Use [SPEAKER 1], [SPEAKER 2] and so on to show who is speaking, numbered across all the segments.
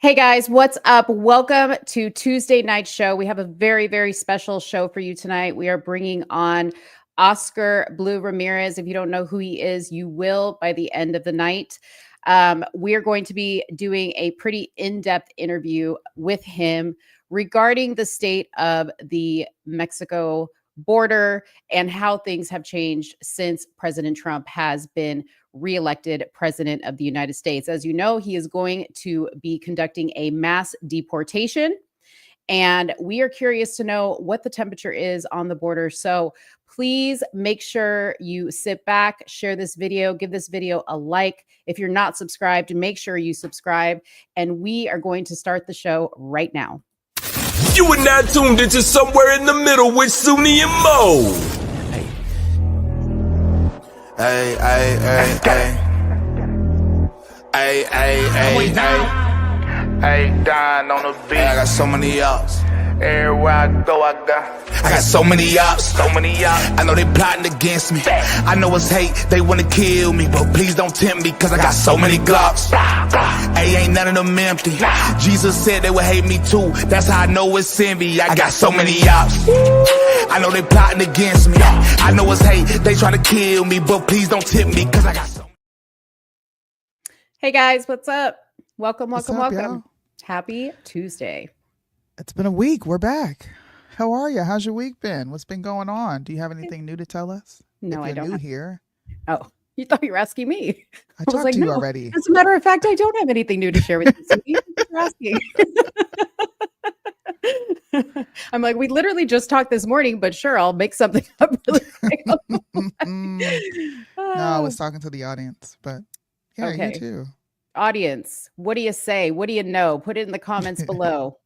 [SPEAKER 1] Hey guys, what's up? Welcome to Tuesday Night Show. We have a very, very special show for you tonight. We are bringing on Oscar Blue Ramirez. If you don't know who he is, you will by the end of the night. We are going to be doing a pretty in-depth interview with him regarding the state of the Mexico border and how things have changed since President Trump has been reelected president of the United States. As you know, he is going to be conducting a mass deportation. And we are curious to know what the temperature is on the border. So please make sure you sit back, share this video, give this video a like. If you're not subscribed, make sure you subscribe. And we are going to start the show right now.
[SPEAKER 2] You are now tuned into Somewhere in the Middle with Suni and Mo. Hey, hey, hey, hey. Hey, hey, hey, hey.
[SPEAKER 3] Hey, Don on the beat.
[SPEAKER 2] I got so many ops.
[SPEAKER 3] Everywhere I go, I
[SPEAKER 2] got so many ops.
[SPEAKER 3] so many ops.
[SPEAKER 2] I know they plotting against me. I know it's hate, they wanna kill me, but please don't tempt me, cause I got so many Glocks. Hey, ain't none of them empty. Jesus said they would hate me too. That's how I know it's envy. I got so many ops. I know they plotting against me. I know it's hate, they trying to kill me, but please don't tempt me, cause I got so.
[SPEAKER 1] Hey guys, what's up? Welcome.
[SPEAKER 4] What's up, y'all?
[SPEAKER 1] Happy Tuesday.
[SPEAKER 4] It's been a week. We're back. How are you? How's your week been? What's been going on? Do you have anything new to tell us?
[SPEAKER 1] No,
[SPEAKER 4] if you're
[SPEAKER 1] I don't.
[SPEAKER 4] New here.
[SPEAKER 1] Oh, you thought you were asking me.
[SPEAKER 4] I
[SPEAKER 1] was
[SPEAKER 4] talked
[SPEAKER 1] like,
[SPEAKER 4] to you
[SPEAKER 1] no.
[SPEAKER 4] already.
[SPEAKER 1] As a matter of fact, I don't have anything new to share with you. Thanks for asking. I'm like, we literally just talked this morning, but sure, I'll make something up really quick.
[SPEAKER 4] No, I was talking to the audience, but yeah,
[SPEAKER 1] Okay.
[SPEAKER 4] you too.
[SPEAKER 1] Audience, what do you say? What do you know? Put it in the comments below.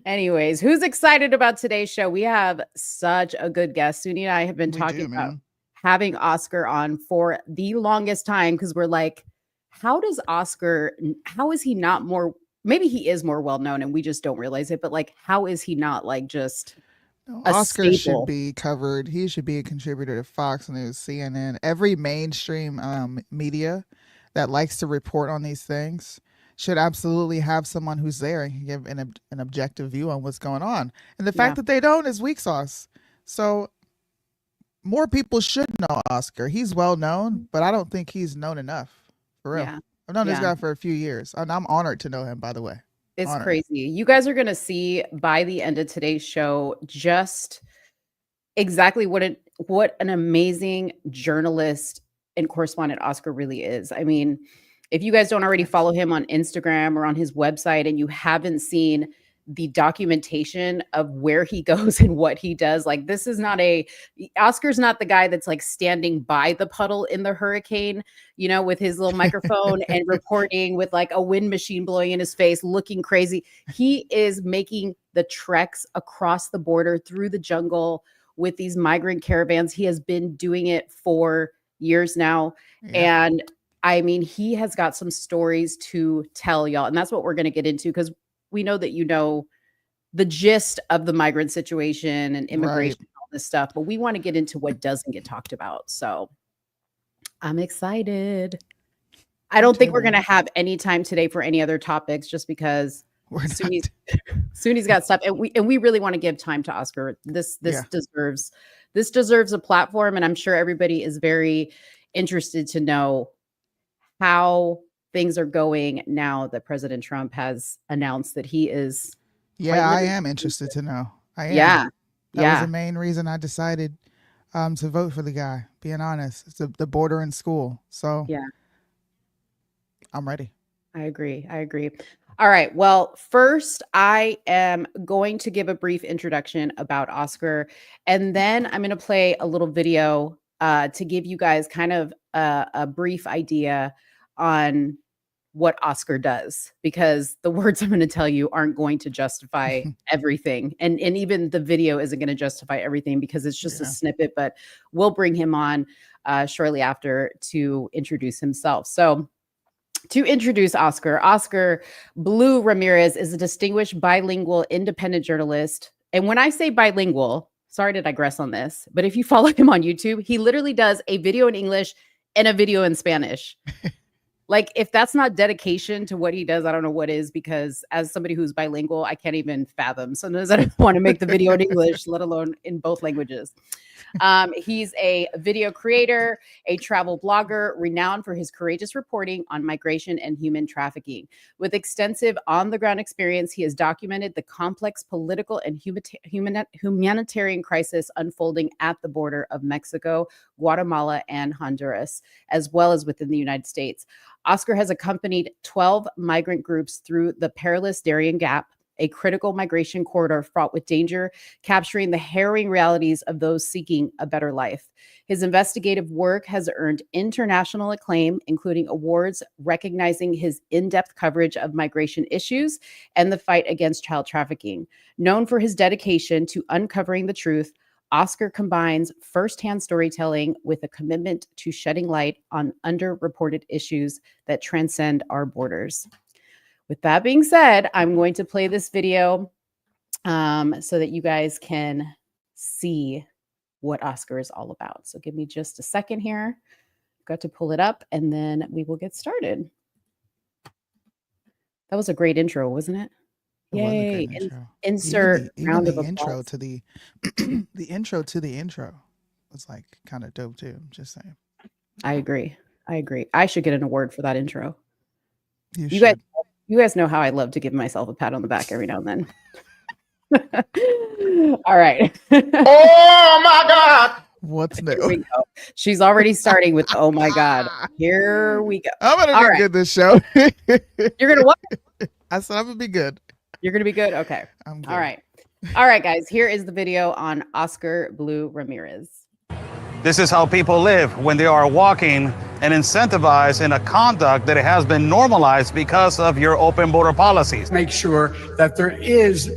[SPEAKER 1] Anyways, who's excited about today's show? We have such a good guest. Suni and I have been
[SPEAKER 4] We
[SPEAKER 1] talking
[SPEAKER 4] do,
[SPEAKER 1] about
[SPEAKER 4] man.
[SPEAKER 1] having Oscar on for the longest time because we're like, how is he not more, maybe he is more well known and we just don't realize it, but like, how is he not like just
[SPEAKER 4] No,
[SPEAKER 1] a
[SPEAKER 4] Oscar
[SPEAKER 1] staple?
[SPEAKER 4] should be covered. He should be a contributor to Fox News, CNN, every mainstream media that likes to report on these things should absolutely have someone who's there and can give an objective view on what's going on. And the fact that they don't is weak sauce. So more people should know Oscar. He's well known, but I don't think he's known enough. For real.
[SPEAKER 1] Yeah.
[SPEAKER 4] I've known this
[SPEAKER 1] Yeah.
[SPEAKER 4] guy for a few years. And I'm honored to know him, by the way.
[SPEAKER 1] It's
[SPEAKER 4] Honored.
[SPEAKER 1] crazy. You guys are going to see by the end of today's show just exactly what an amazing journalist and correspondent Oscar really is. I mean, if you guys don't already follow him on Instagram or on his website and you haven't seen the documentation of where he goes and what he does, like this is not Oscar's not the guy that's like standing by the puddle in the hurricane, you know, with his little microphone and reporting with like a wind machine blowing in his face, looking crazy. He is making the treks across the border through the jungle with these migrant caravans. He has been doing it for years now.
[SPEAKER 4] Yeah.
[SPEAKER 1] And I mean, he has got some stories to tell y'all. And that's what we're going to get into because we know that you know the gist of the migrant situation and immigration and all this stuff, but we want to get into what doesn't get talked about. So I'm excited. I don't think we're going to have any time today for any other topics just because
[SPEAKER 4] We're not.
[SPEAKER 1] Suni's got stuff and we really want to give time to Oscar. This deserves a platform, and I'm sure everybody is very interested to know how things are going now that President Trump has announced that he is.
[SPEAKER 4] Yeah, I am interested to know. I am.
[SPEAKER 1] Yeah.
[SPEAKER 4] That was the main reason I decided to vote for the guy, being honest. It's the border and school. So
[SPEAKER 1] Yeah.
[SPEAKER 4] I'm ready.
[SPEAKER 1] I agree. All right. Well, first, I am going to give a brief introduction about Oscar, and then I'm going to play a little video to give you guys kind of a brief idea on what Oscar does, because the words I'm going to tell you aren't going to justify everything. And even the video isn't going to justify everything because it's just a snippet, but we'll bring him on shortly after to introduce himself. So to introduce Oscar Blue Ramirez is a distinguished bilingual independent journalist. And when I say bilingual, sorry to digress on this, but if you follow him on YouTube, he literally does a video in English and a video in Spanish. Like, if that's not dedication to what he does, I don't know what is, because as somebody who's bilingual, I can't even fathom. Sometimes I don't want to make the video in English, let alone in both languages. He's a video creator, a travel blogger, renowned for his courageous reporting on migration and human trafficking. With extensive on-the-ground experience, he has documented the complex political and humanitarian crisis unfolding at the border of Mexico, Guatemala, and Honduras, as well as within the United States. Oscar has accompanied 12 migrant groups through the perilous Darien Gap, a critical migration corridor fraught with danger, capturing the harrowing realities of those seeking a better life. His investigative work has earned international acclaim, including awards recognizing his in-depth coverage of migration issues and the fight against child trafficking. Known for his dedication to uncovering the truth, Oscar combines firsthand storytelling with a commitment to shedding light on underreported issues that transcend our borders. With that being said, I'm going to play this video so that you guys can see what Oscar is all about. So give me just a second here. Got to pull it up and then we will get started. That was a great intro, wasn't it? Yay. Insert round of applause.
[SPEAKER 4] Intro to the the intro to the intro was like kind of dope too. Just saying.
[SPEAKER 1] I agree. I should get an award for that intro.
[SPEAKER 4] You
[SPEAKER 1] guys know how I love to give myself a pat on the back every now and then. All right.
[SPEAKER 3] Oh my God.
[SPEAKER 4] What's
[SPEAKER 1] Here
[SPEAKER 4] new?
[SPEAKER 1] we go. She's already starting with, oh my God. Here we go.
[SPEAKER 4] I'm gonna
[SPEAKER 1] All
[SPEAKER 4] be
[SPEAKER 1] right.
[SPEAKER 4] good this show.
[SPEAKER 1] You're gonna what?
[SPEAKER 4] I said I'm gonna be good.
[SPEAKER 1] You're gonna be good? Okay.
[SPEAKER 4] I'm good.
[SPEAKER 1] All right, guys. Here is the video on Oscar Blue Ramirez.
[SPEAKER 5] This is how people live when they are walking and incentivized in a conduct that has been normalized because of your open border policies.
[SPEAKER 6] Make sure that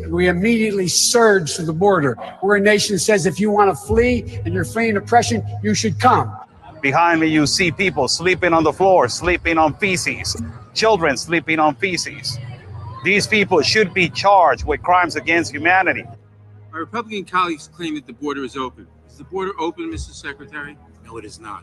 [SPEAKER 6] we immediately surge to the border. We're a nation that says if you want to flee and you're fleeing oppression, you should come.
[SPEAKER 5] Behind me, you see people sleeping on the floor, sleeping on feces, children sleeping on feces. These people should be charged with crimes against humanity.
[SPEAKER 7] My Republican colleagues claim that the border is open. Is the border open, Mr. Secretary? No, it is not.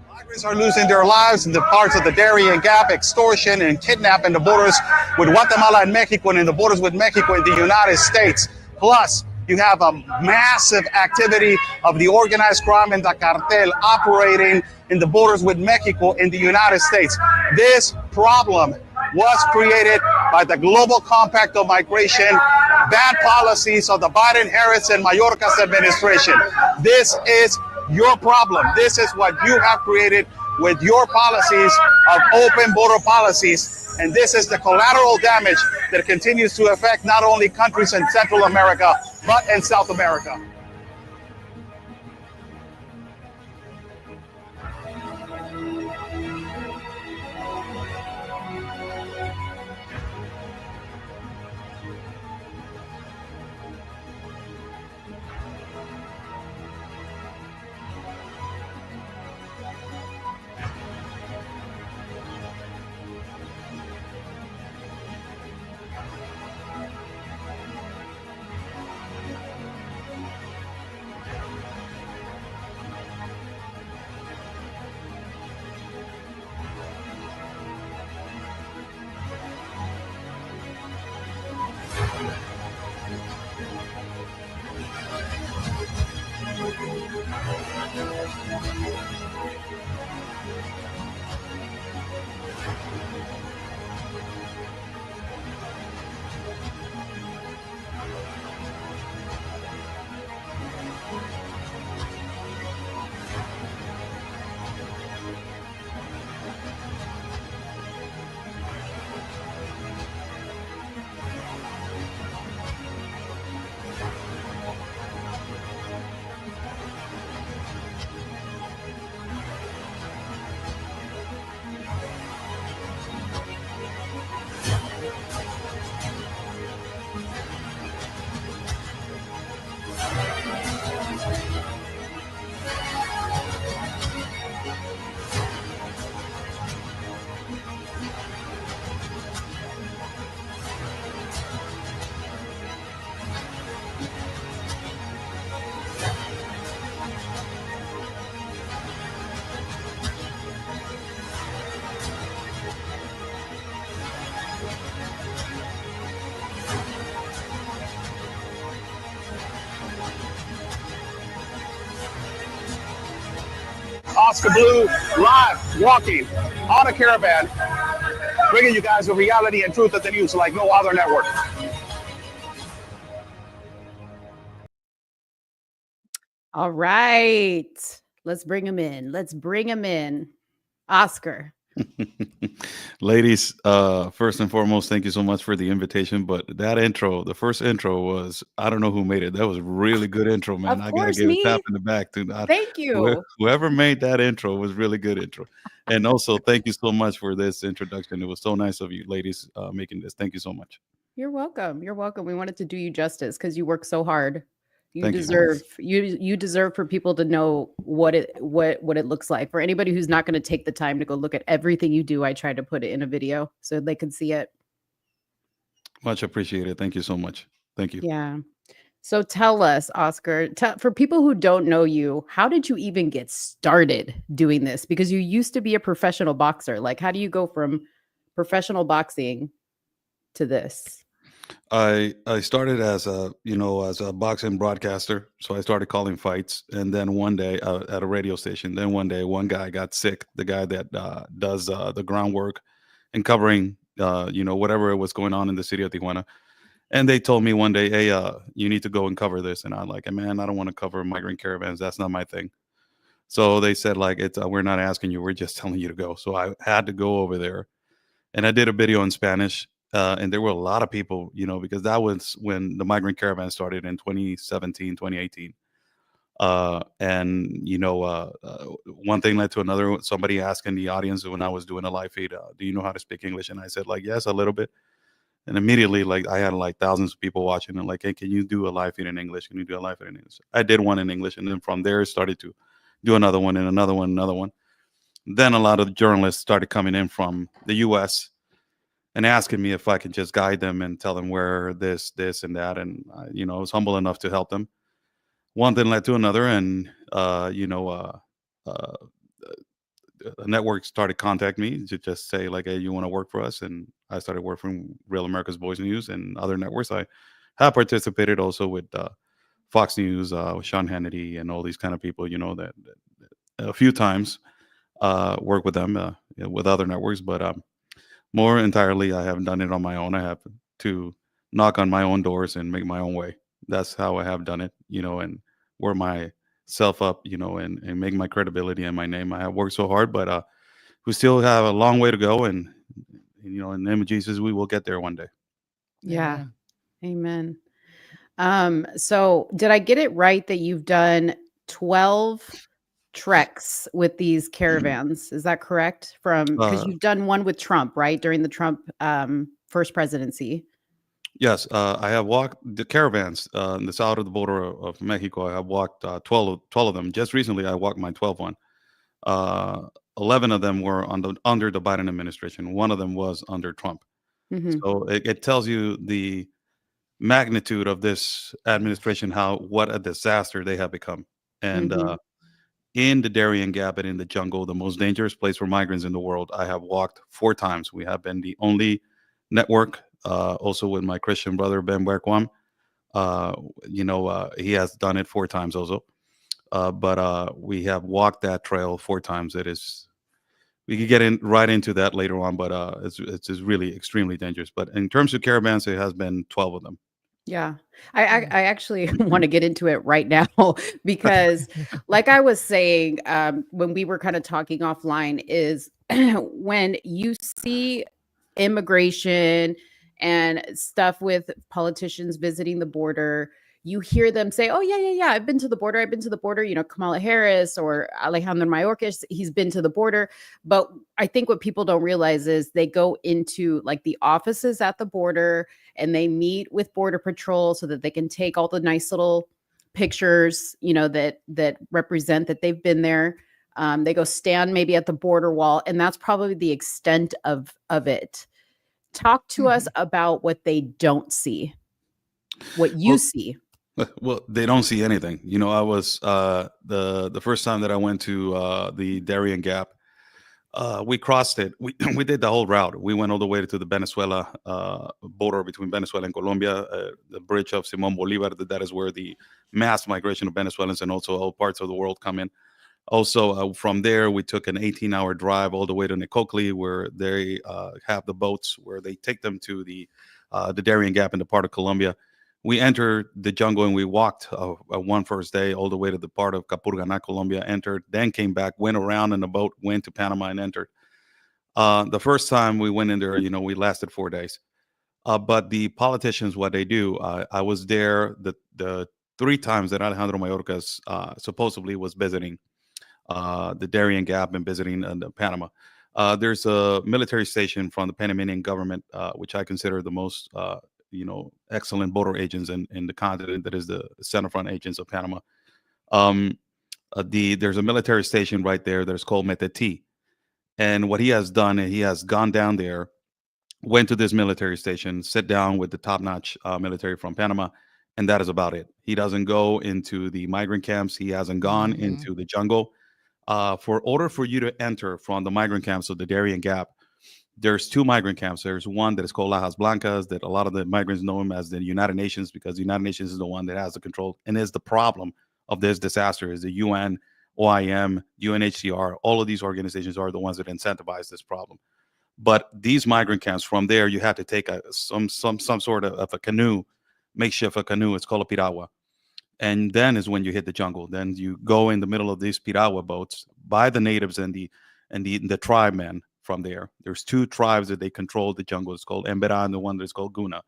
[SPEAKER 5] Migrants are losing their lives in the parts of the Darien Gap, extortion and kidnapping in the borders with Guatemala and Mexico, and in the borders with Mexico and the United States. Plus, you have a massive activity of the organized crime and the cartel operating in the borders with Mexico in the United States. This problem was created by the Global Compact on Migration, bad policies of the Biden-Harris and Mayorkas administration. This is your problem. This is what you have created with your policies of open border policies. And this is the collateral damage that continues to affect not only countries in Central America, but in South America. Oscar Blue, live, walking on a caravan, bringing you guys the reality and truth of the news like no other network.
[SPEAKER 1] All right. Let's bring him in. Let's bring him in. Oscar.
[SPEAKER 8] Ladies, first and foremost, thank you so much for the invitation. But that intro, the first intro was, I don't know who made it. That was a really good intro, man.
[SPEAKER 1] Of
[SPEAKER 8] I gotta
[SPEAKER 1] course,
[SPEAKER 8] give a
[SPEAKER 1] me.
[SPEAKER 8] tap in the back to
[SPEAKER 1] Thank you.
[SPEAKER 8] whoever made that intro was really good intro. And also, thank you so much for this introduction. It was so nice of you, ladies, making this. Thank you so much.
[SPEAKER 1] You're welcome. You're welcome. We wanted to do you justice because you work so hard. You
[SPEAKER 8] Thank you.
[SPEAKER 1] deserve you deserve for people to know what it looks like. For anybody who's not going to take the time to go look at everything you do, I try to put it in a video so they can see it.
[SPEAKER 8] Much appreciated. Thank you so much. Thank you.
[SPEAKER 1] Yeah. So tell us, Oscar, for people who don't know you, how did you even get started doing this? Because you used to be a professional boxer. Like, how do you go from professional boxing to this?
[SPEAKER 8] I started as a boxing broadcaster, so I started calling fights, and then one day at a radio station. Then one day, one guy got sick. The guy that does the groundwork and covering, whatever was going on in the city of Tijuana. And they told me one day, "Hey, you need to go and cover this." And I'm like, "Man, I don't want to cover migrant caravans. That's not my thing." So they said, like, "It's we're not asking you. We're just telling you to go." So I had to go over there, and I did a video in Spanish. And there were a lot of people, because that was when the migrant caravan started in 2017, 2018. One thing led to another. Somebody asked in the audience when I was doing a live feed, "Do you know how to speak English?" And I said, like, "Yes, a little bit." And immediately, like, I had like thousands of people watching and like, "Hey, can you do a live feed in English? Can you do a live feed in English?" I did one in English. And then from there, started to do another one and another one, another one. Then a lot of journalists started coming in from the US and asking me if I could just guide them and tell them where this, and that. And, I was humble enough to help them. One thing led to another. And, a network started contacting me to just say, like, "Hey, you want to work for us?" And I started working for Real America's Voice News and other networks. I have participated also with Fox News, with Sean Hannity and all these kind of people, that a few times work with them, with other networks. But more entirely, I haven't done it on my own. I have to knock on my own doors and make my own way. That's how I have done it, and work myself up, and make my credibility and my name. I have worked so hard, but we still have a long way to go. And, in the name of Jesus, we will get there one day.
[SPEAKER 1] Yeah. Amen. So did I get it right that you've done 12 treks with these caravans? Is that correct? Because you've done one with Trump, right? During the Trump first presidency.
[SPEAKER 8] Yes, I have walked the caravans in the south of the border of Mexico. I have walked 12 of them. Just recently, I walked my 12th one. 11 of them were under the Biden administration. One of them was under Trump.
[SPEAKER 1] Mm-hmm.
[SPEAKER 8] So it tells you the magnitude of this administration, what a disaster they have become. And in the Darien Gap and in the jungle, the most dangerous place for migrants in the world, I have walked 4 times. We have been the only network, also with my Christian brother, Ben Berquam. He has done it 4 times also. But we have walked that trail 4 times. We could get right into that later on, but it's just really extremely dangerous. But in terms of caravans, it has been 12 of them.
[SPEAKER 1] Yeah, I actually want to get into it right now because, like I was saying, when we were kind of talking offline, is when you see immigration and stuff with politicians visiting the border, you hear them say, "Oh yeah, I've been to the border. I've been to the border." Kamala Harris or Alejandro Mayorkas, he's been to the border. But I think what people don't realize is they go into like the offices at the border and they meet with Border Patrol so that they can take all the nice little pictures, that represent that they've been there. They go stand maybe at the border wall, and that's probably the extent of it. Talk to us about what they don't see, what you see.
[SPEAKER 8] Well, they don't see anything. I was the first time that I went to the Darien Gap. We crossed it. We did the whole route. We went all the way to the Venezuela border between Venezuela and Colombia, the bridge of Simón Bolívar. That is where the mass migration of Venezuelans and also all parts of the world come in. Also, from there, we took an 18-hour drive all the way to Nicocli, where they have the boats where they take them to the Darien Gap in the part of Colombia. We entered the jungle and we walked one first day all the way to the part of Capurganá, Colombia, entered, then came back, went around in a boat, went to Panama and entered. The first time we went in there, we lasted 4 days. But the politicians, what they do, I was there the 3 times that Alejandro Mayorkas supposedly was visiting the Darien Gap and visiting Panama. There's a military station from the Panamanian government, which I consider the most, excellent border agents in the continent. That is the Center Front agents of Panama. There's a military station right there that's called Meteti. And what he has done, he has gone down there, went to this military station, sit down with the top-notch military from Panama, and that is about it. He doesn't go into the migrant camps. He hasn't gone into the jungle. For order for you to enter from the migrant camps of the Darien Gap, there's 2 migrant camps. There's one that is called Lajas Blancas, that a lot of the migrants know him as the United Nations, because the United Nations is the one that has the control and is the problem of this disaster. Is the UN, OIM, UNHCR, all of these organizations are the ones that incentivize this problem. But these migrant camps, from there, you have to take some sort of a canoe, makeshift a canoe. It's called a piragua. And then is when you hit the jungle. Then you go in the middle of these piragua boats by the natives and the tribe men from there. There's 2 tribes that they control the jungle. It's called Embera and the one that's called Guna.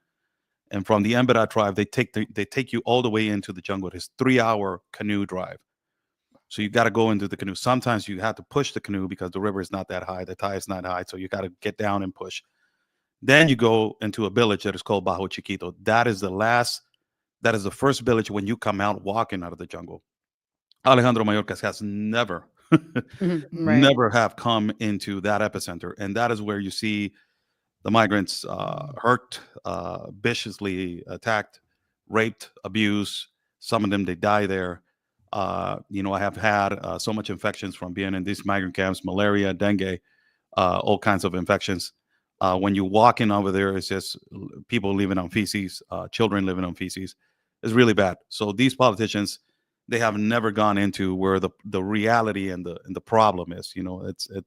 [SPEAKER 8] And from the Embera tribe, they take you all the way into the jungle. It's a 3-hour canoe drive. So you got to go into the canoe. Sometimes you have to push the canoe because the river is not that high. The tide is not high. So you got to get down and push. Then you go into a village that is called Bajo Chiquito. That is the first village when you come out walking out of the jungle. Alejandro Mayorkas has never, never have come into that epicenter. And that is where you see the migrants hurt, viciously attacked, raped, abused. Some of them, they die there. I have had so much infections from being in these migrant camps, malaria, dengue, all kinds of infections. When you walk in over there, it's just people living on feces, children living on feces. It's really bad. So these politicians, they have never gone into where the reality and the problem is.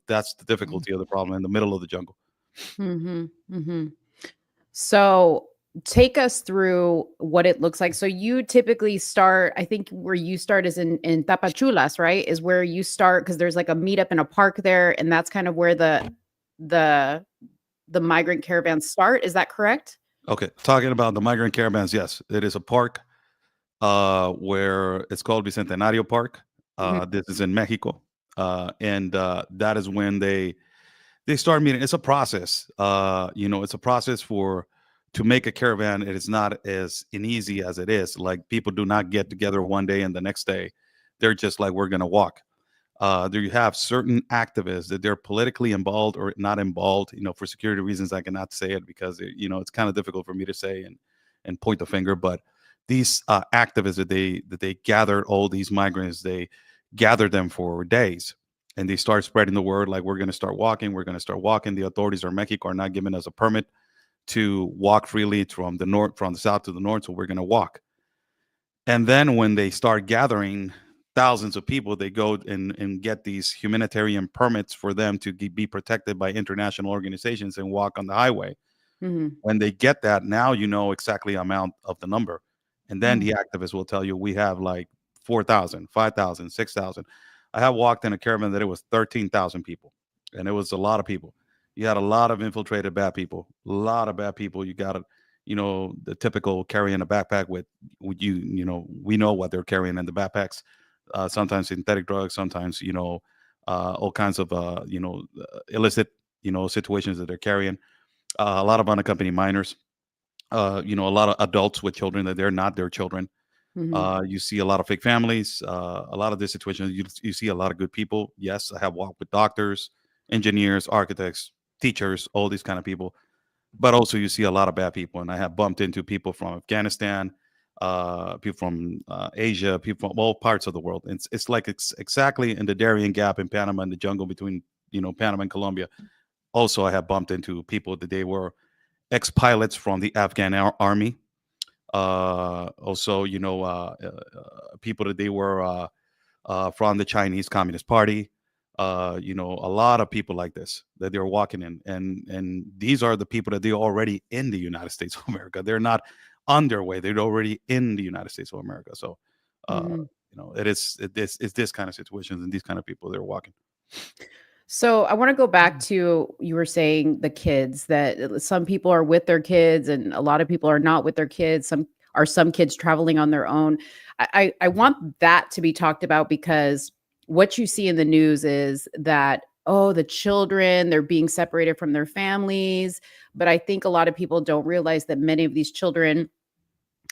[SPEAKER 8] That's the difficulty of the problem in the middle of the jungle.
[SPEAKER 1] So take us through what it looks like. So you typically start, I think where you start is in Tapachulas, right? Is where you start, because there's like a meetup in a park there, and that's kind of where the migrant caravans start. Is that correct?
[SPEAKER 8] Okay, talking about the migrant caravans, yes, it is a park where it's called Bicentenario Park. This is in Mexico, and that is when they start meeting. It's a process. It's a process to make a caravan. It is not as easy as it is. Like, people do not get together one day and the next day they're just like, we're going to walk. There you have certain activists that they're politically involved or not involved. For security reasons, I cannot say it because it's kind of difficult for me to say and point the finger. But these activists that they gathered all these migrants, they gathered them for days, and they start spreading the word like, we're going to start walking. We're going to start walking. The authorities of Mexico are not giving us a permit to walk freely from the south to the north, so we're going to walk. And then when they start gathering thousands of people, they go and get these humanitarian permits for them to be protected by international organizations and walk on the highway. When they get that, now you know exactly the amount of the number. And then the activists will tell you, we have like 4,000, 5,000, 6,000. I have walked in a caravan that it was 13,000 people, and it was a lot of people. You had a lot of infiltrated bad people, a lot of bad people. You got the typical carrying a backpack with you, we know what they're carrying in the backpacks. Sometimes synthetic drugs, sometimes, all kinds of, illicit, situations that they're carrying. A lot of unaccompanied minors, a lot of adults with children that they're not their children. You see a lot of fake families, a lot of this situation. You see a lot of good people. Yes, I have walked with doctors, engineers, architects, teachers, all these kind of people. But also you see a lot of bad people. And I have bumped into people from Afghanistan, people from Asia, people from all parts of the world. And it's like exactly in the Darien Gap in Panama, in the jungle between, Panama and Colombia. Also, I have bumped into people that they were ex-pilots from the Afghan army. Also, people that they were from the Chinese Communist Party. You know, a lot of people like this that they're walking in, and these are the people that they're already in the United States of America. They're not on their way; they're already in the United States of America. So, you know, it's this kind of situations and these kind of people they're walking.
[SPEAKER 1] So I want to go back to you were saying the kids that some people are with their kids and a lot of people are not with their kids. Some kids traveling on their own. I want that to be talked about because what you see in the news is that oh the children they're being separated from their families, but I think a lot of people don't realize that many of these children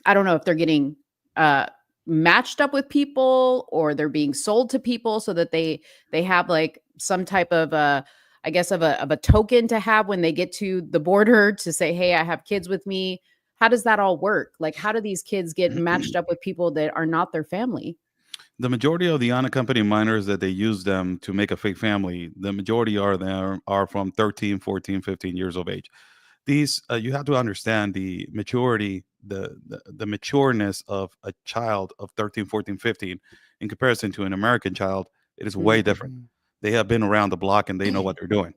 [SPEAKER 1] I don't know if they're getting uh matched up with people or they're being sold to people so that they have like some type of I guess of a token to have when they get to the border to say, "Hey, I have kids with me." How does that all work? Like how do these kids get matched up with people that are not their family?
[SPEAKER 8] The majority of the unaccompanied minors that they use them to make a fake family, the majority are there are from 13, 14, 15 years of age. These you have to understand the maturity, the matureness of a child of 13, 14, 15 in comparison to an American child. It is way different.
[SPEAKER 4] Mhm.
[SPEAKER 8] They have been around the block and they know what they're doing.
[SPEAKER 1] Right.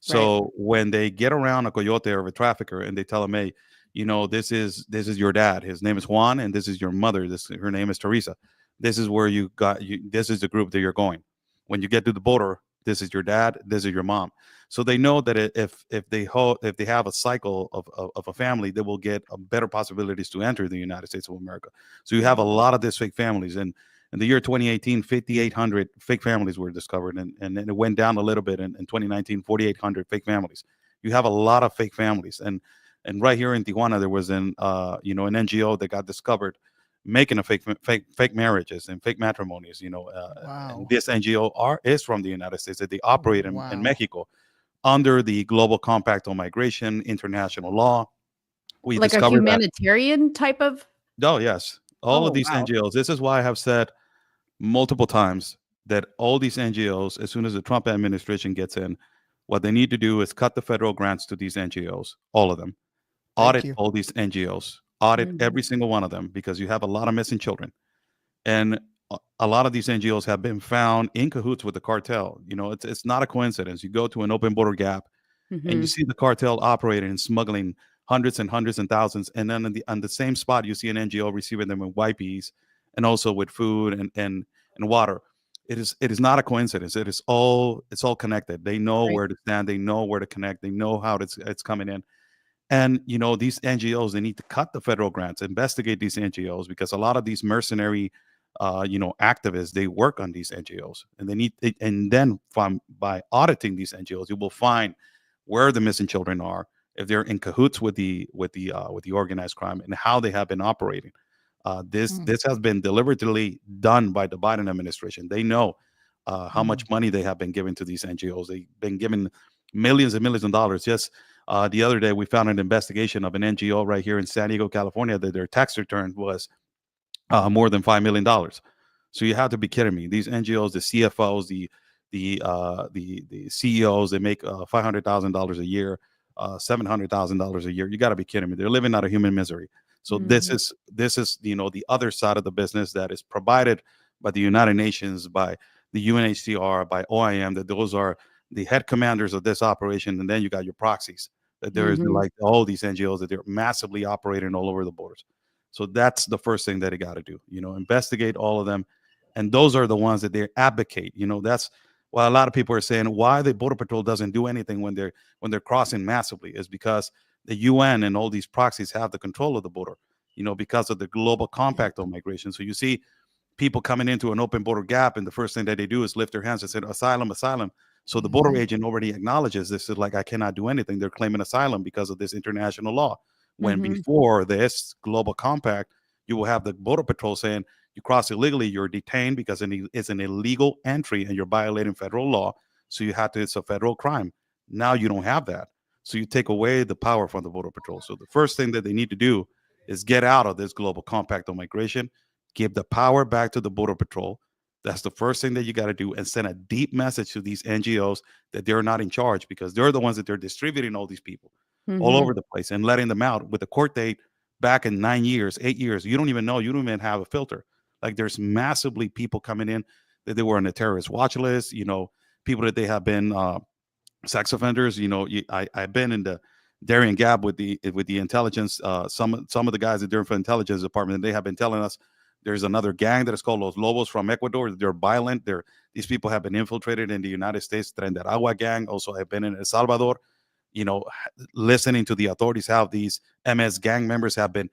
[SPEAKER 8] So when they get around a coyote or a trafficker and they tell them, "Hey, you know, this is your dad. His name is Juan, and this is your mother. This her name is Teresa. This is where you got you. This is the group that you're going. When you get to the border, this is your dad. This is your mom." So they know that if they have a cycle of a family, they will get a better possibilities to enter the United States of America. So you have a lot of these fake families, and in the year 2018, 5,800 fake families were discovered, and then it went down a little bit in 2019, 4,800 fake families. You have a lot of fake families, and right here in Tijuana, there was an you know an NGO that got discovered making a fake marriages and fake matrimonies. You know, and
[SPEAKER 4] Wow.
[SPEAKER 8] this NGO is from the United States that they operate in
[SPEAKER 4] Wow.
[SPEAKER 8] Mexico under the Global Compact on Migration, international law. We
[SPEAKER 1] Like a
[SPEAKER 8] discovered that.
[SPEAKER 1] humanitarian type of
[SPEAKER 8] Oh yes, all of
[SPEAKER 1] oh
[SPEAKER 8] these
[SPEAKER 1] wow.
[SPEAKER 8] NGOs. This is why I have said multiple times that all these NGOs, as soon as the Trump administration gets in, what they need to do is cut the federal grants to these NGOs, all of them,
[SPEAKER 4] Thank
[SPEAKER 8] audit
[SPEAKER 4] you.
[SPEAKER 8] all these NGOs, audit
[SPEAKER 1] Mhm.
[SPEAKER 8] every single one of them, because you have a lot of missing children. And a lot of these NGOs have been found in cahoots with the cartel. You know, it's not a coincidence. You go to an open border gap and you
[SPEAKER 1] Mhm.
[SPEAKER 8] see the cartel operating and smuggling hundreds and thousands, and then on the same spot you see an NGO receiving them with wipes and also with food and water. It is not a coincidence. It's all connected. They know
[SPEAKER 1] Right.
[SPEAKER 8] where to stand. They know where to connect. They know how it's coming in. And you know these NGOs, they need to cut the federal grants, investigate these NGOs, because a lot of these mercenary, you know, activists, they work on these NGOs, and and then from by auditing these NGOs, you will find where the missing children are, if they're in cahoots with the organized crime, and how they have been operating.
[SPEAKER 4] Mm,
[SPEAKER 8] This has been deliberately done by the Biden administration. They know how
[SPEAKER 4] mm.
[SPEAKER 8] much money they have been giving to these NGOs. They've been given millions and millions of dollars. Just the other day, we found an investigation of an NGO right here in San Diego, California, that their tax return was more than $5 million. So you have to be kidding me. These NGOs, the CFOs, the CEOs, they make $500,000 a year, $700,000 a year. You got to be kidding me. They're living out of human misery. So
[SPEAKER 1] Mhm.
[SPEAKER 8] this is you know the other side of the business that is provided by the United Nations, by the UNHCR, by OIM. That those are the head commanders of this operation, and then you got your proxies. That there is
[SPEAKER 1] Mhm.
[SPEAKER 8] like all these NGOs that they're massively operating all over the borders. So that's the first thing that they got to do. You know, investigate all of them, and those are the ones that they advocate. You know, that's why a lot of people are saying why the border patrol doesn't do anything when they're crossing massively is because the UN and all these proxies have the control of the border. You know, because of the global compact on migration. So you see people coming into an open border gap, and the first thing that they do is lift their hands and say, "Asylum, asylum." So the border
[SPEAKER 4] Mhm.
[SPEAKER 8] agent already acknowledges this is like, I cannot do anything. They're claiming asylum because of this international law. When
[SPEAKER 1] Mhm.
[SPEAKER 8] before this global compact, you will have the border patrol saying, you cross illegally, you're detained because it's an illegal entry and you're violating federal law. So you have to, it's a federal crime. Now you don't have that. So you take away the power from the border patrol. So the first thing that they need to do is get out of this global compact on migration, give the power back to the border patrol. That's the first thing that you got to do, and send a deep message to these NGOs that they're not in charge, because they're the ones that they're distributing all these people all
[SPEAKER 1] Mhm.
[SPEAKER 8] over the place and letting them out with a court date back in 9 years, 8 years. You don't even know. You don't even have a filter. Like there's massively people coming in. that they were on a terrorist watch list. People that they have been sex offenders. I've been in the Darien Gap with the intelligence. Some of the guys at the intelligence department, they have been telling us there's another gang that is called Los Lobos from Ecuador. They're violent. These people have been infiltrated in the United States. Tren de Aragua gang also have been in El Salvador. Listening to the authorities, how these MS gang members have been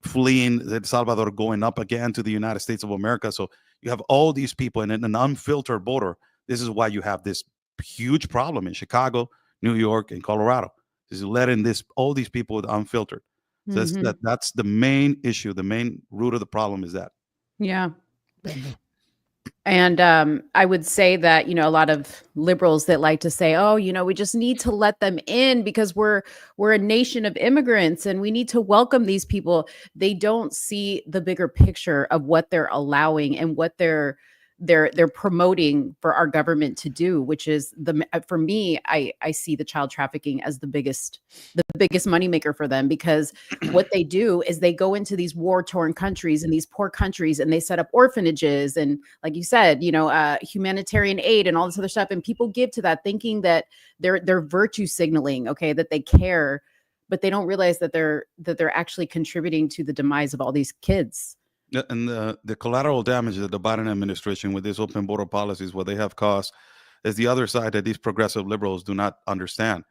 [SPEAKER 8] fleeing El Salvador, going up again to the United States of America. So you have all these people in an unfiltered border. This is why you have this huge problem in Chicago, New York, and Colorado. Is letting all these people with unfiltered. So that's the main issue. The main root of the problem is that.
[SPEAKER 1] Yeah. And I would say that, a lot of liberals that like to say, oh, we just need to let them in because we're a nation of immigrants and we need to welcome these people. They don't see the bigger picture of what they're allowing and what they're promoting for our government to do, which is for me, I see the child trafficking as the biggest moneymaker for them, because what they do is they go into these war-torn countries and these poor countries and they set up orphanages and, like you said, humanitarian aid and all this other stuff. And people give to that thinking that they're virtue signaling, okay, that they care, but they don't realize that they're actually contributing to the demise of all these kids.
[SPEAKER 8] And the collateral damage that the Biden administration with these open border policies, what they have caused, is the other side that these progressive liberals do not understand.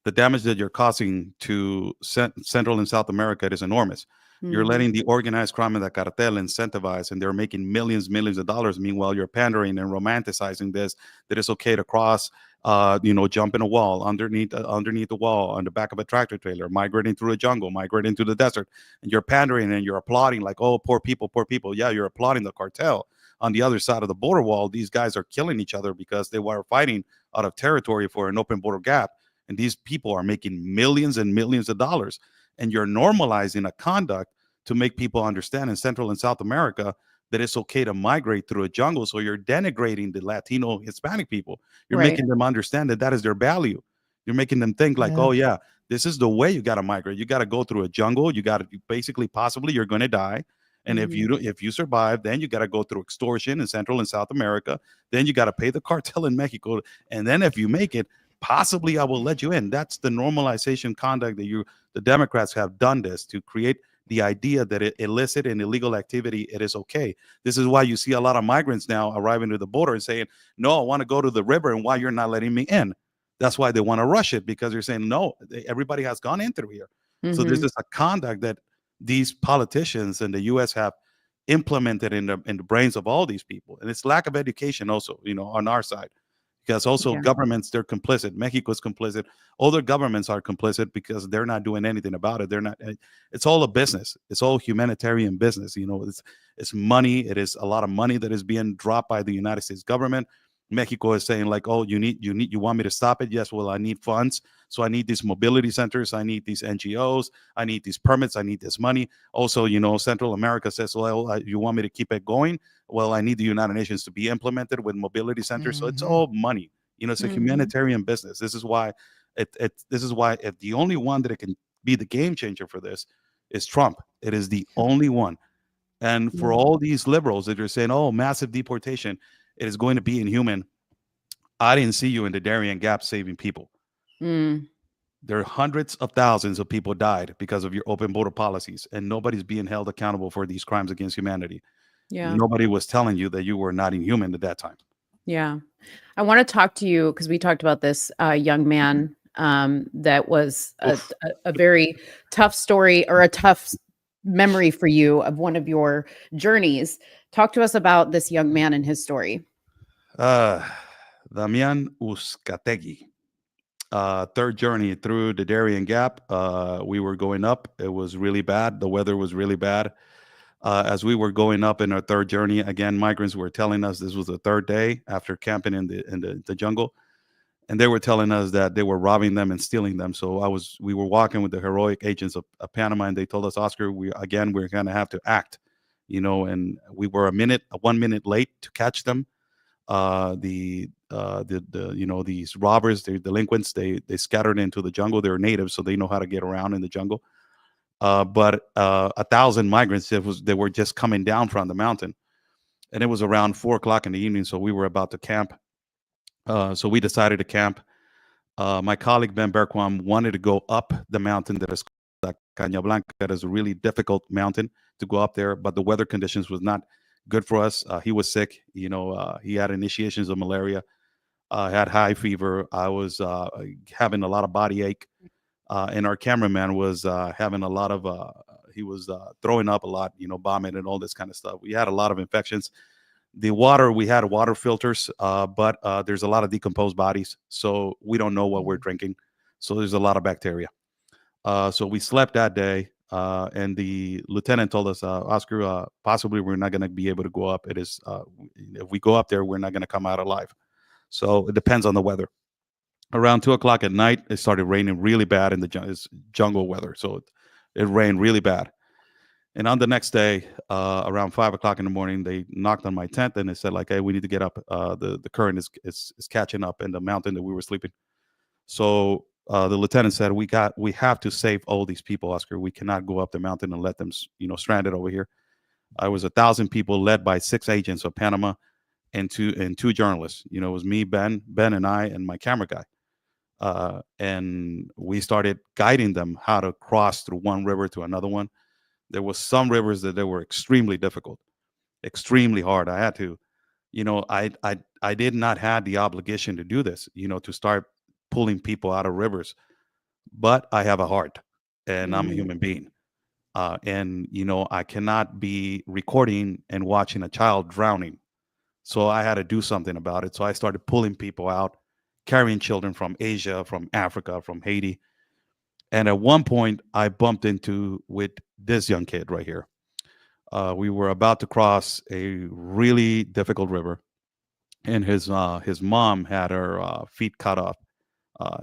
[SPEAKER 8] The damage that you're causing to Central and South America is enormous. You're letting the organized crime and the cartel incentivize, and they're making millions of dollars. Meanwhile, you're pandering and romanticizing this, that it's okay to cross, jump in a wall, underneath the wall, on the back of a tractor trailer, migrating through a jungle, migrating through the desert. And you're pandering and you're applauding like, oh, poor people, poor people. Yeah, you're applauding the cartel. On the other side of the border wall, these guys are killing each other because they were fighting out of territory for an open border gap. And these people are making millions and millions of dollars. And you're normalizing a conduct to make people understand in Central and South America that it's okay to migrate through a jungle. So you're denigrating the Latino, Hispanic people. You're making them understand that is their value. You're making them think like, oh yeah, this is the way you got to migrate. You got to go through a jungle. You got to basically, possibly, you're going to die. And if you survive, then you got to go through extortion in Central and South America. Then you got to pay the cartel in Mexico. And then if you make it, possibly I will let you in. That's the normalization conduct that the Democrats have done this to create the idea that illicit and illegal activity, it is okay. This is why you see a lot of migrants now arriving to the border and saying, no, I want to go to the river, and why you're not letting me in. That's why they want to rush it, because they're saying, no, everybody has gone in through here. So this is a conduct that these politicians in the U.S. have implemented in the brains of all these people. And it's lack of education also, on our side. Because also governments, they're complicit. Mexico is complicit. Other governments are complicit because they're not doing anything about it. They're not. It's all a business. It's all humanitarian business. It's money. It is a lot of money that is being dropped by the United States government. Mexico is saying like, oh, you want me to stop it? Yes. Well, I need funds. So I need these mobility centers. I need these NGOs. I need these permits. I need this money. Also, Central America says, well, you want me to keep it going? Well, I need the United Nations to be implemented with mobility centers. So it's all money. It's a humanitarian business. This is why if the only one that it can be the game changer for this is Trump. It is the only one. And for all these liberals that are saying, oh, massive deportation, it is going to be inhuman. I didn't see you in the Darien Gap saving people. There are hundreds of thousands of people died because of your open border policies, and nobody's being held accountable for these crimes against humanity. Yeah. Nobody was telling you that you were not inhuman at that time.
[SPEAKER 1] Yeah. I want to talk to you because we talked about this young man that was a very tough story, or a tough memory for you of one of your journeys. Talk to us about this young man and his story.
[SPEAKER 8] Damian Uzcategui. Third journey through the Darien Gap. We were going up. It was really bad. The weather was really bad. As we were going up in our third journey, again, migrants were telling us this was the third day after camping in the jungle. And they were telling us that they were robbing them and stealing them. So we were walking with the heroic agents of Panama, and they told us, Oscar, we're going to have to act, and we were 1 minute late to catch them. These robbers, the delinquents, they scattered into the jungle. They're natives, so they know how to get around in the jungle. But 1,000 migrants, they were just coming down from the mountain. and it was around 4 o'clock in the evening. So we were about to camp. So we decided to camp. My colleague Ben Berquam wanted to go up the mountain that is called Caña Blanca. That is a really difficult mountain to go up there, but the weather conditions was not good for us. He was sick. He had initiations of malaria. Had high fever. I was having a lot of body ache, and our cameraman was having a lot of. He was throwing up a lot, vomiting and all this kind of stuff. We had a lot of infections. The water, we had water filters, but there's a lot of decomposed bodies, so we don't know what we're drinking. So there's a lot of bacteria. So we slept that day, and the lieutenant told us, Oscar, possibly we're not going to be able to go up. It is, if we go up there, we're not going to come out alive. So it depends on the weather. Around 2 o'clock at night, it started raining really bad in it's jungle weather. So it rained really bad. And on the next day, around 5 o'clock in the morning, they knocked on my tent and they said, like, hey, we need to get up. The current is catching up in the mountain that we were sleeping. So the lieutenant said, we have to save all these people, Oscar. We cannot go up the mountain and let them, stranded over here. I was 1,000 people led by 6 agents of Panama and two journalists. It was me, Ben and I, and my camera guy. And we started guiding them how to cross through one river to another one. There was some rivers that they were extremely difficult, extremely hard. I had to, I did not have the obligation to do this, to start pulling people out of rivers, but I have a heart and I'm a human being. And I cannot be recording and watching a child drowning. So I had to do something about it. So I started pulling people out, carrying children from Asia, from Africa, from Haiti. And at one point, I bumped into with this young kid right here. We were about to cross a really difficult river, and his mom had her feet cut off,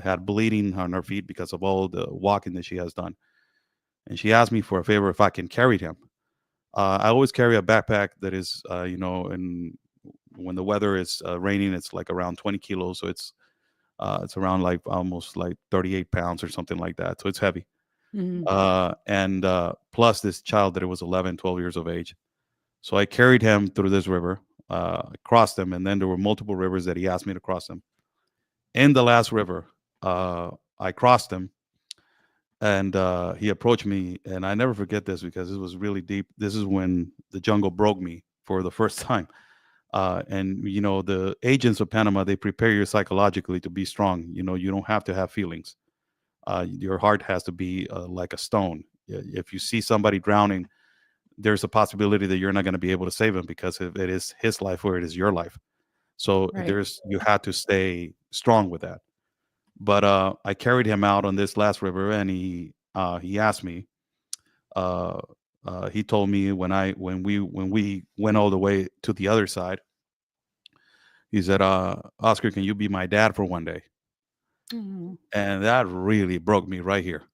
[SPEAKER 8] had bleeding on her feet because of all the walking that she has done. And she asked me for a favor if I can carry him. I always carry a backpack that is, and when the weather is raining, it's like around 20 kilos. So it's around like almost like 38 pounds or something like that. So it's heavy. And plus this child that it was 11, 12 years of age. So I carried him through this river, crossed them. And then there were multiple rivers that he asked me to cross them. In the last river, I crossed him and he approached me. And I never forget this because it was really deep. This is when the jungle broke me for the first time. And the agents of Panama, they prepare you psychologically to be strong. You don't have to have feelings. Your heart has to be like a stone. If you see somebody drowning, there's a possibility that you're not going to be able to save him because it is his life or it is your life. So you have to stay strong with that. But I carried him out on this last river, and he asked me. He told me when we went all the way to the other side, he said, Oscar, can you be my dad for one day? And that really broke me right here.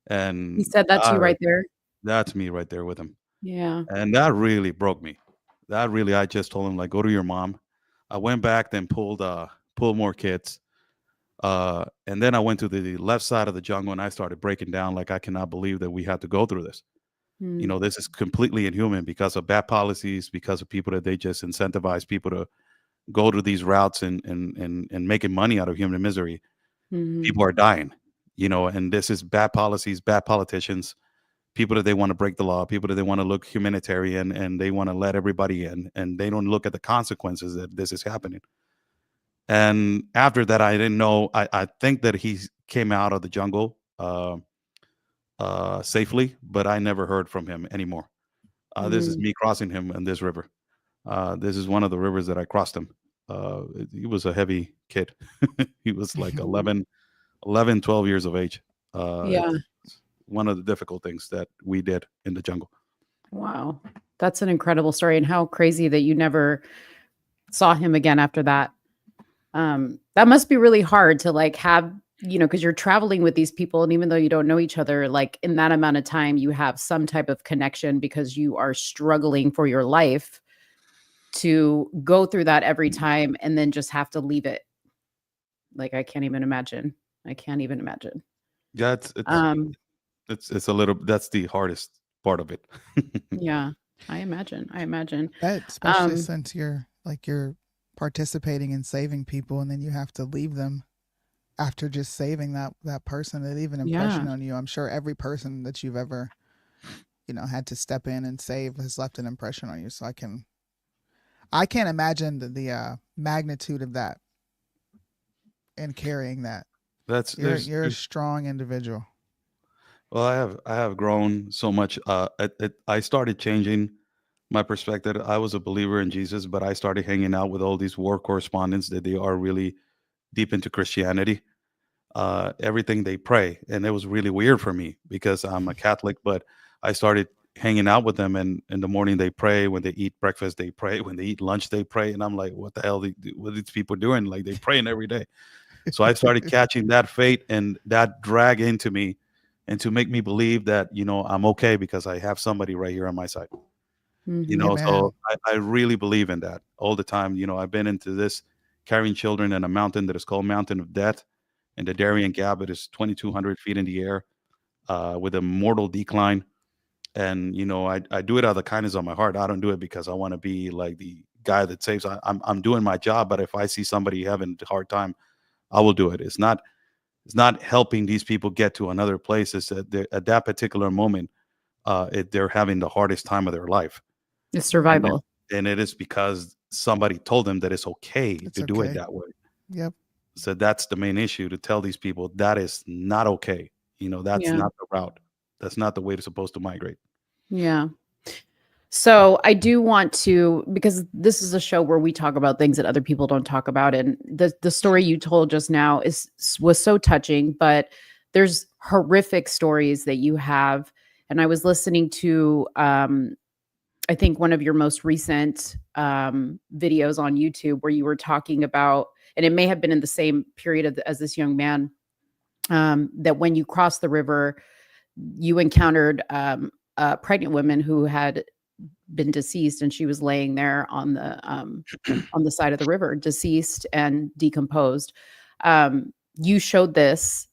[SPEAKER 8] And
[SPEAKER 1] he said that to you right there.
[SPEAKER 8] That's me right there with him.
[SPEAKER 1] Yeah.
[SPEAKER 8] And that really broke me. I just told him, like, go to your mom. I went back, then pulled more kids. And then I went to the left side of the jungle and I started breaking down. Like, I cannot believe that we had to go through this. This is completely inhuman because of bad policies, because of people that they just incentivize people to go to these routes and making money out of human misery. People are dying, and this is bad policies, bad politicians, people that they want to break the law, people that they want to look humanitarian and they want to let everybody in, and they don't look at the consequences that this is happening. And after that, I didn't know. I think that he came out of the jungle safely, but I never heard from him anymore. This is me crossing him in this river. This is one of the rivers that I crossed him. He was a heavy kid. He was like 11, 12 years of age. It's one of the difficult things that we did in the jungle.
[SPEAKER 1] Wow. That's an incredible story. And how crazy that you never saw him again after that. That must be really hard to like have, because you're traveling with these people, and even though you don't know each other, like in that amount of time, you have some type of connection because you are struggling for your life to go through that every time and then just have to leave it. Like, I can't even imagine.
[SPEAKER 8] Yeah, it's a little, that's the hardest part of it.
[SPEAKER 1] Yeah. I imagine.
[SPEAKER 4] That, especially
[SPEAKER 1] Um,
[SPEAKER 4] since you're participating in saving people, and then you have to leave them after just saving that person. It leave an
[SPEAKER 1] yeah.
[SPEAKER 4] impression on you. I'm sure every person that you've ever had to step in and save has left an impression on you. So I can't imagine the magnitude of that and carrying that.
[SPEAKER 8] That's
[SPEAKER 4] You're a strong individual.
[SPEAKER 8] Well, I have grown so much. I started changing my perspective. I was a believer in Jesus, but I started hanging out with all these war correspondents that they are really deep into Christianity. Everything they pray, and it was really weird for me because I'm a Catholic. But I started hanging out with them, and in the morning they pray. When they eat breakfast, they pray. When they eat lunch, they pray. And I'm like, what the hell? What are these people doing? Like they praying every day. So I started catching that fate and that drag into me, and to make me believe that I'm okay because I have somebody right here on my side. So
[SPEAKER 4] Amen.
[SPEAKER 8] I really believe in that all the time. I've been into this carrying children in a mountain that is called Mountain of Death, and the Darien Gap. It is 2,200 feet in the air, with a mortal decline. And I do it out of the kindness of my heart. I don't do it because I want to be like the guy that saves. I'm doing my job, but if I see somebody having a hard time, I will do it. It's not helping these people get to another place. It's that at that particular moment, they're having the hardest time of their life,
[SPEAKER 1] It's
[SPEAKER 8] and it,
[SPEAKER 1] survival.
[SPEAKER 8] and it is because somebody told them that it's okay
[SPEAKER 4] It's
[SPEAKER 8] to do it
[SPEAKER 4] okay.
[SPEAKER 8] that way.
[SPEAKER 4] Yep.
[SPEAKER 8] So that's the main issue, to tell these people that is not okay. That's
[SPEAKER 1] Yeah.
[SPEAKER 8] not the route. That's not the way to supposed to migrate.
[SPEAKER 1] Yeah. So I do want to, because this is a show where we talk about things that other people don't talk about, and the story you told just now was so touching. But there's horrific stories that you have, and I was listening to I think one of your most recent videos on YouTube where you were talking about, and it may have been in the same period as this young man, that when you crossed the river, you encountered a pregnant woman who had been deceased, and she was laying there on the side of the river, deceased and decomposed. You showed this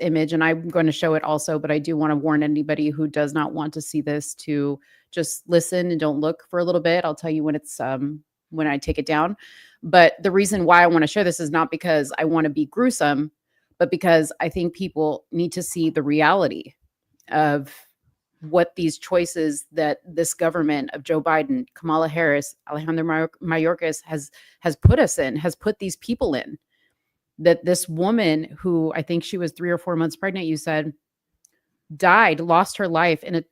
[SPEAKER 1] image, and I'm going to show it also, but I do want to warn anybody who does not want to see this to just listen and don't look for a little bit. I'll tell you when I take it down. But the reason why I want to share this is not because I want to be gruesome, but because I think people need to see the reality of what these choices that this government of Joe Biden, Kamala Harris, Alejandro Mayorkas has put us in, has put these people in. That this woman, who I think she was 3 or 4 months pregnant, you said, died, lost her life in a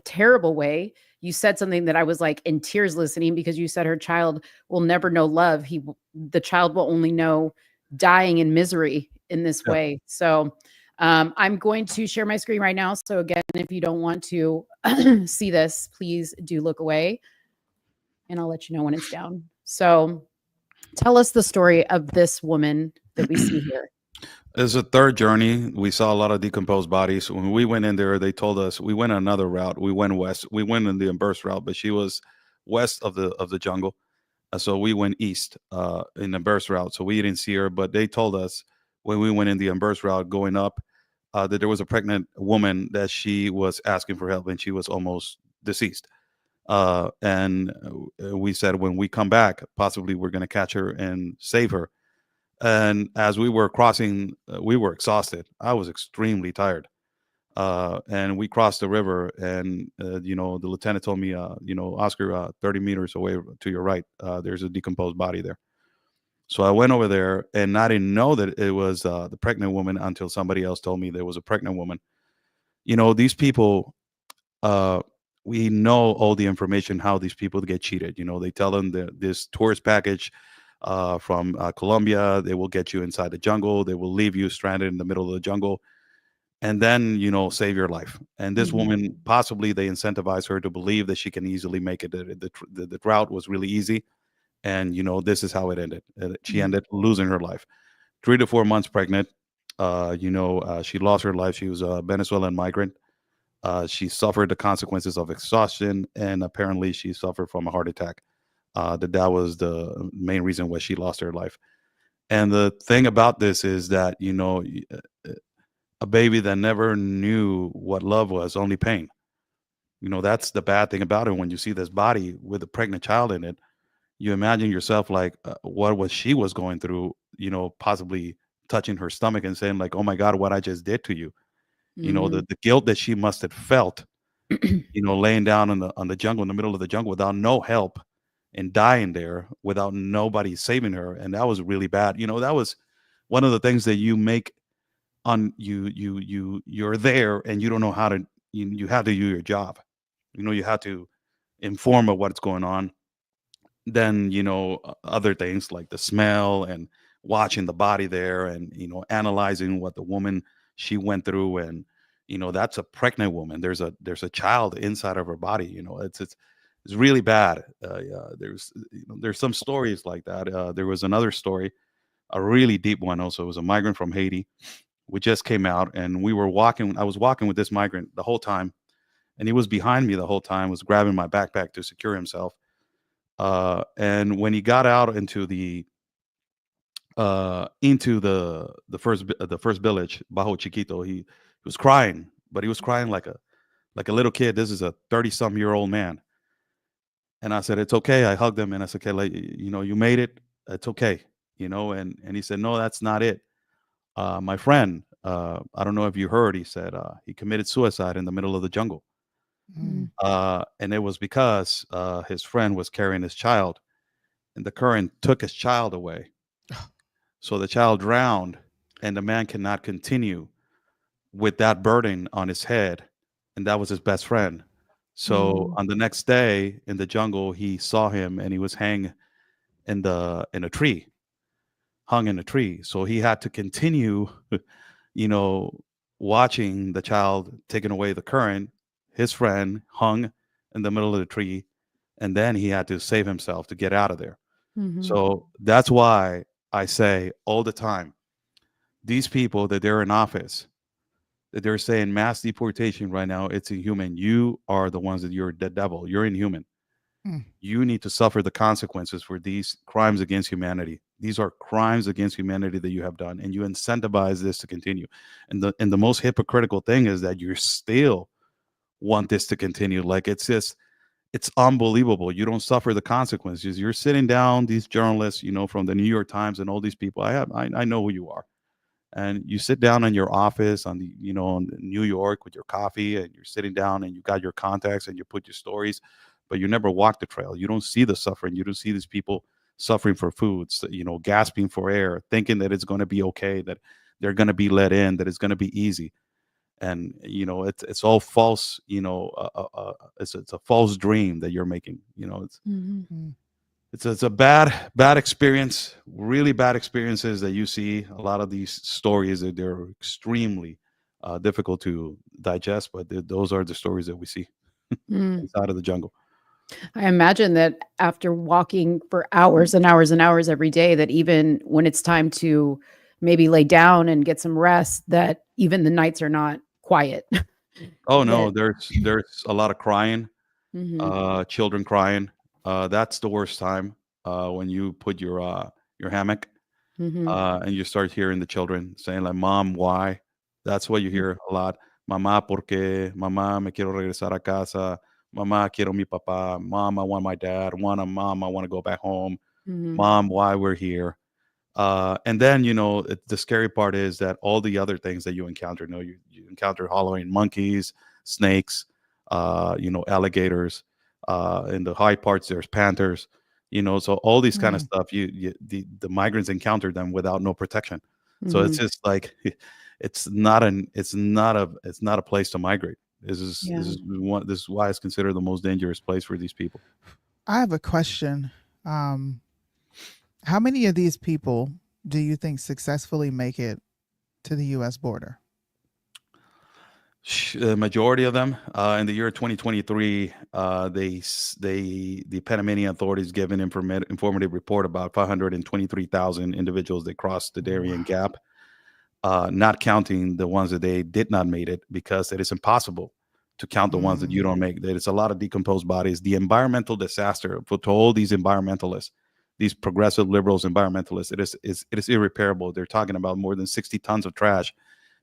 [SPEAKER 1] terrible way. You said something that I was like in tears listening, because you said her child will never know love. The child will only know dying in misery in this
[SPEAKER 8] Yeah.
[SPEAKER 1] way. So I'm going to share my screen right now. So again, if you don't want to see this, please do look away, and I'll let you know when it's down. So tell us the story of this woman that we see here.
[SPEAKER 8] It's a third journey. We saw a lot of decomposed bodies. When we went in there, they told us we went another route. We went west. We went in the Emburse route, but she was west of the jungle. So we went east in the Emburse route. So we didn't see her, but they told us when we went in the Emburse route going up, that there was a pregnant woman that she was asking for help, and she was almost deceased. And we said, when we come back, possibly we're going to catch her and save her. And as we were crossing, we were exhausted. I was extremely tired. And we crossed the river, and the lieutenant told me, Oscar, 30 meters away to your right, there's a decomposed body there. So I went over there, and I didn't know that it was the pregnant woman until somebody else told me there was a pregnant woman. These people, we know all the information how these people get cheated. They tell them that this tourist package from Colombia, they will get you inside the jungle. They will leave you stranded in the middle of the jungle, and then save your life. And this woman, possibly they incentivize her to believe that she can easily make it. The route was really easy, and this is how it ended. She ended losing her life. 3 to 4 months pregnant. She lost her life. She was a Venezuelan migrant. She suffered the consequences of exhaustion, and apparently she suffered from a heart attack. That was the main reason why she lost her life. And the thing about this is that a baby that never knew what love was, only pain. That's the bad thing about it. When you see this body with a pregnant child in it, you imagine yourself like what was she was going through, possibly touching her stomach and saying like, oh my God, what I just did to you. The guilt that she must have felt, laying down on the jungle, in the middle of the jungle without no help and dying there without nobody saving her. And that was really bad. That was one of the things that you make on you're there and you don't know how to, you have to do your job. You have to inform of what's going on. Then, other things like the smell and watching the body there and, analyzing what the woman she went through. And, that's a pregnant woman. There's a child inside of her body. It's really bad. Yeah, there's some stories like that. There was another story, a really deep one also. It was a migrant from Haiti. We just came out and we were walking. I was walking with this migrant the whole time, and he was behind me the whole time, was grabbing my backpack to secure himself. And when he got out into the first village, Bajo Chiquito, he was crying, but he was crying like a little kid. This is a 30-some-year-old man. And I said, it's okay. I hugged him and I said, okay, like, you made it. It's okay. And he said, no, that's not it. My friend, I don't know if you heard, he said, he committed suicide in the middle of the jungle.
[SPEAKER 4] Mm.
[SPEAKER 8] And it was because his friend was carrying his child, and the current took his child away. So the child drowned, and the man cannot continue with that burden on his head, and that was his best friend. So on the next day in the jungle, he saw him, and he was hung in a tree, hung in a tree. So he had to continue, watching the child taking away the current. His friend hung in the middle of the tree, and then he had to save himself to get out of there. So that's why I say all the time, these people that they're in office, that they're saying mass deportation right now, it's inhuman. You are the ones that you're the devil. You're inhuman. You need to suffer the consequences for these crimes against humanity. These are crimes against humanity that you have done, and you incentivize this to continue. And the most hypocritical thing is that you're still want this to continue. Like, it's unbelievable. You don't suffer the consequences. You're sitting down, these journalists, from the New York Times and all these people. I know who you are. And you sit down in your office on New York with your coffee, and you're sitting down and you got your contacts and you put your stories, but you never walk the trail. You don't see the suffering. You don't see these people suffering for food, gasping for air, thinking that it's going to be okay, that they're going to be let in, that it's going to be easy. And it's all false. It's a false dream that you're making. It's a bad experience, really bad experiences that you see. A lot of these stories that they're extremely difficult to digest, but those are the stories that we see inside of the jungle.
[SPEAKER 1] I imagine that after walking for hours and hours and hours every day, that even when it's time to maybe lay down and get some rest, that even the nights are not quiet.
[SPEAKER 8] Oh no,
[SPEAKER 1] That
[SPEAKER 8] there's a lot of crying,
[SPEAKER 1] Mhm.
[SPEAKER 8] children crying. That's the worst time when you put your hammock
[SPEAKER 1] Mhm.
[SPEAKER 8] and you start hearing the children saying like, "Mom, why?" That's what you hear a lot. Mamá, porque mamá me quiero regresar a casa. Mamá, quiero mi papá. Mom, I want my dad. Mom, I want to go back home.
[SPEAKER 1] Mhm.
[SPEAKER 8] Mom, why we're here? And then the scary part is that all the other things that you encounter, you encounter hollowing monkeys, snakes, alligators. In the high parts, there's panthers. So all these kind of
[SPEAKER 4] Mm.
[SPEAKER 8] stuff, the migrants encounter them without no protection. So it's
[SPEAKER 1] Mhm.
[SPEAKER 8] just like it's not a place to migrate. This
[SPEAKER 1] Yeah.
[SPEAKER 8] is one. This is why it's considered the most dangerous place for these people.
[SPEAKER 4] I have a question. Um, how many of these people do you think successfully make it to the U.S. border?
[SPEAKER 8] The majority of them in the year 2023, the Panamanian authorities gave an informative report about 523,000 individuals that crossed the Darien
[SPEAKER 4] Wow.
[SPEAKER 8] Gap, not counting the ones that they did not make it, because it is impossible to count the ones that you
[SPEAKER 4] Mm.
[SPEAKER 8] don't make. There is a lot of decomposed bodies. The environmental disaster for to all these environmentalists, these progressive liberals, environmentalists, it is irreparable. They're talking about more than 60 tons of trash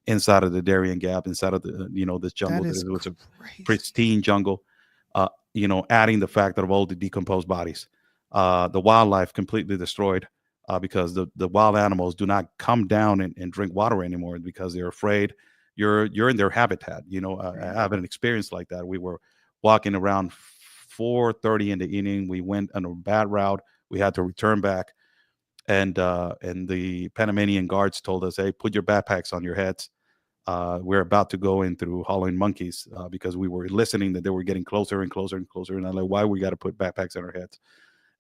[SPEAKER 8] inside of the Darien Gap, inside of the this jungle.
[SPEAKER 4] That
[SPEAKER 8] That
[SPEAKER 4] is
[SPEAKER 8] it was a
[SPEAKER 4] crazy.
[SPEAKER 8] pristine jungle. Adding the fact of all the decomposed bodies, the wildlife completely destroyed, because the wild animals do not come down and drink water anymore because they're afraid you're in their habitat. I have an experience like that. We were walking around 4:30 in the evening. We went on a bad route. We had to return back, and the Panamanian guards told us, "Hey, put your backpacks on your heads. We're about to go in through howling monkeys," because we were listening that they were getting closer and closer and closer. And I'm like, "Why we got to put backpacks on our heads?"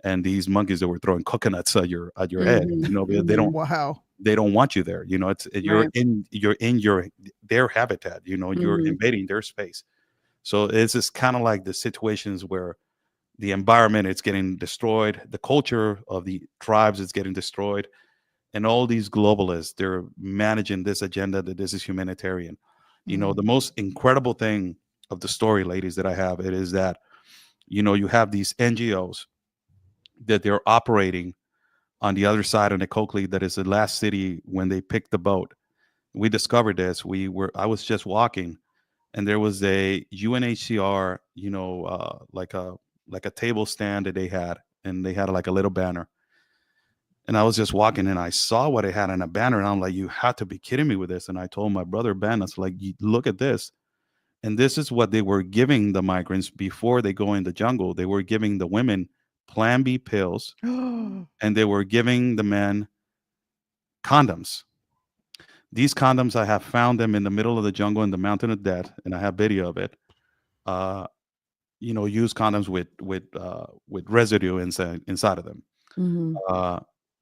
[SPEAKER 8] And these monkeys that were throwing coconuts at your head, because
[SPEAKER 4] Wow.
[SPEAKER 8] they don't want you there. You're
[SPEAKER 1] Right.
[SPEAKER 8] in their habitat. You're invading their space. So it's just kind of like the situations where the environment is getting destroyed, the culture of the tribes is getting destroyed, and all these globalists, they're managing this agenda that this is humanitarian. The most incredible thing of the story, ladies, that I have, it is that you have these NGOs that they're operating on the other side of Nicocli, that is the last city when they picked the boat. We discovered this. I was just walking, and there was a UNHCR, like a table stand that they had, and they had like a little banner. And I was just walking, and I saw what it had on a banner, and I'm like, "You had to be kidding me with this." And I told my brother Ben, I was like, Look at this." And this is what they were giving the migrants before they go in the jungle. They were giving the women Plan B pills, and they were giving the men condoms. These condoms, I have found them in the middle of the jungle in the Mountain of Death, and I have video of it. Used condoms with residue inside of them.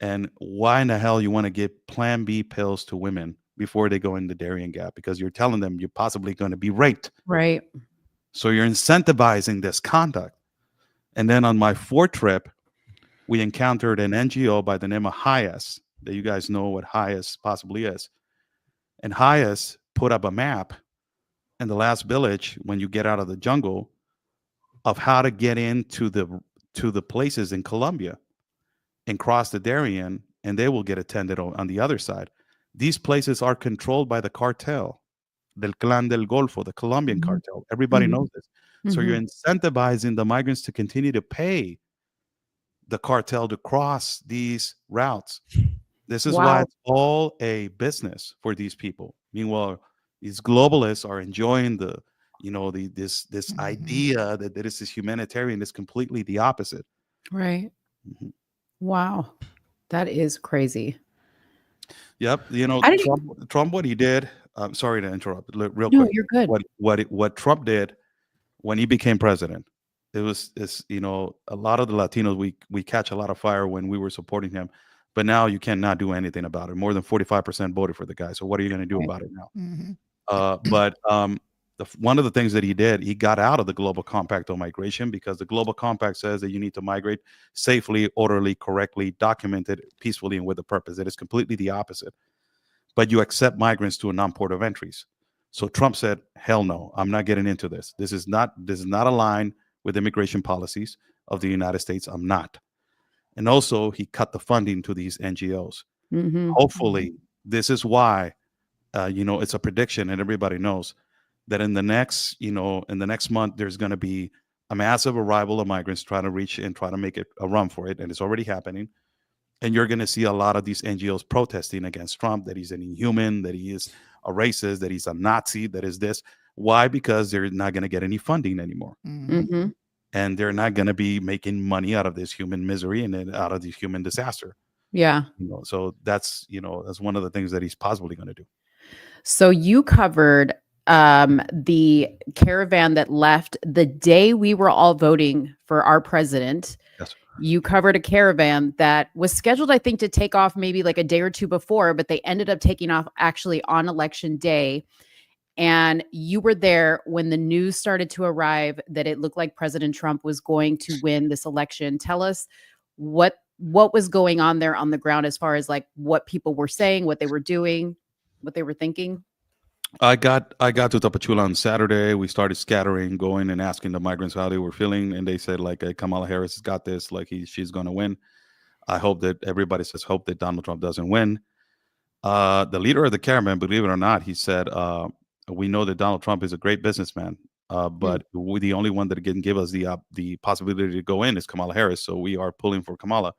[SPEAKER 8] And why in the hell you want to give Plan B pills to women before they go in the Darien Gap? Because you're telling them you're possibly going to be raped.
[SPEAKER 1] Right.
[SPEAKER 8] So you're incentivizing this conduct. And then on my fourth trip, we encountered an NGO by the name of HIAS, that you guys know what HIAS possibly is. And HIAS put up a map in the last village when you get out of the jungle of how to get into the places in Colombia and cross the Darien, and they will get attended on the other side. These places are controlled by the cartel, del Clan del Golfo, the Colombian cartel. Everybody knows this. So you're incentivizing the migrants to continue to pay the cartel to cross these routes. This is why it's all a business for these people. Meanwhile, these globalists are enjoying this idea that this is humanitarian. It's completely the opposite.
[SPEAKER 1] Right. Wow. That is crazy.
[SPEAKER 8] Yep. Trump, what he did. I'm sorry to interrupt. Real quick.
[SPEAKER 1] No, you're good.
[SPEAKER 8] What Trump did when he became president, a lot of the Latinos, we catch a lot of fire when we were supporting him, but now you cannot do anything about it. More than 45% voted for the guy. So what are you going to do about it now? But one of the things that he did, he got out of the Global Compact on migration, because the Global Compact says that you need to migrate safely, orderly, correctly, documented, peacefully, and with a purpose. It is completely the opposite. But you accept migrants to a non-port of entries. So Trump said, "Hell no, I'm not getting into this. This is not aligned with immigration policies of the United States. I'm not." And also, he cut the funding to these NGOs. Hopefully, this is why, it's a prediction, and everybody knows that in the next month, there's going to be a massive arrival of migrants trying to reach and try to make it a run for it. And it's already happening. And you're going to see a lot of these NGOs protesting against Trump, that he's an inhuman, that he is a racist, that he's a Nazi, that is this. Why? Because they're not going to get any funding anymore. And they're not going to be making money out of this human misery and out of this human disaster.
[SPEAKER 1] Yeah.
[SPEAKER 8] So that's one of the things that he's possibly going to do.
[SPEAKER 1] So you covered the caravan that left the day we were all voting for our president.
[SPEAKER 8] Yes.
[SPEAKER 1] You covered a caravan that was scheduled, I think, to take off maybe like a day or two before, but they ended up taking off actually on election day. And you were there when the news started to arrive that it looked like President Trump was going to win this election. Tell us what was going on there on the ground, as far as like what people were saying, what they were doing, what they were thinking.
[SPEAKER 8] I got to Tapachula on Saturday. We started scattering, going and asking the migrants how they were feeling, and they said like, Kamala Harris has got this, like she's going to win. I hope that everybody says hope that Donald Trump doesn't win. The leader of the caravan, believe it or not, he said, "We know that Donald Trump is a great businessman, But the only one that can give us the possibility to go in is Kamala Harris. So we are pulling for Kamala.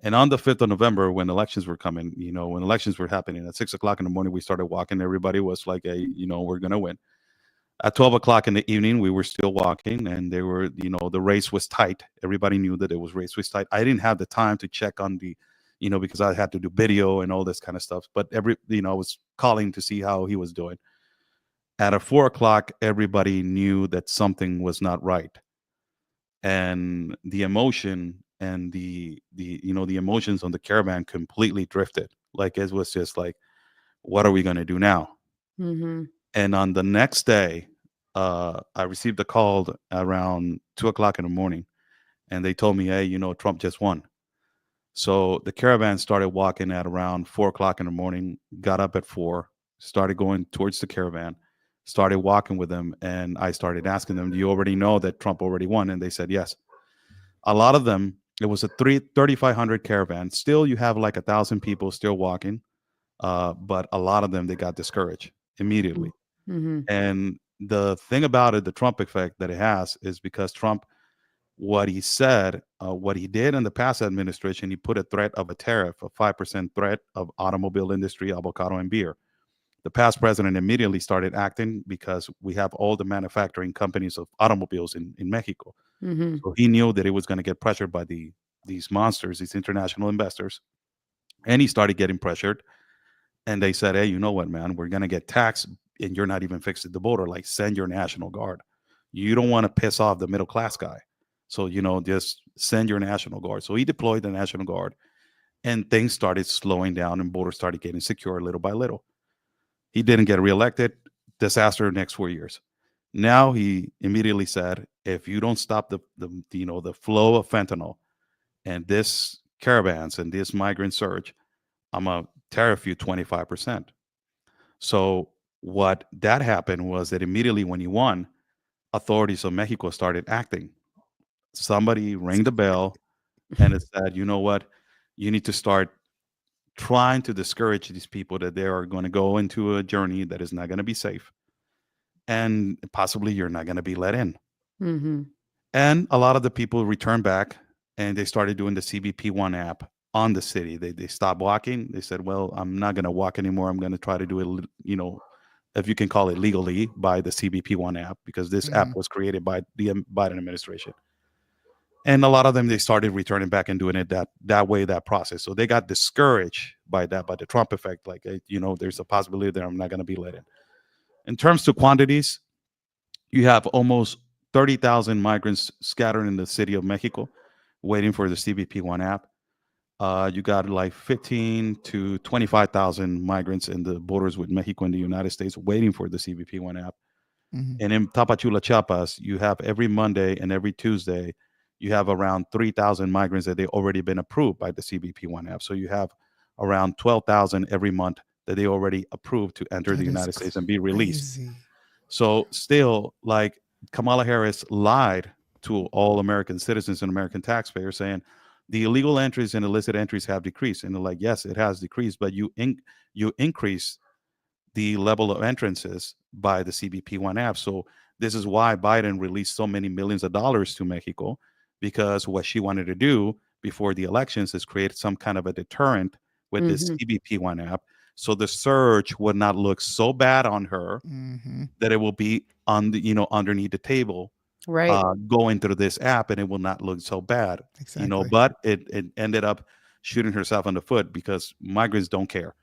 [SPEAKER 8] And on the 5th of November, when elections were coming, when elections were happening at 6 o'clock in the morning, we started walking. Everybody was like, hey, we're going to win. At 12 o'clock in the evening, we were still walking, and they were, the race was tight. Everybody knew that race was tight. I didn't have the time to check on the, because I had to do video and all this kind of stuff. But I was calling to see how he was doing. At 4 o'clock, everybody knew that something was not right. And the emotion and the emotions on the caravan completely drifted. Like it was just like, what are we going to do now?
[SPEAKER 1] Mm-hmm.
[SPEAKER 8] And on the next day, I received a call around 2 o'clock in the morning, and they told me, hey, Trump just won. So the caravan started walking at around 4 o'clock in the morning, got up at 4, started going towards the caravan, started walking with them. And I started asking them, do you already know that Trump already won? And they said, yes. A lot of them, it was a 3,500 caravan. Still, you have like 1,000 people still walking. But a lot of them, they got discouraged immediately.
[SPEAKER 1] Mm-hmm.
[SPEAKER 8] And the thing about it, the Trump effect that it has, is because Trump, what he said, what he did in the past administration, he put a threat of a tariff, a 5% threat of automobile industry, avocado, and beer. The past president immediately started acting because we have all the manufacturing companies of automobiles in Mexico.
[SPEAKER 1] Mm-hmm.
[SPEAKER 8] So he knew that it was going to get pressured by these monsters, these international investors. And he started getting pressured. And they said, hey, you know what, man, we're going to get taxed, and you're not even fixing the border. Like, send your National Guard. You don't want to piss off the middle class guy. So, just send your National Guard. So he deployed the National Guard, and things started slowing down, and borders started getting secure little by little. He didn't get reelected. Disaster next 4 years. Now he immediately said, if you don't stop the flow of fentanyl and this caravans and this migrant surge, I'm going to tariff you 25%. So what that happened was that immediately when he won, authorities of Mexico started acting. Somebody rang the bell and it said, you know what? You need to start trying to discourage these people that they are going to go into a journey that is not going to be safe. And possibly you're not going to be let in.
[SPEAKER 1] Mm-hmm.
[SPEAKER 8] And a lot of the people returned back, and they started doing the CBP One app on the city. They stopped walking. They said, well, I'm not going to walk anymore. I'm going to try to do it, if you can call it legally, by the CBP One app, because this app was created by the Biden administration. And a lot of them, they started returning back and doing it that way, that process. So they got discouraged by that, by the Trump effect. Like, there's a possibility that I'm not going to be let in. In terms of quantities, you have almost 30,000 migrants scattered in the city of Mexico waiting for the CBP One app. You got like 15 to 25,000 migrants in the borders with Mexico and the United States waiting for the CBP One app.
[SPEAKER 4] Mm-hmm.
[SPEAKER 8] And in Tapachula, Chiapas, you have every Monday and every Tuesday, you have around 3,000 migrants that they've already been approved by the CBP One app. So you have around 12,000 every month that they already approved to enter the United States and be released.
[SPEAKER 4] Crazy.
[SPEAKER 8] So still, like, Kamala Harris lied to all American citizens and American taxpayers, saying the illegal entries and illicit entries have decreased. And they're like, yes, it has decreased, but you increase the level of entrances by the CBP One app. So this is why Biden released so many millions of dollars to Mexico, because what she wanted to do before the elections is create some kind of a deterrent with this CBP One app, so the surge would not look so bad on her that it will be on the, underneath the table,
[SPEAKER 1] right,
[SPEAKER 8] going through this app, and it will not look so bad.
[SPEAKER 4] Exactly.
[SPEAKER 8] But it ended up shooting herself in the foot, because migrants don't care.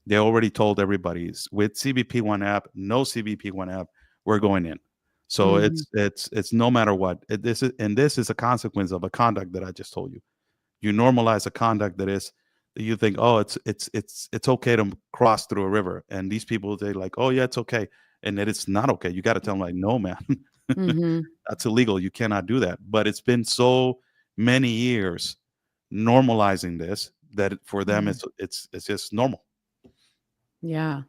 [SPEAKER 8] They already told everybody, with CBP One app, no CBP One app, we're going in. So it's no matter what. This is a consequence of a conduct that I just told you. You normalize a conduct that you think, oh, it's okay to cross through a river, and these people, they're like, oh yeah, it's okay, and that it's not okay. You got to tell them, like, no, man, that's illegal. You cannot do that. But it's been so many years normalizing this that for them it's just normal.
[SPEAKER 1] Yeah.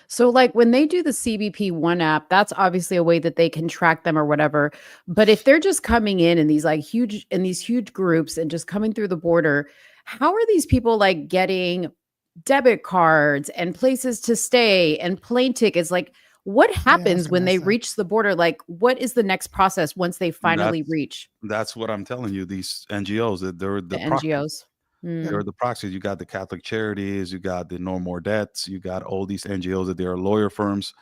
[SPEAKER 1] So like when they do the CBP One app, that's obviously a way that they can track them or whatever. But if they're just coming in these huge groups and just coming through the border, how are these people like getting debit cards and places to stay and plane tickets? Like, What
[SPEAKER 4] Yeah, I was
[SPEAKER 1] happens
[SPEAKER 4] gonna
[SPEAKER 1] when they
[SPEAKER 4] ask that.
[SPEAKER 1] reach the border? Like, what is the next process once they finally
[SPEAKER 8] That's
[SPEAKER 1] reach
[SPEAKER 8] that's what I'm telling you. These NGOs, that they're
[SPEAKER 1] the
[SPEAKER 8] the proxies.
[SPEAKER 1] NGOs?
[SPEAKER 4] Yep.
[SPEAKER 8] They're
[SPEAKER 1] Mm,
[SPEAKER 8] the proxies. You got the Catholic Charities, you got the No More Debts, you got all these NGOs that they are lawyer firms,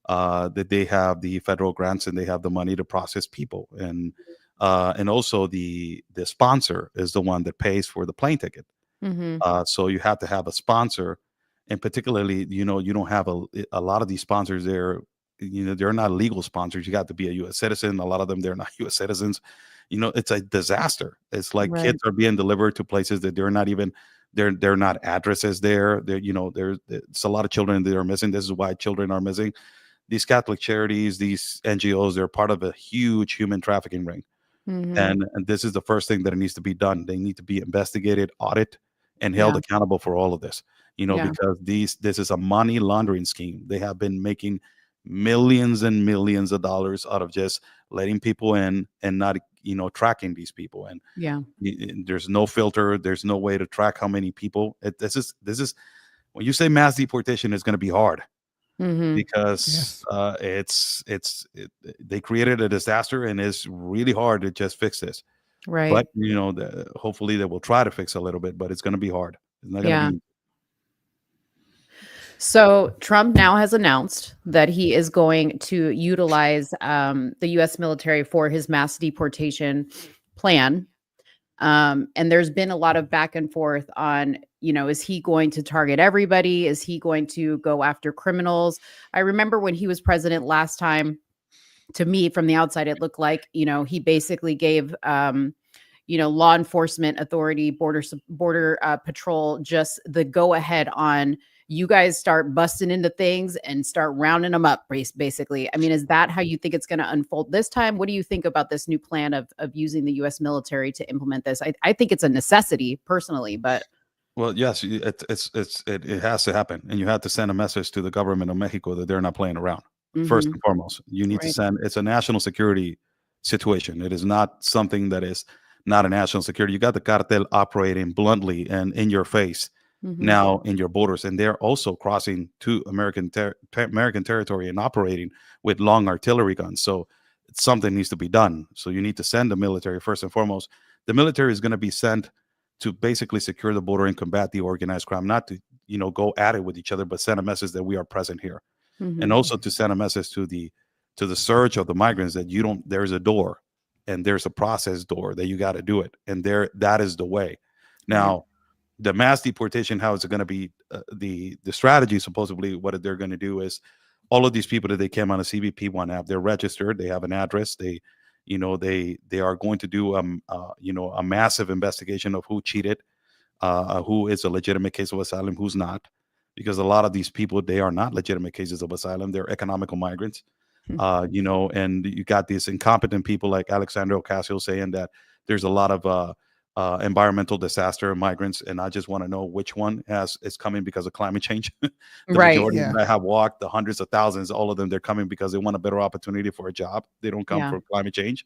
[SPEAKER 8] that they have the federal grants and they have the money to process people, and also the sponsor is the one that pays for the plane ticket.
[SPEAKER 1] mhm.
[SPEAKER 8] So you have to have a sponsor, and particularly, you don't have a lot of these sponsors there. They're not legal sponsors. You got to be a U.S. citizen. A lot of them, they're not U.S. citizens. It's a disaster. It's like
[SPEAKER 1] Right.
[SPEAKER 8] kids are being delivered to places that they're not even. They're not addresses there. There's a lot of children that are missing. This is why children are missing. These Catholic charities, these NGOs, they're part of a huge human trafficking ring.
[SPEAKER 1] Mhm.
[SPEAKER 8] And this is the first thing that needs to be done. They need to be investigated, audit, and held
[SPEAKER 1] Yeah.
[SPEAKER 8] accountable for all of this.
[SPEAKER 1] Yeah.
[SPEAKER 8] Because this is a money laundering scheme. They have been making millions and millions of dollars out of just letting people in and not, tracking these people. And
[SPEAKER 1] Yeah.
[SPEAKER 8] there's no filter. There's no way to track how many people. This is when you say mass deportation, it's going to be hard
[SPEAKER 1] Mhm.
[SPEAKER 8] because
[SPEAKER 4] Yes.
[SPEAKER 8] they created a disaster, and it's really hard to just fix this.
[SPEAKER 1] Right.
[SPEAKER 8] But hopefully they will try to fix a little bit, but it's going to be hard. It's not going to
[SPEAKER 1] Yeah.
[SPEAKER 8] be.
[SPEAKER 1] So Trump now has announced that he is going to utilize the U.S. military for his mass deportation plan. And there's been a lot of back and forth on, is he going to target everybody? Is he going to go after criminals? I remember when he was president last time, to me from the outside, it looked like, he basically gave, law enforcement authority, border patrol, just the go ahead on, you guys start busting into things and start rounding them up, basically. I mean, is that how you think it's going to unfold this time? What do you think about this new plan of using the U.S. military to implement this? I think it's a necessity personally, but
[SPEAKER 8] Well, yes, it has to happen, and you have to send a message to the government of Mexico that they're not playing around. First
[SPEAKER 1] mhm,
[SPEAKER 8] and foremost, you need to
[SPEAKER 1] right.
[SPEAKER 8] send. It's a national security situation. It is not something that is not a national security. You got the cartel operating bluntly and in your face
[SPEAKER 1] Mhm,
[SPEAKER 8] now in your borders, and they're also crossing to American territory and operating with long artillery guns. So something needs to be done. So you need to send the military first and foremost. The military is going to be sent to basically secure the border and combat the organized crime, not to go at it with each other, but send a message that we are present here, and
[SPEAKER 1] mhm,
[SPEAKER 8] also to send a message to the surge of the migrants that you don't. There's a door, and there's a process door that you got to do it, and that is the way.
[SPEAKER 1] right.
[SPEAKER 8] Now, the mass deportation, how is it going to be? The strategy, supposedly, what they're going to do is all of these people that they came on a CBP1 app, they're registered, they have an address, they are going to do a massive investigation of who cheated, who is a legitimate case of asylum, who's not, because a lot of these people, they are not legitimate cases of asylum, they're economical migrants. And you got these incompetent people like Alexandra Ocasio saying that there's a lot of environmental disaster migrants, and I just want to know which one is coming because of climate change. The
[SPEAKER 1] Right.
[SPEAKER 8] majority
[SPEAKER 4] Yeah.
[SPEAKER 8] that have walked, the hundreds of thousands, all of them, they're coming because they want a better opportunity for a job. They don't come
[SPEAKER 1] Yeah.
[SPEAKER 8] for climate change.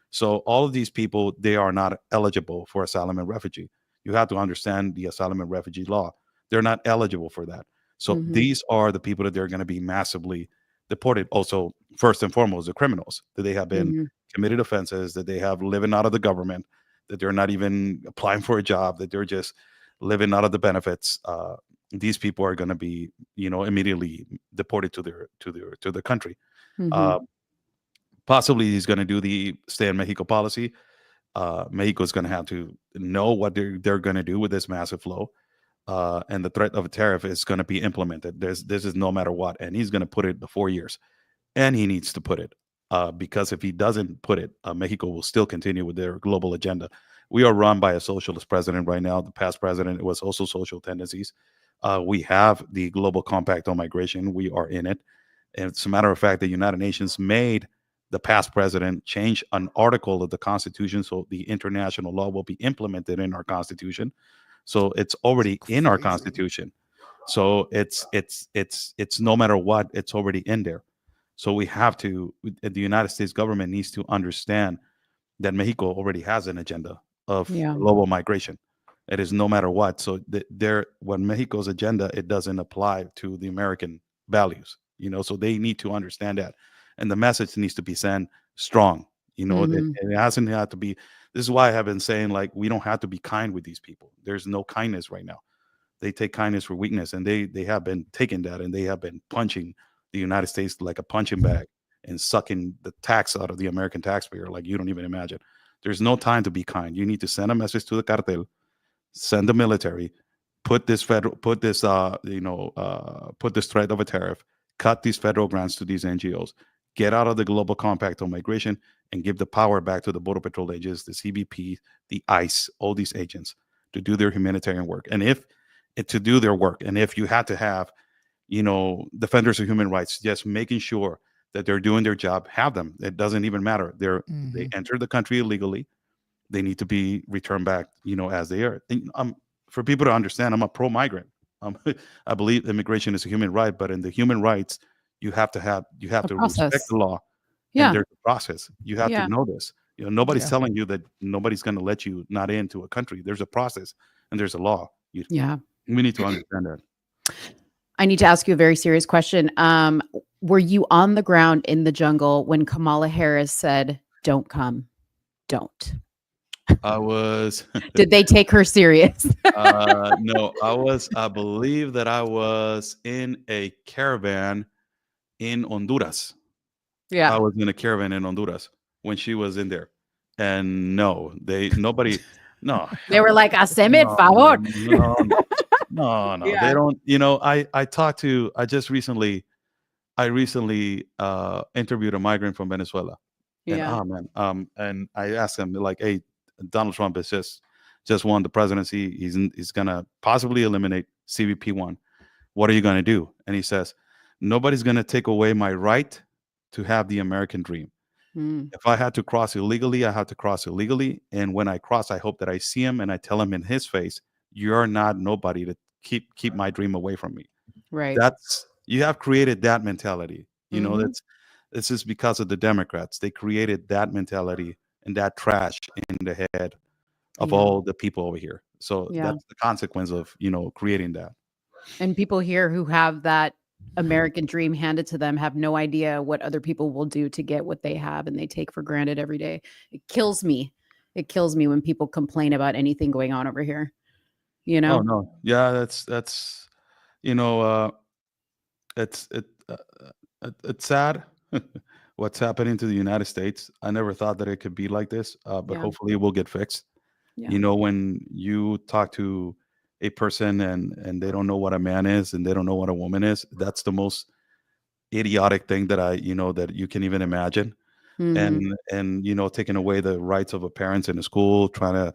[SPEAKER 8] So all of these people, they are not eligible for asylum and refugee. You have to understand the asylum and refugee law. They're not eligible for that. So
[SPEAKER 1] Mhm,
[SPEAKER 8] these are the people that they're going to be massively deported. Also, first and foremost, the criminals that they have been
[SPEAKER 1] mhm,
[SPEAKER 8] committed offenses, that they have living out of the government, that they're not even applying for a job, that they're just living out of the benefits. These people are going to be, immediately deported to their country.
[SPEAKER 1] mhm.
[SPEAKER 8] Uh, Possibly he's going to do the stay in Mexico policy. Mexico is going to have to know what they're going to do with this massive flow, and the threat of a tariff is going to be implemented. This is no matter what, and he's going to put it the 4 years, and he needs to put it, because if he doesn't put it, Mexico will still continue with their global agenda. We are run by a socialist president right now. The past president, it was also social tendencies. We have the global compact on migration. We are in it. And it's a matter of fact, the United Nations made the past president change an article of the Constitution so the international law will be implemented in our Constitution. So it's already in our
[SPEAKER 4] Crazy.
[SPEAKER 8] Constitution. So it's no matter what, it's already in there. So we have to. The United States government needs to understand that Mexico already has an agenda of
[SPEAKER 1] Yeah.
[SPEAKER 8] global migration. It is no matter what. So when Mexico's agenda, it doesn't apply to the American values. So they need to understand that, and the message needs to be sent strong. It hasn't had to be. This is why I have been saying, like, we don't have to be kind with these people. There's no kindness right now. They take kindness for weakness, and they have been taking that, and they have been punching the United States like a punching bag and sucking the tax out of the American taxpayer like you don't even imagine. There's no time to be kind. You need to send a message to the cartel, send the military, put this threat of a tariff, cut these federal grants to these NGOs, get out of the global compact on migration, and give the power back to the Border Patrol agents, the CBP, the ICE, all these agents to do their humanitarian work. And if you had to have, defenders of human rights, just making sure that they're doing their job, have them. It doesn't even matter. They entered the country illegally. They need to be returned back, as they are. And, for people to understand, I'm a pro-migrant. I believe immigration is a human right, but in the human rights, you have to respect the law.
[SPEAKER 1] Yeah.
[SPEAKER 8] And there's a process. You have to know this. Nobody's telling you that nobody's going to let you not into a country. There's a process and there's a law. We need to understand that.
[SPEAKER 1] I need to ask you a very serious question. Were you on the ground in the jungle when Kamala Harris said, "Don't come, don't"?
[SPEAKER 8] I was.
[SPEAKER 1] Did they take her serious?
[SPEAKER 8] No, I believe that I was in a caravan in Honduras.
[SPEAKER 1] Yeah.
[SPEAKER 8] I was in a caravan in Honduras when she was in there. And nobody.
[SPEAKER 1] They were like, "Haceme el favor."
[SPEAKER 8] No.
[SPEAKER 1] Yeah.
[SPEAKER 8] They don't, I recently interviewed a migrant from Venezuela.
[SPEAKER 1] Yeah.
[SPEAKER 8] And and I asked him, like, hey, Donald Trump has just won the presidency. He's gonna possibly eliminate CBP1. What are you gonna do? And he says, nobody's gonna take away my right to have the American dream. If I had to cross illegally, I have to cross illegally. And when I cross, I hope that I see him and I tell him in his face, you're not nobody to keep my dream away from me.
[SPEAKER 1] Right.
[SPEAKER 8] You have created that mentality. This is because of the Democrats. They created that mentality and that trash in the head of all the people over here. So that's the consequence of, creating that.
[SPEAKER 1] And people here who have that American dream handed to them have no idea what other people will do to get what they have, and they take for granted every day. It kills me. It kills me when people complain about anything going on over here. Oh
[SPEAKER 8] no. Yeah, that's it's sad what's happening to the United States. I never thought that it could be like this, but hopefully it will get fixed. When you talk to a person and they don't know what a man is and they don't know what a woman is, that's the most idiotic thing that that you can even imagine. And taking away the rights of a parents in a school, trying to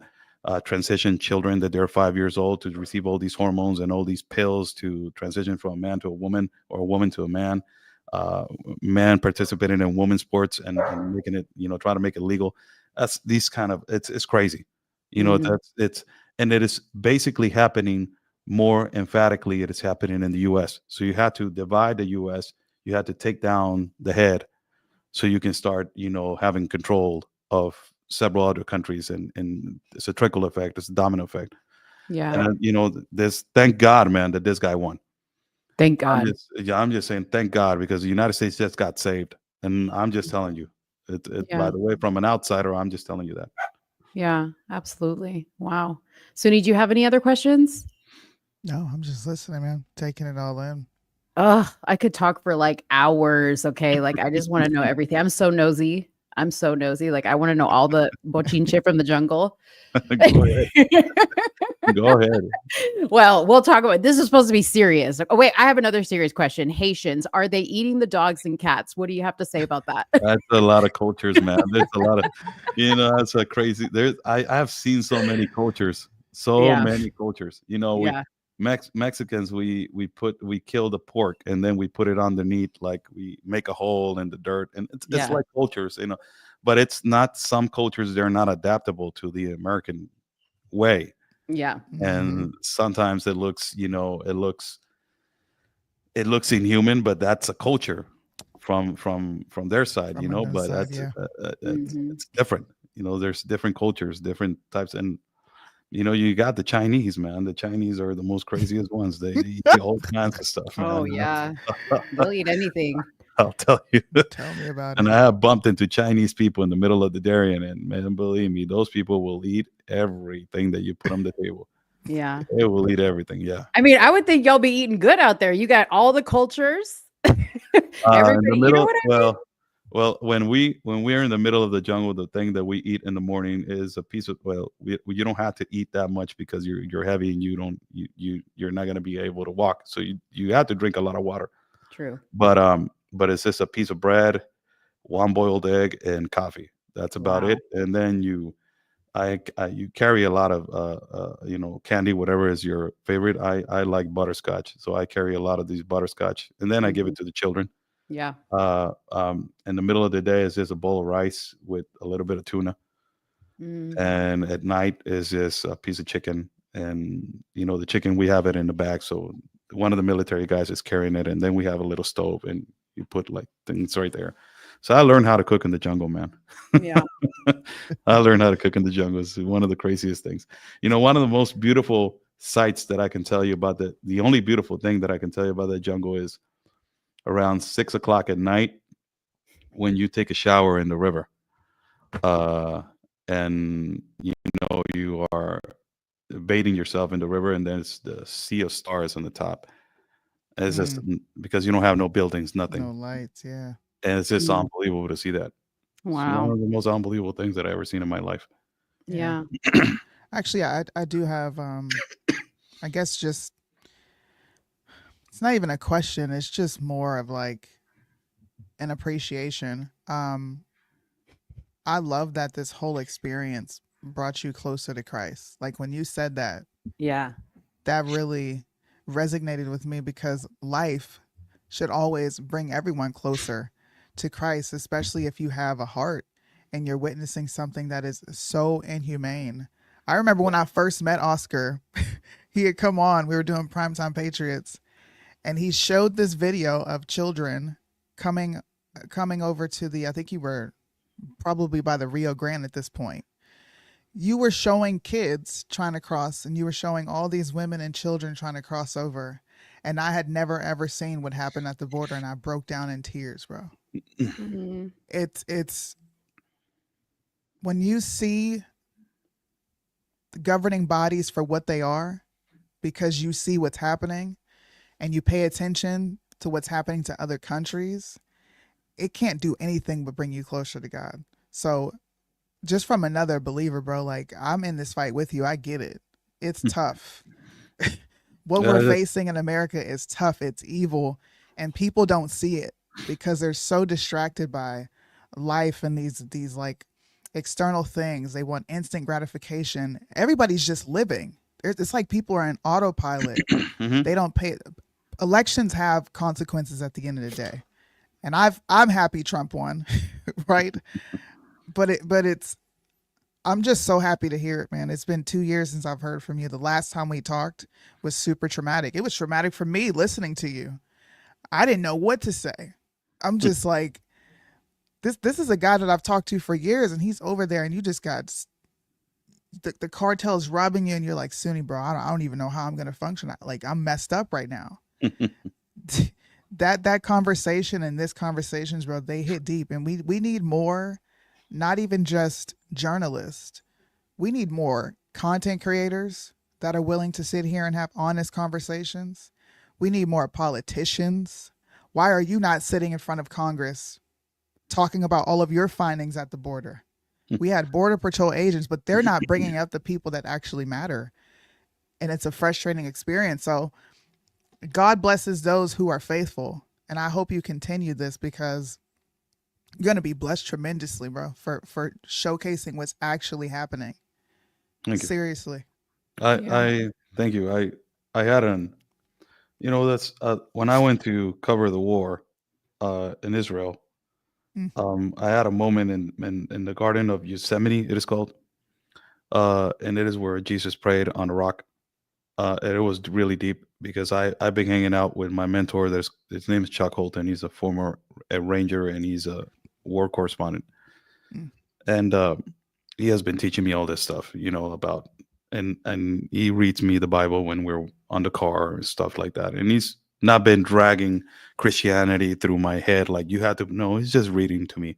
[SPEAKER 8] transition children that they're 5 years old to receive all these hormones and all these pills to transition from a man to a woman or a woman to a man. Man participating in women's sports and making it, trying to make it legal. That's these kind of, it's crazy. And it is basically happening more emphatically. It is happening in the U.S. So you had to divide the U.S. You had to take down the head so you can start, having control of several other countries. And it's a trickle effect. It's a domino effect.
[SPEAKER 1] Yeah.
[SPEAKER 8] And, thank God, man, that this guy won.
[SPEAKER 1] Thank God.
[SPEAKER 8] I'm just saying thank God, because the United States just got saved. And I'm just telling you, by the way, from an outsider, I'm just telling you that.
[SPEAKER 1] Yeah, absolutely. Wow. Suni, do you have any other questions?
[SPEAKER 4] No, I'm just listening, man. Taking it all in.
[SPEAKER 1] I could talk for like hours. Okay. Like, I just want to know everything. I'm so nosy. Like, I want to know all the bochinche from the jungle.
[SPEAKER 8] Go ahead. Go ahead.
[SPEAKER 1] Well, we'll talk about, this is supposed to be serious. Oh, wait, I have another serious question. Haitians, are they eating the dogs and cats? What do you have to say about that?
[SPEAKER 8] That's a lot of cultures, man. There's a lot of, that's a crazy, I have seen so many cultures, many cultures, Mexicans, we kill the pork and then we put it underneath, like we make a hole in the dirt, and it's like cultures, but it's not, some cultures, they're not adaptable to the American way.
[SPEAKER 1] Yeah.
[SPEAKER 8] And sometimes it looks, it looks inhuman, but that's a culture from their side, but
[SPEAKER 4] side,
[SPEAKER 8] that's it's different. There's different cultures, different types, and you got the Chinese, man. The Chinese are the most craziest ones. They eat all kinds of stuff, man.
[SPEAKER 1] Oh yeah, they'll eat anything.
[SPEAKER 8] I'll tell you.
[SPEAKER 4] Tell me about
[SPEAKER 8] And
[SPEAKER 4] it.
[SPEAKER 8] I have bumped into Chinese people in the middle of the Darien, and man, believe me, those people will eat everything that you put on the table.
[SPEAKER 1] Yeah.
[SPEAKER 8] They will eat everything. Yeah.
[SPEAKER 1] I mean, I would think y'all be eating good out there. You got all the cultures.
[SPEAKER 8] In
[SPEAKER 1] Everybody,
[SPEAKER 8] the
[SPEAKER 1] you
[SPEAKER 8] middle,
[SPEAKER 1] know what I mean?
[SPEAKER 8] well, when we're in the middle of the jungle, the thing that we eat in the morning is a piece of you don't have to eat that much because you're heavy and you're not gonna be able to walk. So you have to drink a lot of water.
[SPEAKER 1] True.
[SPEAKER 8] But it's just a piece of bread, one boiled egg, and coffee. That's about
[SPEAKER 1] Wow.
[SPEAKER 8] it. And then you carry a lot of candy, whatever is your favorite. I like butterscotch, so I carry a lot of these butterscotch, and then I give
[SPEAKER 1] Mhm.
[SPEAKER 8] it to the children.
[SPEAKER 1] Yeah.
[SPEAKER 8] In the middle of the day is just a bowl of rice with a little bit of tuna,
[SPEAKER 1] Mm.
[SPEAKER 8] and at night is just a piece of chicken. And the chicken, we have it in the bag, so one of the military guys is carrying it, and then we have a little stove, and you put like things right there. So I learned how to cook in the jungle, man.
[SPEAKER 1] Yeah.
[SPEAKER 8] I learned how to cook in the jungle. It's one of the craziest things. One of the most beautiful sights that I can tell you about the only beautiful thing that I can tell you about the jungle is around 6 o'clock at night when you take a shower in the river. And you are bathing yourself in the river, and then it's the sea of stars on the top. It's just because you don't have no buildings, nothing.
[SPEAKER 4] No lights, yeah.
[SPEAKER 8] And it's just
[SPEAKER 1] Mm.
[SPEAKER 8] unbelievable to see that. It's one
[SPEAKER 1] Wow.
[SPEAKER 8] of the most unbelievable things that I've ever seen in my life.
[SPEAKER 1] Yeah.
[SPEAKER 4] Actually, I do have I guess just it's not even a question, it's just more of like an appreciation. I love that this whole experience brought you closer to Christ. Like when you said that,
[SPEAKER 1] Yeah.
[SPEAKER 4] that really resonated with me because life should always bring everyone closer to Christ, especially if you have a heart and you're witnessing something that is so inhumane. I remember when I first met Oscar, he had come on, we were doing Primetime Patriots, and he showed this video of children coming over to I think you were probably by the Rio Grande at this point. You were showing kids trying to cross, and you were showing all these women and children trying to cross over. And I had never ever seen what happened at the border, and I broke down in tears, bro.
[SPEAKER 1] Mm-hmm.
[SPEAKER 4] It's when you see the governing bodies for what they are, because you see what's happening, and you pay attention to what's happening to other countries, it can't do anything but bring you closer to God. So just from another believer, bro, like I'm in this fight with you. I get it. It's tough. What we're facing in America is tough. It's evil, and people don't see it because they're so distracted by life and these like external things. They want instant gratification. Everybody's just living. It's like people are in autopilot. They don't pay. Elections have consequences at the end of the day, and I'm happy Trump won, right? But it's I'm just so happy to hear it, man. It's been 2 years since I've heard from you. The last time we talked was super traumatic. It was traumatic for me listening to you. I didn't know what to say. I'm just like, this is a guy that I've talked to for years, and he's over there, and you just got the cartel's robbing you, and you're like, Sunni, bro, I don't even know how I'm gonna function. Like I'm messed up right now. that conversation and this conversations, bro, they hit deep, and we need more. Not even just journalists. We need more content creators that are willing to sit here and have honest conversations. We need more politicians. Why are you not sitting in front of Congress talking about all of your findings at the border? We had Border Patrol agents, but they're not bringing up the people that actually matter. And it's a frustrating experience. So God blesses those who are faithful. And I hope you continue this because you're going to be blessed tremendously, bro, for showcasing what's actually happening.
[SPEAKER 8] Thank you.
[SPEAKER 4] Seriously.
[SPEAKER 8] I thank you. I had that's when I went to cover the war in Israel. I had a moment in the Garden of Yosemite, it is called, and it is where Jesus prayed on a rock. And it was really deep because I've been hanging out with my mentor. His name is Chuck Holton. He's a former ranger, and he's a war correspondent. And he has been teaching me all this stuff, about and he reads me the Bible when we're on the car and stuff like that. And he's not been dragging Christianity through my head like you had to. No, he's just reading to me.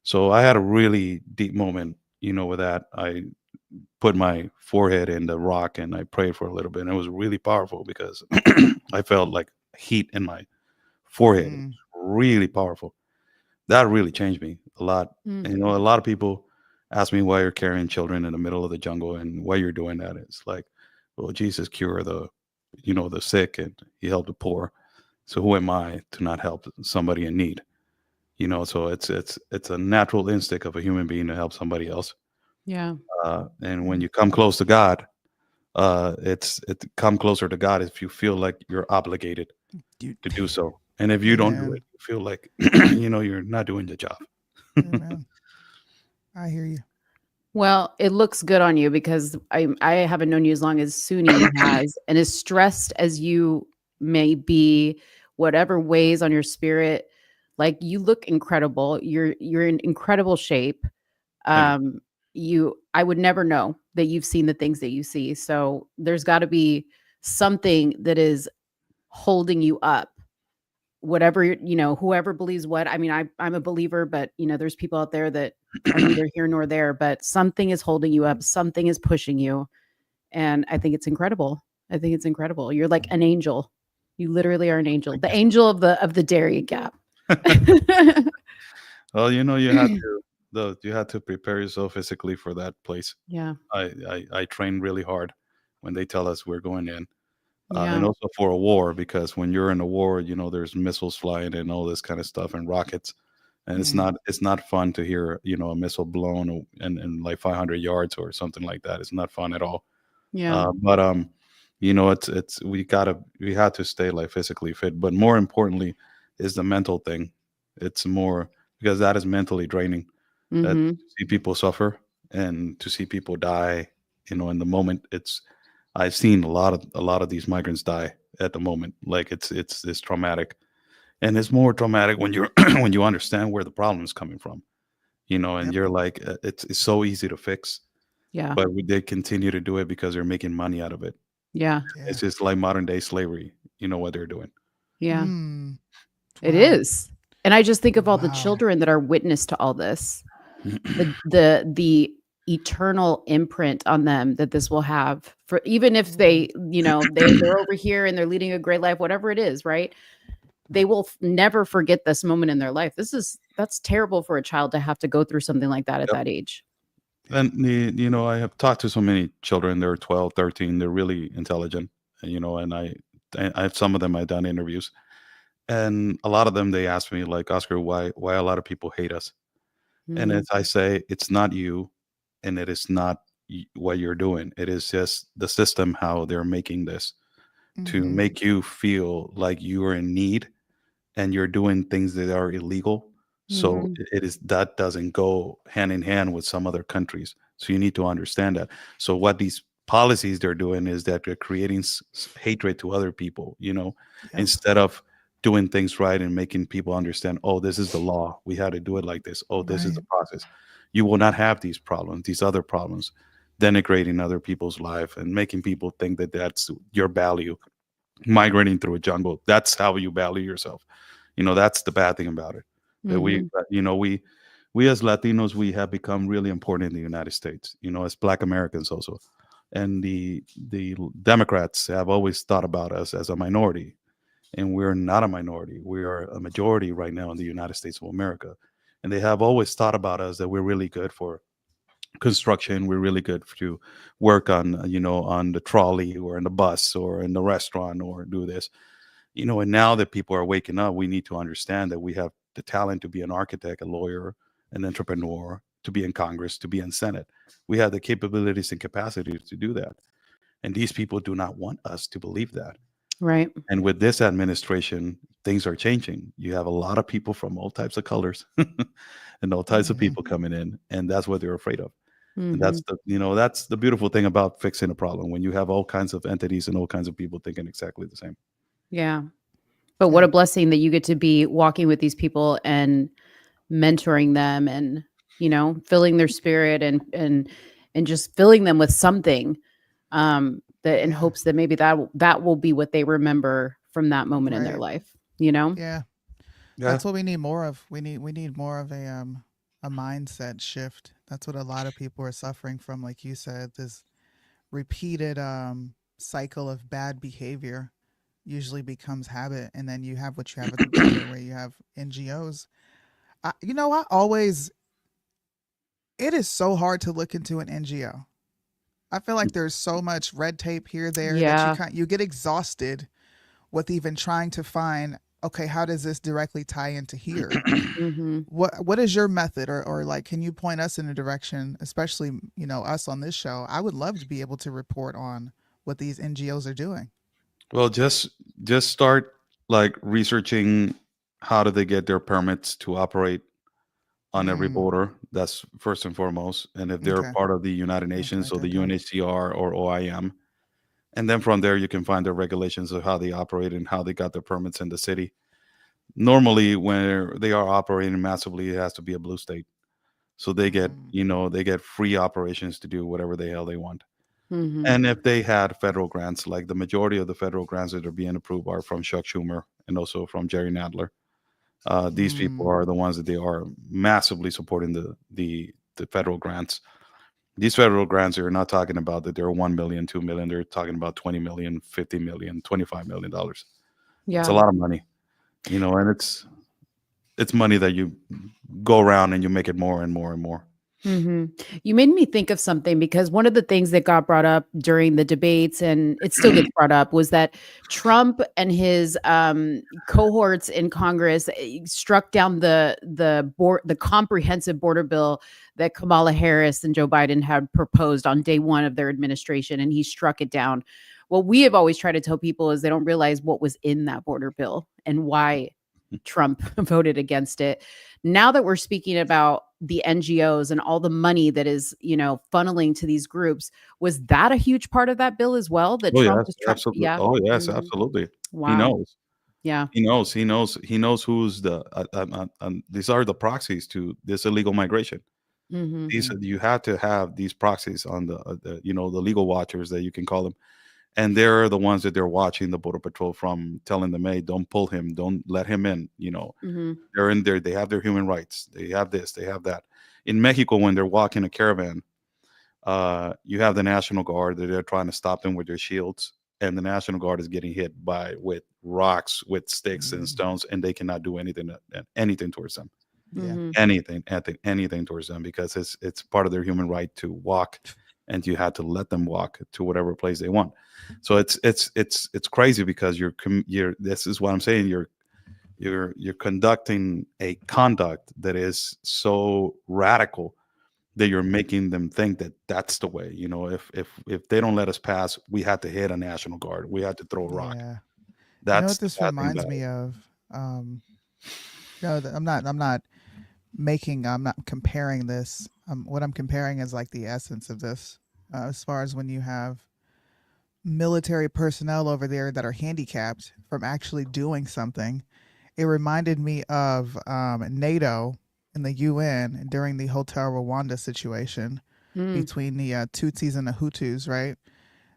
[SPEAKER 8] So I had a really deep moment, with that. I put my forehead in the rock and I prayed for a little bit. And it was really powerful because I felt like heat in my forehead. It was
[SPEAKER 4] Mm.
[SPEAKER 8] really powerful. That really changed me a lot.
[SPEAKER 1] Mm.
[SPEAKER 8] And a lot of people ask me why you're carrying children in the middle of the jungle and why you're doing that. It's like, well, Jesus cured the sick and he helped the poor. So who am I to not help somebody in need? So it's a natural instinct of a human being to help somebody else.
[SPEAKER 1] Yeah.
[SPEAKER 8] And when you come close to God, it come closer to God if you feel like you're obligated
[SPEAKER 4] You,
[SPEAKER 8] to do so. And if you don't do
[SPEAKER 4] Amen.
[SPEAKER 8] it, you feel like you're not doing the job.
[SPEAKER 4] Amen. I hear you.
[SPEAKER 1] Well, it looks good on you because I haven't known you as long as Suni has, and as stressed as you may be, whatever weighs on your spirit, like you look incredible. You're in incredible shape.
[SPEAKER 8] Thank
[SPEAKER 1] I would never know that you've seen the things that you see. So there's got to be something that is holding you up. Whatever, whoever believes what. I mean, I'm a believer, but there's people out there that are neither here nor there, but something is holding you up, something is pushing you. And I think it's incredible. You're like an angel. You literally are an angel. The angel of the Darien Gap.
[SPEAKER 8] Well, you had to prepare yourself physically for that place.
[SPEAKER 1] Yeah.
[SPEAKER 8] I train really hard when they tell us we're going in.
[SPEAKER 1] Yeah.
[SPEAKER 8] And also for a war, because when you're in a war, there's missiles flying and all this kind of stuff and rockets, and it's not fun to hear a missile blown and like 500 yards or something like that. It's not fun at all.
[SPEAKER 1] Yeah.
[SPEAKER 8] But it's we had to stay like physically fit, but more importantly is the mental thing. It's more because that is mentally draining. That
[SPEAKER 1] Mm-hmm.
[SPEAKER 8] to see people suffer and to see people die, in the moment, I've seen a lot of these migrants die at the moment. Like it's traumatic, and it's more traumatic when you're when you understand where the problem is coming from. And
[SPEAKER 4] Yep.
[SPEAKER 8] you're like, it's so easy to fix,
[SPEAKER 1] Yeah.
[SPEAKER 8] but they continue to do it because they're making money out of it.
[SPEAKER 1] Yeah.
[SPEAKER 4] Yeah.
[SPEAKER 8] It's just like modern day slavery. What they're doing.
[SPEAKER 1] Yeah.
[SPEAKER 4] Mm.
[SPEAKER 1] It
[SPEAKER 4] Wow.
[SPEAKER 1] is. And I just think of all the
[SPEAKER 4] Wow.
[SPEAKER 1] children that are witness to all this. The eternal imprint on them that this will have, for even if they're over here and they're leading a great life, whatever it is, right? They will never forget this moment in their life. That's terrible for a child to have to go through something like that at
[SPEAKER 8] Yep.
[SPEAKER 1] that age.
[SPEAKER 8] And I have talked to so many children. They're 12, 13. They're really intelligent. And I have some of them. I've done interviews, and a lot of them they ask me like, Oscar, why a lot of people hate us? And
[SPEAKER 1] Mhm.
[SPEAKER 8] as I say, it's not you, and it is not what you're doing. It is just the system, how they're making this to
[SPEAKER 4] Mhm.
[SPEAKER 8] make you feel like you are in need and you're doing things that are illegal. So
[SPEAKER 1] Mhm.
[SPEAKER 8] it is that doesn't go hand in hand with some other countries. So you need to understand that. So what these policies they're doing is that they're creating hatred to other people,
[SPEAKER 4] Yep.
[SPEAKER 8] instead of doing things right and making people understand, oh, this is the law. We had to do it like this. Oh, this is the
[SPEAKER 4] Right.
[SPEAKER 8] process. You will not have these problems, these other problems, denigrating other people's life and making people think that that's your value. Migrating through a jungle, that's how you value yourself. That's the bad thing about it. That
[SPEAKER 1] Mhm.
[SPEAKER 8] we as Latinos, we have become really important in the United States, as Black Americans also. And the Democrats have always thought about us as a minority, and we're not a minority. We are a majority right now in the United States of America. And they have always thought about us that we're really good for construction. We're really good to work on, on the trolley or in the bus or in the restaurant or do this. And now that people are waking up, we need to understand that we have the talent to be an architect, a lawyer, an entrepreneur, to be in Congress, to be in Senate. We have the capabilities and capacities to do that. And these people do not want us to believe that.
[SPEAKER 1] Right.
[SPEAKER 8] And with this administration, things are changing. You have a lot of people from all types of colors and all types of
[SPEAKER 4] Mhm.
[SPEAKER 8] people coming in, and that's what they're afraid of. And
[SPEAKER 1] Mhm.
[SPEAKER 8] that's the beautiful thing about fixing a problem, when you have all kinds of entities and all kinds of people thinking exactly the same.
[SPEAKER 1] Yeah. But what
[SPEAKER 4] Yeah.
[SPEAKER 1] a blessing that you get to be walking with these people and mentoring them and, filling their spirit and and just filling them with something that in hopes that maybe that will be what they remember from that moment in their life, you know?
[SPEAKER 4] Yeah.
[SPEAKER 8] Yeah.
[SPEAKER 4] That's what we need more of. We need more of a mindset shift. That's what a lot of people are suffering from, like you said, this repeated cycle of bad behavior usually becomes habit, and then you have what you have at the border where you have NGOs. It is so hard to look into an NGO. I feel like there's so much red tape here, there that you get exhausted with even trying to find, okay, how does this directly tie into here? What is your method, or like, can you point us in a direction, especially, us on this show? I would love to be able to report on what these NGOs are doing.
[SPEAKER 8] Well, just start like researching how do they get their permits to operate on every border. That's first and foremost. And if they're
[SPEAKER 4] Okay.
[SPEAKER 8] part of the United Nations or
[SPEAKER 4] write
[SPEAKER 8] the
[SPEAKER 4] that down.
[SPEAKER 8] UNHCR or OIM, and then from there you can find the regulations of how they operate and how they got their permits in the city. Normally, when they are operating massively, it has to be a blue state, so they get they get free operations to do whatever the hell they want. And if they had federal grants, like the majority of the federal grants that are being approved are from Chuck Schumer and also from Jerry Nadler. These people are the ones that they are massively supporting the federal grants. These federal grants are not talking about that they're 1 million, 2 million. They're talking about 20 million, 50 million, $25 million.
[SPEAKER 1] Yeah.
[SPEAKER 8] It's a lot of money, and it's money that you go around and you make it more and more and more.
[SPEAKER 1] You made me think of something, because one of the things that got brought up during the debates, and it still gets brought up, was that Trump and his cohorts in Congress struck down the comprehensive border bill that Kamala Harris and Joe Biden had proposed on day one of their administration, and he struck it down. What we have always tried to tell people is they don't realize what was in that border bill and why Trump voted against it. Now that we're speaking about the NGOs and all the money that is, funneling to these groups, was that a huge part of that bill as well? That Trump was trying,
[SPEAKER 8] absolutely.
[SPEAKER 1] yeah.
[SPEAKER 8] Oh yes, absolutely.
[SPEAKER 1] Wow.
[SPEAKER 8] He knows.
[SPEAKER 1] Yeah.
[SPEAKER 8] He knows who's the. These are the proxies to this illegal migration. These you have to have these proxies on the legal watchers that you can call them, and they're the ones that they're watching the border patrol from, telling them, hey, don't pull him, don't let him in. They're in there, they have their human rights, they have this, they have that. In Mexico, when they're walking a caravan, you have the National Guard that they're trying to stop them with their shields, and the National Guard is getting hit with rocks, with sticks and stones, and they cannot do anything towards them. Anything towards them, because it's part of their human right to walk, and you had to let them walk to whatever place they want. So it's crazy, because you're this is what I'm saying, you're conducting a conduct that is so radical that you're making them think that that's the way. If they don't let us pass, we had to hit a National Guard, we had to throw a rock. That's
[SPEAKER 4] what this reminds me of. I'm not comparing this. What I'm comparing is like the essence of this, as far as when you have military personnel over there that are handicapped from actually doing something. It reminded me of NATO and the UN during the Hotel Rwanda situation between the Tutsis and the Hutus, right?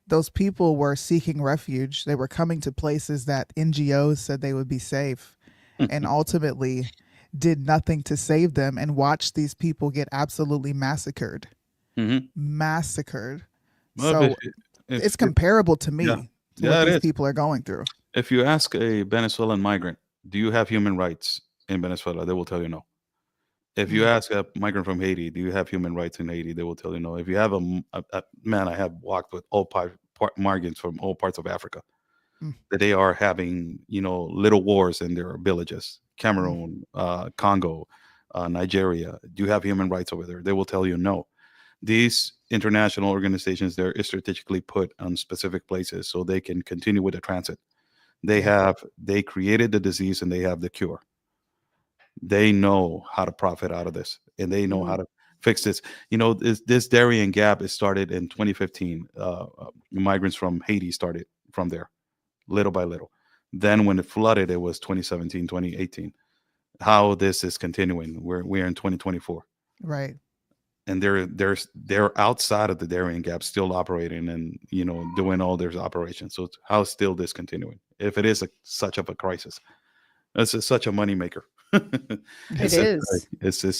[SPEAKER 4] Those people were seeking refuge. They were coming to places that NGOs said they would be safe, and ultimately did nothing to save them, and watched these people get absolutely massacred. Massacred.
[SPEAKER 8] Well,
[SPEAKER 4] So it's comparable to me to what these
[SPEAKER 8] it is.
[SPEAKER 4] people are going through.
[SPEAKER 8] If you ask a Venezuelan migrant, do you have human rights in Venezuela? They will tell you no. If you ask a migrant from Haiti, do you have human rights in Haiti? They will tell you no. If you have I have walked with all migrants from all parts of Africa, that they are having, little wars in their villages. Cameroon, Congo, Nigeria. Do you have human rights over there? They will tell you no. These international organizations, they're strategically put on specific places so they can continue with the transit. They created the disease, and they have the cure. They know how to profit out of this, and they know how to fix this. This Darien Gap is started in 2015. Migrants from Haiti started from there, little by little. Then when it flooded, it was 2017, 2018. How this is continuing. We're in 2024.
[SPEAKER 4] Right.
[SPEAKER 8] and they're outside of the Darien Gap, still operating and doing all their operations. So how is still this continuing? If it is such of a crisis, such a moneymaker.
[SPEAKER 1] It is.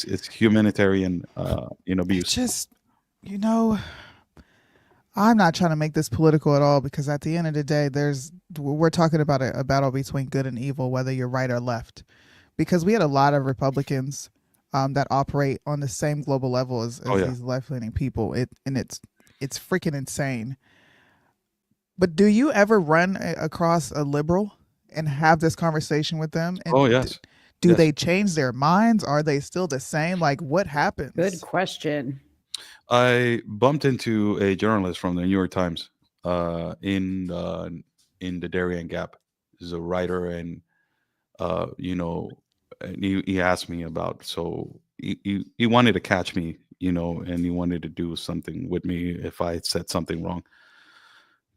[SPEAKER 8] It's humanitarian,
[SPEAKER 4] It
[SPEAKER 8] abuse.
[SPEAKER 4] just, I'm not trying to make this political at all, because at the end of the day, we're talking about a battle between good and evil, whether you're right or left. Because we had a lot of Republicans that operate on the same global level as these left-leaning people. It's freaking insane. But do you ever run across a liberal and have this conversation with them? And
[SPEAKER 8] Yes.
[SPEAKER 4] Do they change their minds? Are they still the same? Like, what happens?
[SPEAKER 1] Good question.
[SPEAKER 8] I bumped into a journalist from the New York Times in the Darien Gap. He's a writer, and and he asked me about, so he wanted to catch me, and he wanted to do something with me if I said something wrong.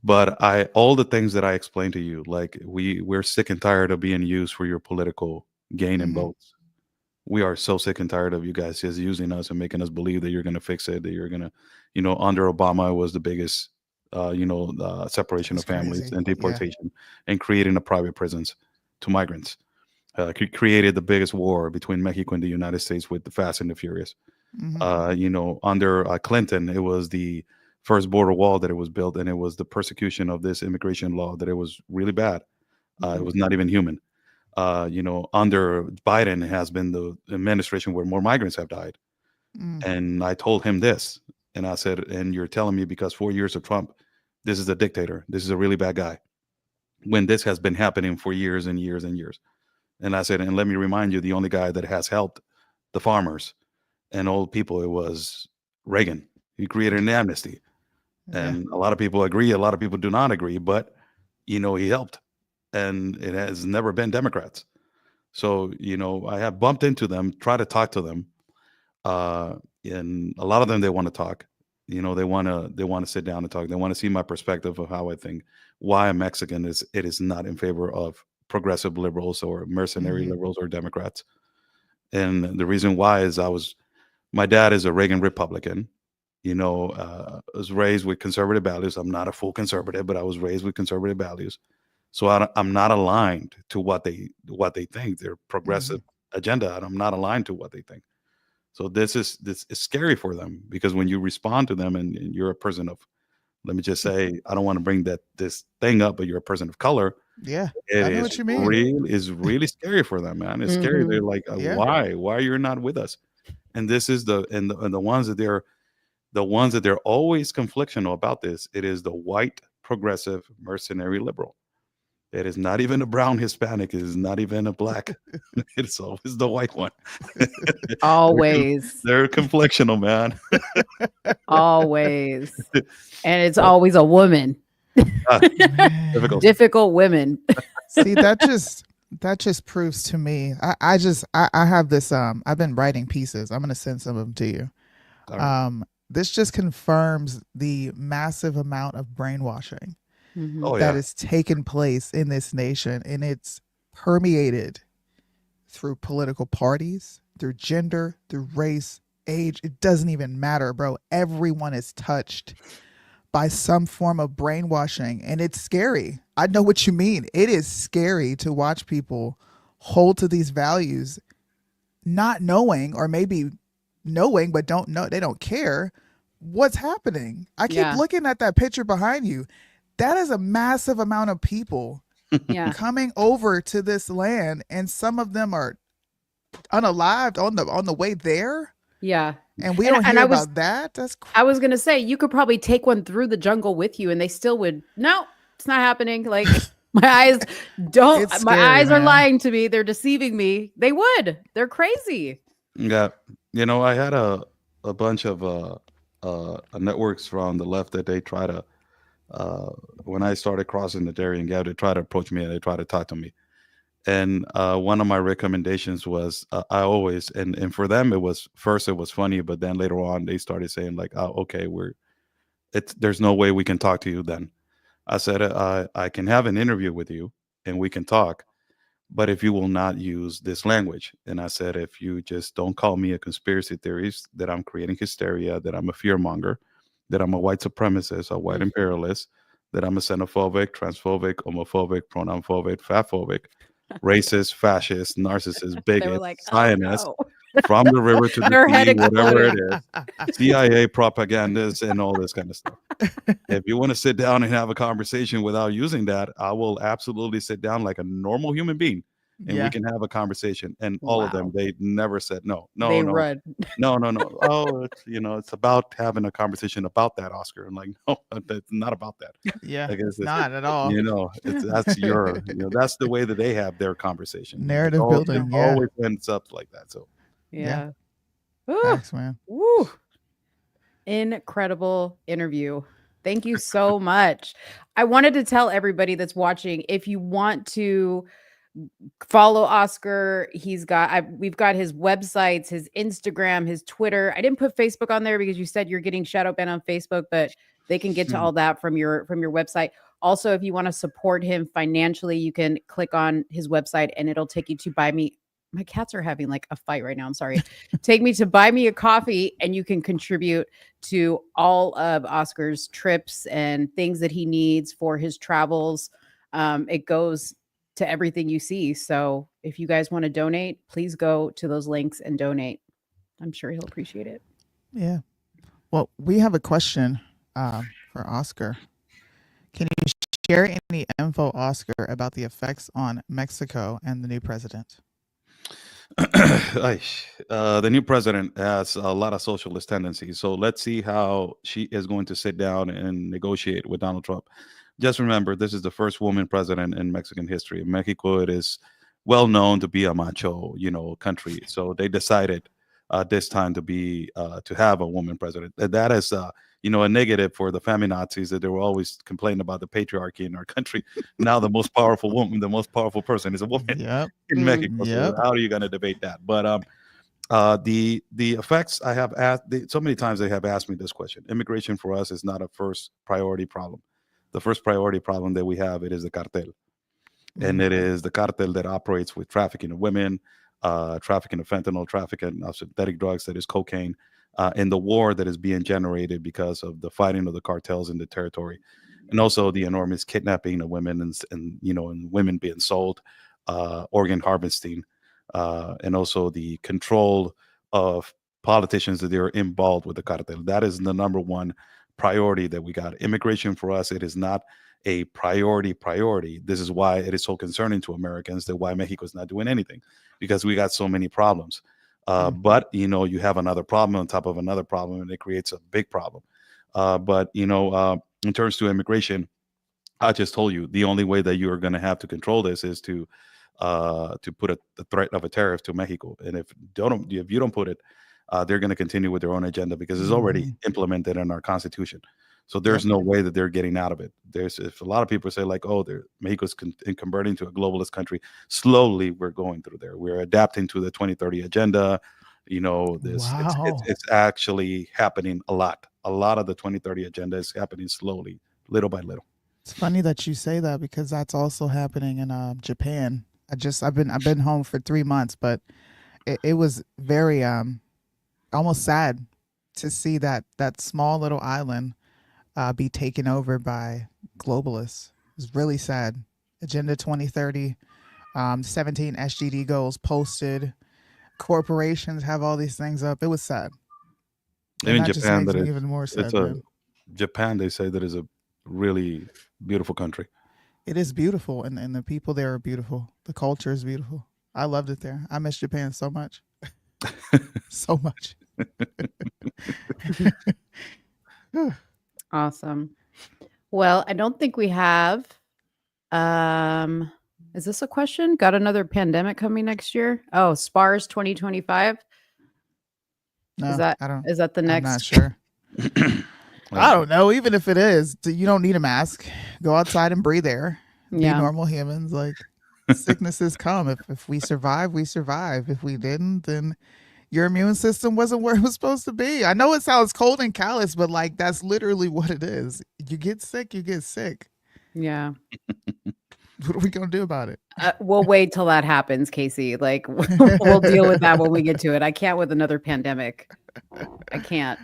[SPEAKER 8] But all the things that I explained to you, like we're sick and tired of being used for your political gain and votes. We are so sick and tired of you guys just using us and making us believe that you're going to fix it, that you're going to, under Obama was the biggest, separation
[SPEAKER 4] That's
[SPEAKER 8] of families
[SPEAKER 4] crazy.
[SPEAKER 8] and
[SPEAKER 4] Yeah.
[SPEAKER 8] deportation, and creating a private prisons to migrants. Created the biggest war between Mexico and the United States with the Fast and the Furious. Under Clinton, it was the first border wall that it was built, and it was the persecution of this immigration law that it was really bad. It was not even human. Under Biden, it has been the administration where more migrants have died. And I told him this, and I said, and you're telling me because 4 years of Trump, this is a dictator, this is a really bad guy, when this has been happening for years and years and years. And I said, and let me remind you, the only guy that has helped the farmers and old people, it was Reagan. He created an amnesty. And a lot of people agree, a lot of people do not agree, but he helped. And it has never been Democrats. So, I have bumped into them, try to talk to them. And a lot of them, they want to talk. They want to sit down and talk. They want to see my perspective of how I think, why a Mexican is not in favor of progressive liberals or mercenary liberals or Democrats. And the reason why is my dad is a Reagan Republican. I was raised with conservative values. I'm not a full conservative, but I was raised with conservative values. So I'm not aligned to what they think, their progressive agenda, and I'm not aligned to what they think. So this is scary for them, because when you respond to them and you're a person of, let me just say, I don't want to bring this thing up, but you're a person of color.
[SPEAKER 4] Yeah, I know what you mean.
[SPEAKER 8] Is really scary for them, man. It's scary. They're like, why you're not with us? And this is the ones that they're always conflictional about this. It is the white progressive mercenary liberal. It is not even a brown Hispanic. It is not even a black. It's always the white one.
[SPEAKER 1] Always.
[SPEAKER 8] They're conflictional, man.
[SPEAKER 1] Always. And it's always a woman. Difficult women.
[SPEAKER 4] See, that just proves to me. I have this. I've been writing pieces. I'm gonna send some of them to you.
[SPEAKER 8] Right.
[SPEAKER 4] This just confirms the massive amount of brainwashing
[SPEAKER 8] Oh,
[SPEAKER 4] that
[SPEAKER 8] yeah.
[SPEAKER 4] has taken place in this nation, and it's permeated through political parties, through gender, through race, age. It doesn't even matter, bro. Everyone is touched by some form of brainwashing, and it's scary. I know what you mean. It is scary to watch people hold to these values, not knowing, or maybe knowing but don't know. They don't care what's happening. I keep looking at that picture behind you. That is a massive amount of people coming over to this land, and some of them are unalived on the way there.
[SPEAKER 1] Yeah.
[SPEAKER 4] And we don't hear about that. That's crazy.
[SPEAKER 1] I was going to say, you could probably take one through the jungle with you and they still would, no, it's not happening. Like my eyes are lying to me. They're deceiving me. They would. They're crazy.
[SPEAKER 8] Yeah. I had a bunch of networks from the left that they try to, when I started crossing the Darien Gap, they try to approach me and they try to talk to me. And one of my recommendations was I always, and for them, it was funny, but then later on they started saying like, oh, okay, there's no way we can talk to you then. I said, I can have an interview with you and we can talk, but if you will not use this language. And I said, if you just don't call me a conspiracy theorist, that I'm creating hysteria, that I'm a fearmonger, that I'm a white supremacist, a white imperialist, that I'm a xenophobic, transphobic, homophobic, pronounphobic, fatphobic, racist, fascist, narcissist,
[SPEAKER 1] They were
[SPEAKER 8] bigot,
[SPEAKER 1] like, oh
[SPEAKER 8] Zionist,
[SPEAKER 1] no.
[SPEAKER 8] from the river to the
[SPEAKER 1] Their head
[SPEAKER 8] sea, whatever it
[SPEAKER 1] exploded.
[SPEAKER 8] is, CIA propagandist, and all this kind of stuff. If you want to sit down and have a conversation without using that, I will absolutely sit down like a normal human being, and we
[SPEAKER 4] Yeah.
[SPEAKER 8] can have a conversation. And all of them,
[SPEAKER 1] Wow.
[SPEAKER 8] they never said no,
[SPEAKER 1] They
[SPEAKER 8] no, no,
[SPEAKER 1] run.
[SPEAKER 8] no, no, no. Oh, it's it's about having a conversation about that, Oscar. I'm like, no, it's not about that.
[SPEAKER 4] Yeah.
[SPEAKER 8] I guess
[SPEAKER 4] It's not at all.
[SPEAKER 8] that's your, that's the way that they have their conversation.
[SPEAKER 4] Narrative
[SPEAKER 8] It
[SPEAKER 4] building. Yeah.
[SPEAKER 8] always ends up like that. So
[SPEAKER 1] Yeah. Ooh,
[SPEAKER 4] Facts, man.
[SPEAKER 1] woo. Incredible interview. Thank you so much. I wanted to tell everybody that's watching, if you want to follow Oscar, we've got his websites, his Instagram, his Twitter. I didn't put Facebook on there because you said you're getting shadow banned on Facebook, but they can get to all that from your website. Also, if you want to support him financially, you can click on his website and it'll take you to Buy Me. My cats are having like a fight right now. I'm sorry. Take me to Buy Me a Coffee, and you can contribute to all of Oscar's trips and things that he needs for his travels. It goes to everything you see. So if you guys want to donate, please go to those links and donate. I'm sure he'll appreciate it.
[SPEAKER 4] Yeah. Well, we have a question for Oscar. Can you share any info, Oscar, about the effects on Mexico and the new president?
[SPEAKER 8] The new president has a lot of socialist tendencies. So let's see how she is going to sit down and negotiate with Donald Trump. Just remember, this is the first woman president in Mexican history. In Mexico, it is well known to be a macho, country. So they decided this time to have a woman president. That is, a negative for the feminazis, that they were always complaining about the patriarchy in our country. Now the most powerful woman, the most powerful person is a woman
[SPEAKER 4] Yep.
[SPEAKER 8] in Mexico.
[SPEAKER 4] Yep.
[SPEAKER 8] So how are you going to debate that? But the effects, I have asked so many times, they have asked me this question. Immigration for us is not a first priority problem. The first priority problem that we have, it is the cartel. And it is the cartel that operates with trafficking of women, trafficking of fentanyl, trafficking of synthetic drugs, that is cocaine, and the war that is being generated because of the fighting of the cartels in the territory, and also the enormous kidnapping of women and women being sold, organ harvesting, and also the control of politicians that are involved with the cartel. That is the number one priority that we got. Immigration for us, it is not a priority. This is why it is so concerning to Americans, that why Mexico is not doing anything, because we got so many problems. But you have another problem on top of another problem, and it creates a big problem. But in terms to immigration, I just told you the only way that you are going to have to control this is to put a threat of a tariff to Mexico. And if you don't put it, they're going to continue with their own agenda, because it's already implemented in our constitution. So there's no way that they're getting out of it. If a lot of people say like, oh, Mexico's converting to a globalist country, slowly we're going through there. We're adapting to the 2030 agenda. It's actually happening a lot. A lot of the 2030 agenda is happening slowly, little by little.
[SPEAKER 4] It's funny that you say that, because that's also happening in Japan. I've been home for 3 months, but it was very almost sad to see that small little island be taken over by globalists. It's really sad. Agenda 2030, 17 SGD goals posted. Corporations have all these things up. It was sad.
[SPEAKER 8] And in
[SPEAKER 4] that
[SPEAKER 8] Japan,
[SPEAKER 4] just makes me even more sad.
[SPEAKER 8] Japan, they say that is a really beautiful country.
[SPEAKER 4] It is beautiful, and the people there are beautiful. The culture is beautiful. I loved it there. I miss Japan so much. So much.
[SPEAKER 1] Awesome. Well, I don't think we have. Is this a question? Got another pandemic coming next year? Oh, SPARS 2025.
[SPEAKER 4] No,
[SPEAKER 1] Is that the next?
[SPEAKER 4] I'm not sure. I don't know. Even if it is, you don't need a mask. Go outside and breathe air. Be normal humans. Like, sicknesses come. If we survive, we survive. If we didn't, then your immune system wasn't where it was supposed to be. I know it sounds cold and callous, but like, that's literally what it is. You get sick, you get sick.
[SPEAKER 1] Yeah.
[SPEAKER 4] What are we gonna do about it?
[SPEAKER 1] We'll wait till that happens, Casey. Like we'll deal with that when we get to it. I can't with another pandemic. I can't.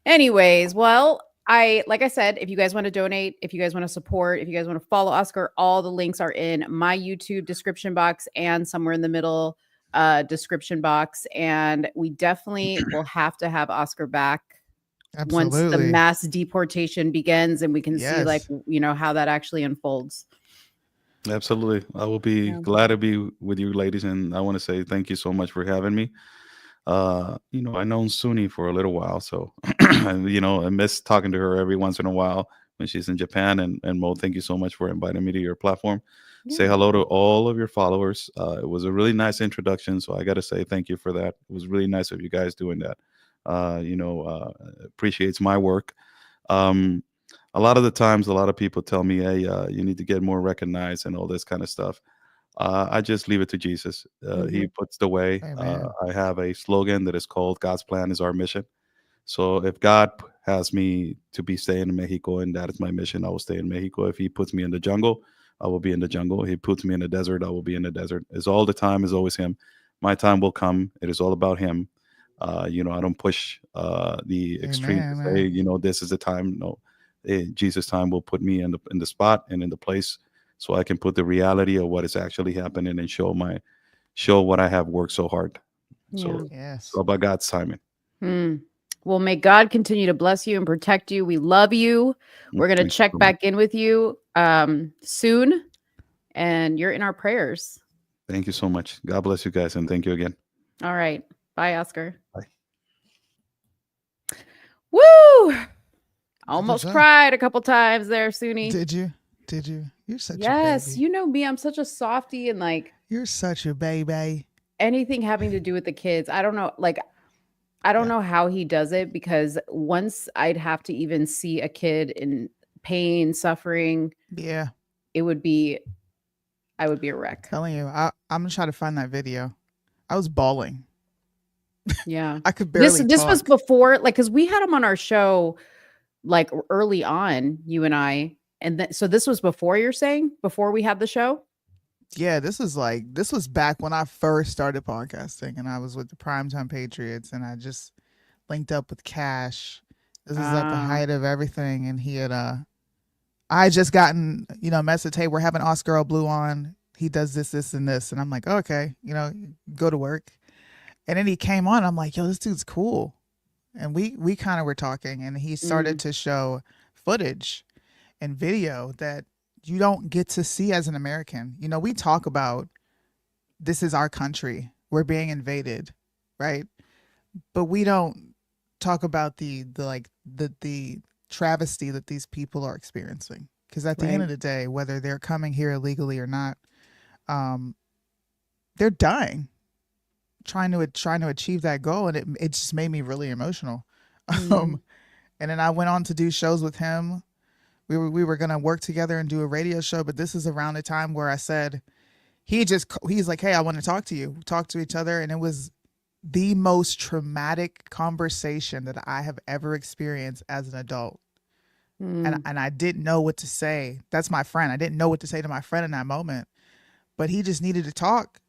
[SPEAKER 1] Anyways, well, like I said, if you guys want to donate, if you guys want to support, if you guys want to follow Oscar, all the links are in my YouTube description box and somewhere in the middle description box. And we definitely will have to have Oscar back once the
[SPEAKER 4] Absolutely.
[SPEAKER 1] mass deportation begins and we can see like,
[SPEAKER 4] Yes.
[SPEAKER 1] how that actually unfolds.
[SPEAKER 8] Absolutely. I will be
[SPEAKER 1] Yeah.
[SPEAKER 8] glad to be with you ladies. And I want to say thank you so much for having me. I known Suni for a little while, so I miss talking to her every once in a while when she's in Japan. And Mo, thank you so much for inviting me to your platform. Say
[SPEAKER 1] Yeah.
[SPEAKER 8] hello to all of your followers. It was a really nice introduction, so I got to say thank you for that. It was really nice of you guys doing that. Appreciates my work. Um, a lot of the times, a lot of people tell me, "Hey, you need to get more recognized and all this kind of stuff." I just leave it to Jesus. He puts the way.
[SPEAKER 4] Amen.
[SPEAKER 8] I have a slogan that is called "God's plan is our mission." So if God has me to be staying in Mexico and that is my mission, I will stay in Mexico. If He puts me in the jungle, I will be in the jungle. If He puts me in the desert, I will be in the desert. It's all the time. Is always Him. My time will come. It is all about Him. I don't push the extreme
[SPEAKER 4] Amen,
[SPEAKER 8] to say,
[SPEAKER 4] man.
[SPEAKER 8] this is the time. No, Jesus' time will put me in the spot and in the place, so I can put the reality of what is actually happening and show what I have worked so hard. So it's
[SPEAKER 4] Yes.
[SPEAKER 8] all about God's timing.
[SPEAKER 1] Well, may God continue to bless you and protect you. We love you. We're going to
[SPEAKER 8] Thank you
[SPEAKER 1] check
[SPEAKER 8] so much.
[SPEAKER 1] back in with you soon. And you're in our prayers.
[SPEAKER 8] Thank you so much. God bless you guys, and thank you again.
[SPEAKER 1] All right. Bye, Oscar.
[SPEAKER 8] Bye.
[SPEAKER 1] Woo! Almost
[SPEAKER 4] job.
[SPEAKER 1] cried a couple times there, Suni.
[SPEAKER 4] Did you? Did you? You're such a
[SPEAKER 1] Yes,
[SPEAKER 4] baby.
[SPEAKER 1] you know me. I'm such a softie and like
[SPEAKER 4] You're such a baby.
[SPEAKER 1] anything having to do with the kids. I don't know. Like, I don't know how he does it because once I'd have to even see a kid in pain, suffering,
[SPEAKER 4] Yeah.
[SPEAKER 1] I would be a wreck.
[SPEAKER 4] Telling you, I'm gonna try to find that video. I was bawling.
[SPEAKER 1] Yeah.
[SPEAKER 4] I could barely
[SPEAKER 1] This was
[SPEAKER 4] talk.
[SPEAKER 1] before, like, because we had him on our show like early on, you and I. And then so this was before, you're saying? Before we had the show?
[SPEAKER 4] Yeah, this was back when I first started podcasting, and I was with the Primetime Patriots, and I just linked up with Cash. This is at the height of everything, and he had I had just gotten a message, hey, we're having Oscar Blue on. He does this, and this, and I'm like, okay, go to work. And then he came on. I'm like, yo, this dude's cool. And we kind of were talking, and he started to show footage and video that you don't get to see as an American. We talk about this is our country. We're being invaded, right? But we don't talk about the travesty that these people are experiencing. Because at the end of the day, whether they're coming here illegally or not, they're dying trying to achieve that goal, and it just made me really emotional. And then I went on to do shows with him. We were gonna work together and do a radio show, but this is around the time where I said he's like, hey, I want to talk to you. Talk to each other, and it was the most traumatic conversation that I have ever experienced as an adult. And I didn't know what to say. That's my friend. I didn't know what to say to my friend in that moment, but he just needed to talk.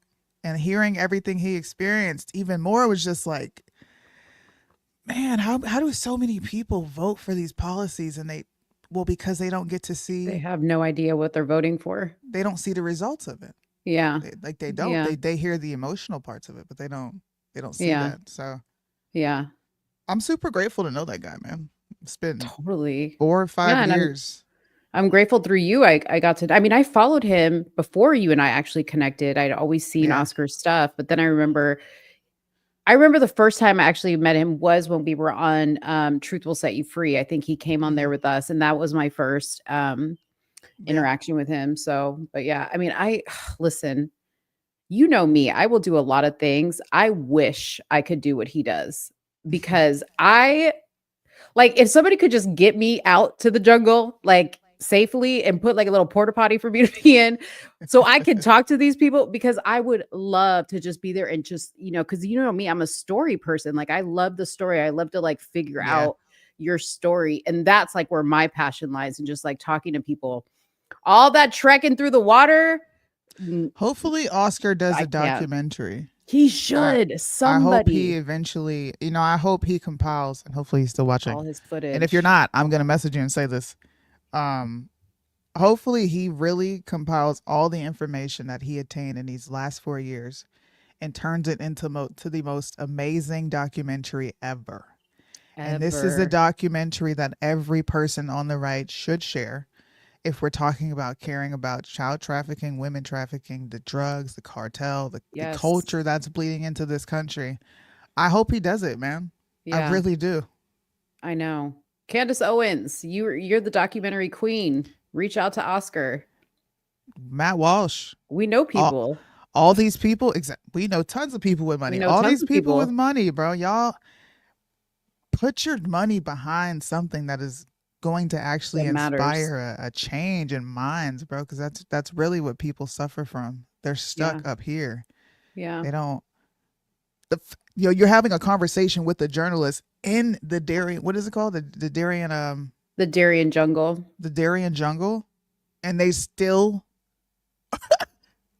[SPEAKER 4] And hearing everything he experienced even more was just like, man, how do so many people vote for these policies and because they don't get to see.
[SPEAKER 1] They have no idea what they're voting for.
[SPEAKER 4] They don't see the results of it.
[SPEAKER 1] Yeah.
[SPEAKER 4] They don't.
[SPEAKER 1] Yeah.
[SPEAKER 4] They hear the emotional parts of it, but they don't see
[SPEAKER 1] Yeah.
[SPEAKER 4] that. So
[SPEAKER 1] Yeah.
[SPEAKER 4] I'm super grateful to know that guy, man. It's been
[SPEAKER 1] Totally.
[SPEAKER 4] 4 or 5
[SPEAKER 1] Yeah, and
[SPEAKER 4] years.
[SPEAKER 1] I'm grateful through you. I got to, I mean, I followed him before you and I actually connected. I'd always seen
[SPEAKER 4] Yeah.
[SPEAKER 1] Oscar's stuff, but then I remember the first time I actually met him was when we were on Truth Will Set You Free. I think he came on there with us, and that was my first interaction with him. So, but yeah, I mean, listen, you know me, I will do a lot of things. I wish I could do what he does, because like, if somebody could just get me out to the jungle, like safely, and put like a little porta potty for me to be in so I can talk to these people, because I would love to just be there and just, because you know me, I'm a story person. Like, I love the story. I love to like figure out your story. And that's like where my passion lies, and just like talking to people. All that trekking through the water,
[SPEAKER 4] Hopefully Oscar does
[SPEAKER 1] I
[SPEAKER 4] a
[SPEAKER 1] can't.
[SPEAKER 4] documentary.
[SPEAKER 1] He should.
[SPEAKER 4] I hope he
[SPEAKER 1] Somebody.
[SPEAKER 4] eventually, I hope he compiles, and hopefully he's still watching.
[SPEAKER 1] All his footage.
[SPEAKER 4] And if you're not, I'm going to message you and say this. Hopefully he really compiles all the information that he attained in these last 4 years and turns it into to the most amazing documentary ever. And this is a documentary that every person on the right should share if we're talking about caring about child trafficking, women trafficking, the drugs, the cartel, the culture that's bleeding into this country. I hope he does it, man. I really do.
[SPEAKER 1] I know. Candace Owens, you're the documentary queen. Reach out to Oscar.
[SPEAKER 4] Matt Walsh.
[SPEAKER 1] We know people.
[SPEAKER 4] All these people, we know tons of people with money. All these people with money, bro. Y'all put your money behind something that is going to actually inspire a change in minds, bro, because that's really what people suffer from. They're stuck up here.
[SPEAKER 1] Yeah.
[SPEAKER 4] They don't. You're having a conversation with the journalist in the Darien. What is it called? The Darien.
[SPEAKER 1] The Darien jungle.
[SPEAKER 4] The Darien jungle, and they still.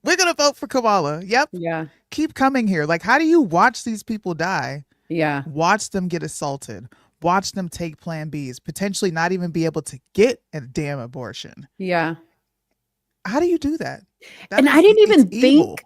[SPEAKER 4] We're gonna vote for Kamala. Yep.
[SPEAKER 1] Yeah.
[SPEAKER 4] Keep coming here. Like, how do you watch these people die?
[SPEAKER 1] Yeah.
[SPEAKER 4] Watch them get assaulted. Watch them take Plan Bs, potentially not even be able to get a damn abortion.
[SPEAKER 1] Yeah.
[SPEAKER 4] How do you do that?
[SPEAKER 1] And I didn't even think,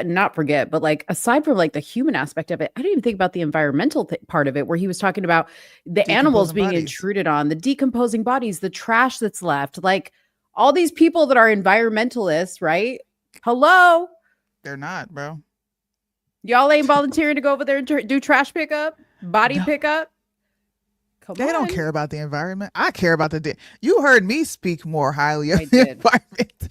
[SPEAKER 1] not forget, but like, aside from like the human aspect of it, I didn't even think about the environmental part of it, where he was talking about the animals being intruded on, the decomposing bodies, the trash that's left, like all these people that are environmentalists, right? Hello.
[SPEAKER 4] They're not, bro.
[SPEAKER 1] Y'all ain't volunteering to go over there and do trash pickup, pickup.
[SPEAKER 4] They don't care about the environment. I care about you heard me speak more highly of the environment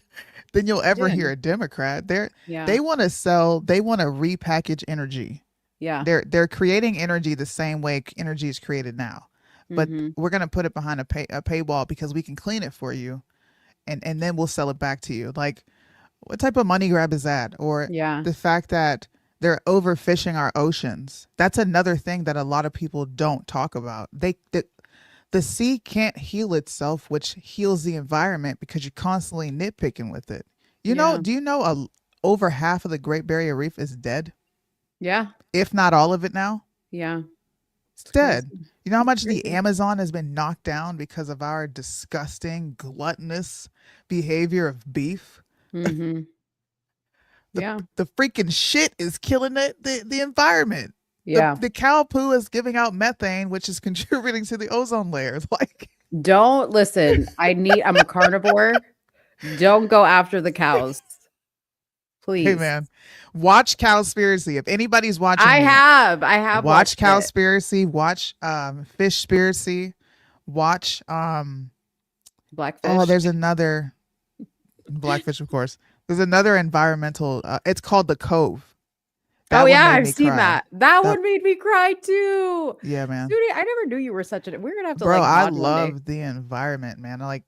[SPEAKER 4] than you'll ever hear a Democrat. They want to repackage energy.
[SPEAKER 1] Yeah.
[SPEAKER 4] They're creating energy the same way energy is created now. But we're going to put it behind a paywall because we can clean it for you and then we'll sell it back to you. Like, what type of money grab is that? Or the fact that they're overfishing our oceans. That's another thing that a lot of people don't talk about. The sea can't heal itself, which heals the environment because you're constantly nitpicking with it. Do you know over half of the Great Barrier Reef is dead?
[SPEAKER 1] Yeah.
[SPEAKER 4] If not all of it now?
[SPEAKER 1] Yeah.
[SPEAKER 4] It's dead. You know how much the Amazon has been knocked down because of our disgusting, gluttonous behavior of beef?
[SPEAKER 1] Mm-hmm.
[SPEAKER 4] The freaking shit is killing the environment.
[SPEAKER 1] Yeah.
[SPEAKER 4] The cow poo is giving out methane, which is contributing to the ozone layer. Like,
[SPEAKER 1] don't listen. I'm a carnivore. Don't go after the cows. Please.
[SPEAKER 4] Hey man, watch Cowspiracy. If anybody's watching,
[SPEAKER 1] I have
[SPEAKER 4] watch Cowspiracy, watch Fishspiracy, watch
[SPEAKER 1] Blackfish.
[SPEAKER 4] Oh, there's another Blackfish, of course. There's another environmental. It's called The Cove.
[SPEAKER 1] I've seen that. That one made me cry too.
[SPEAKER 4] Yeah, man.
[SPEAKER 1] Dude, I never knew you were such a. We're gonna have to.
[SPEAKER 4] Bro, I love the environment, man. Like,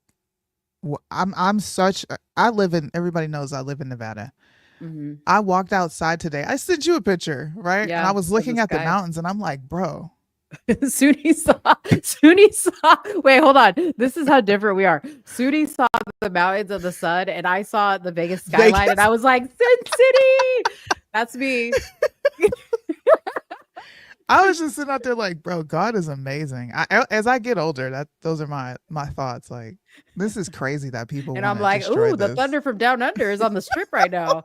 [SPEAKER 4] Everybody knows I live in Nevada.
[SPEAKER 1] Mm-hmm.
[SPEAKER 4] I walked outside today. I sent you a picture, right?
[SPEAKER 1] Yeah,
[SPEAKER 4] and I was looking at the mountains, and I'm like, bro.
[SPEAKER 1] Suni saw. Wait, hold on. This is how different we are. Suni saw the mountains of the sun, and I saw the Vegas skyline, and I was like, Sin City. That's me.
[SPEAKER 4] I was just sitting out there like, bro, God is amazing. As I get older, those are my thoughts. Like, this is crazy that people.
[SPEAKER 1] And I'm like, ooh, the thunder from down under is on the strip right now.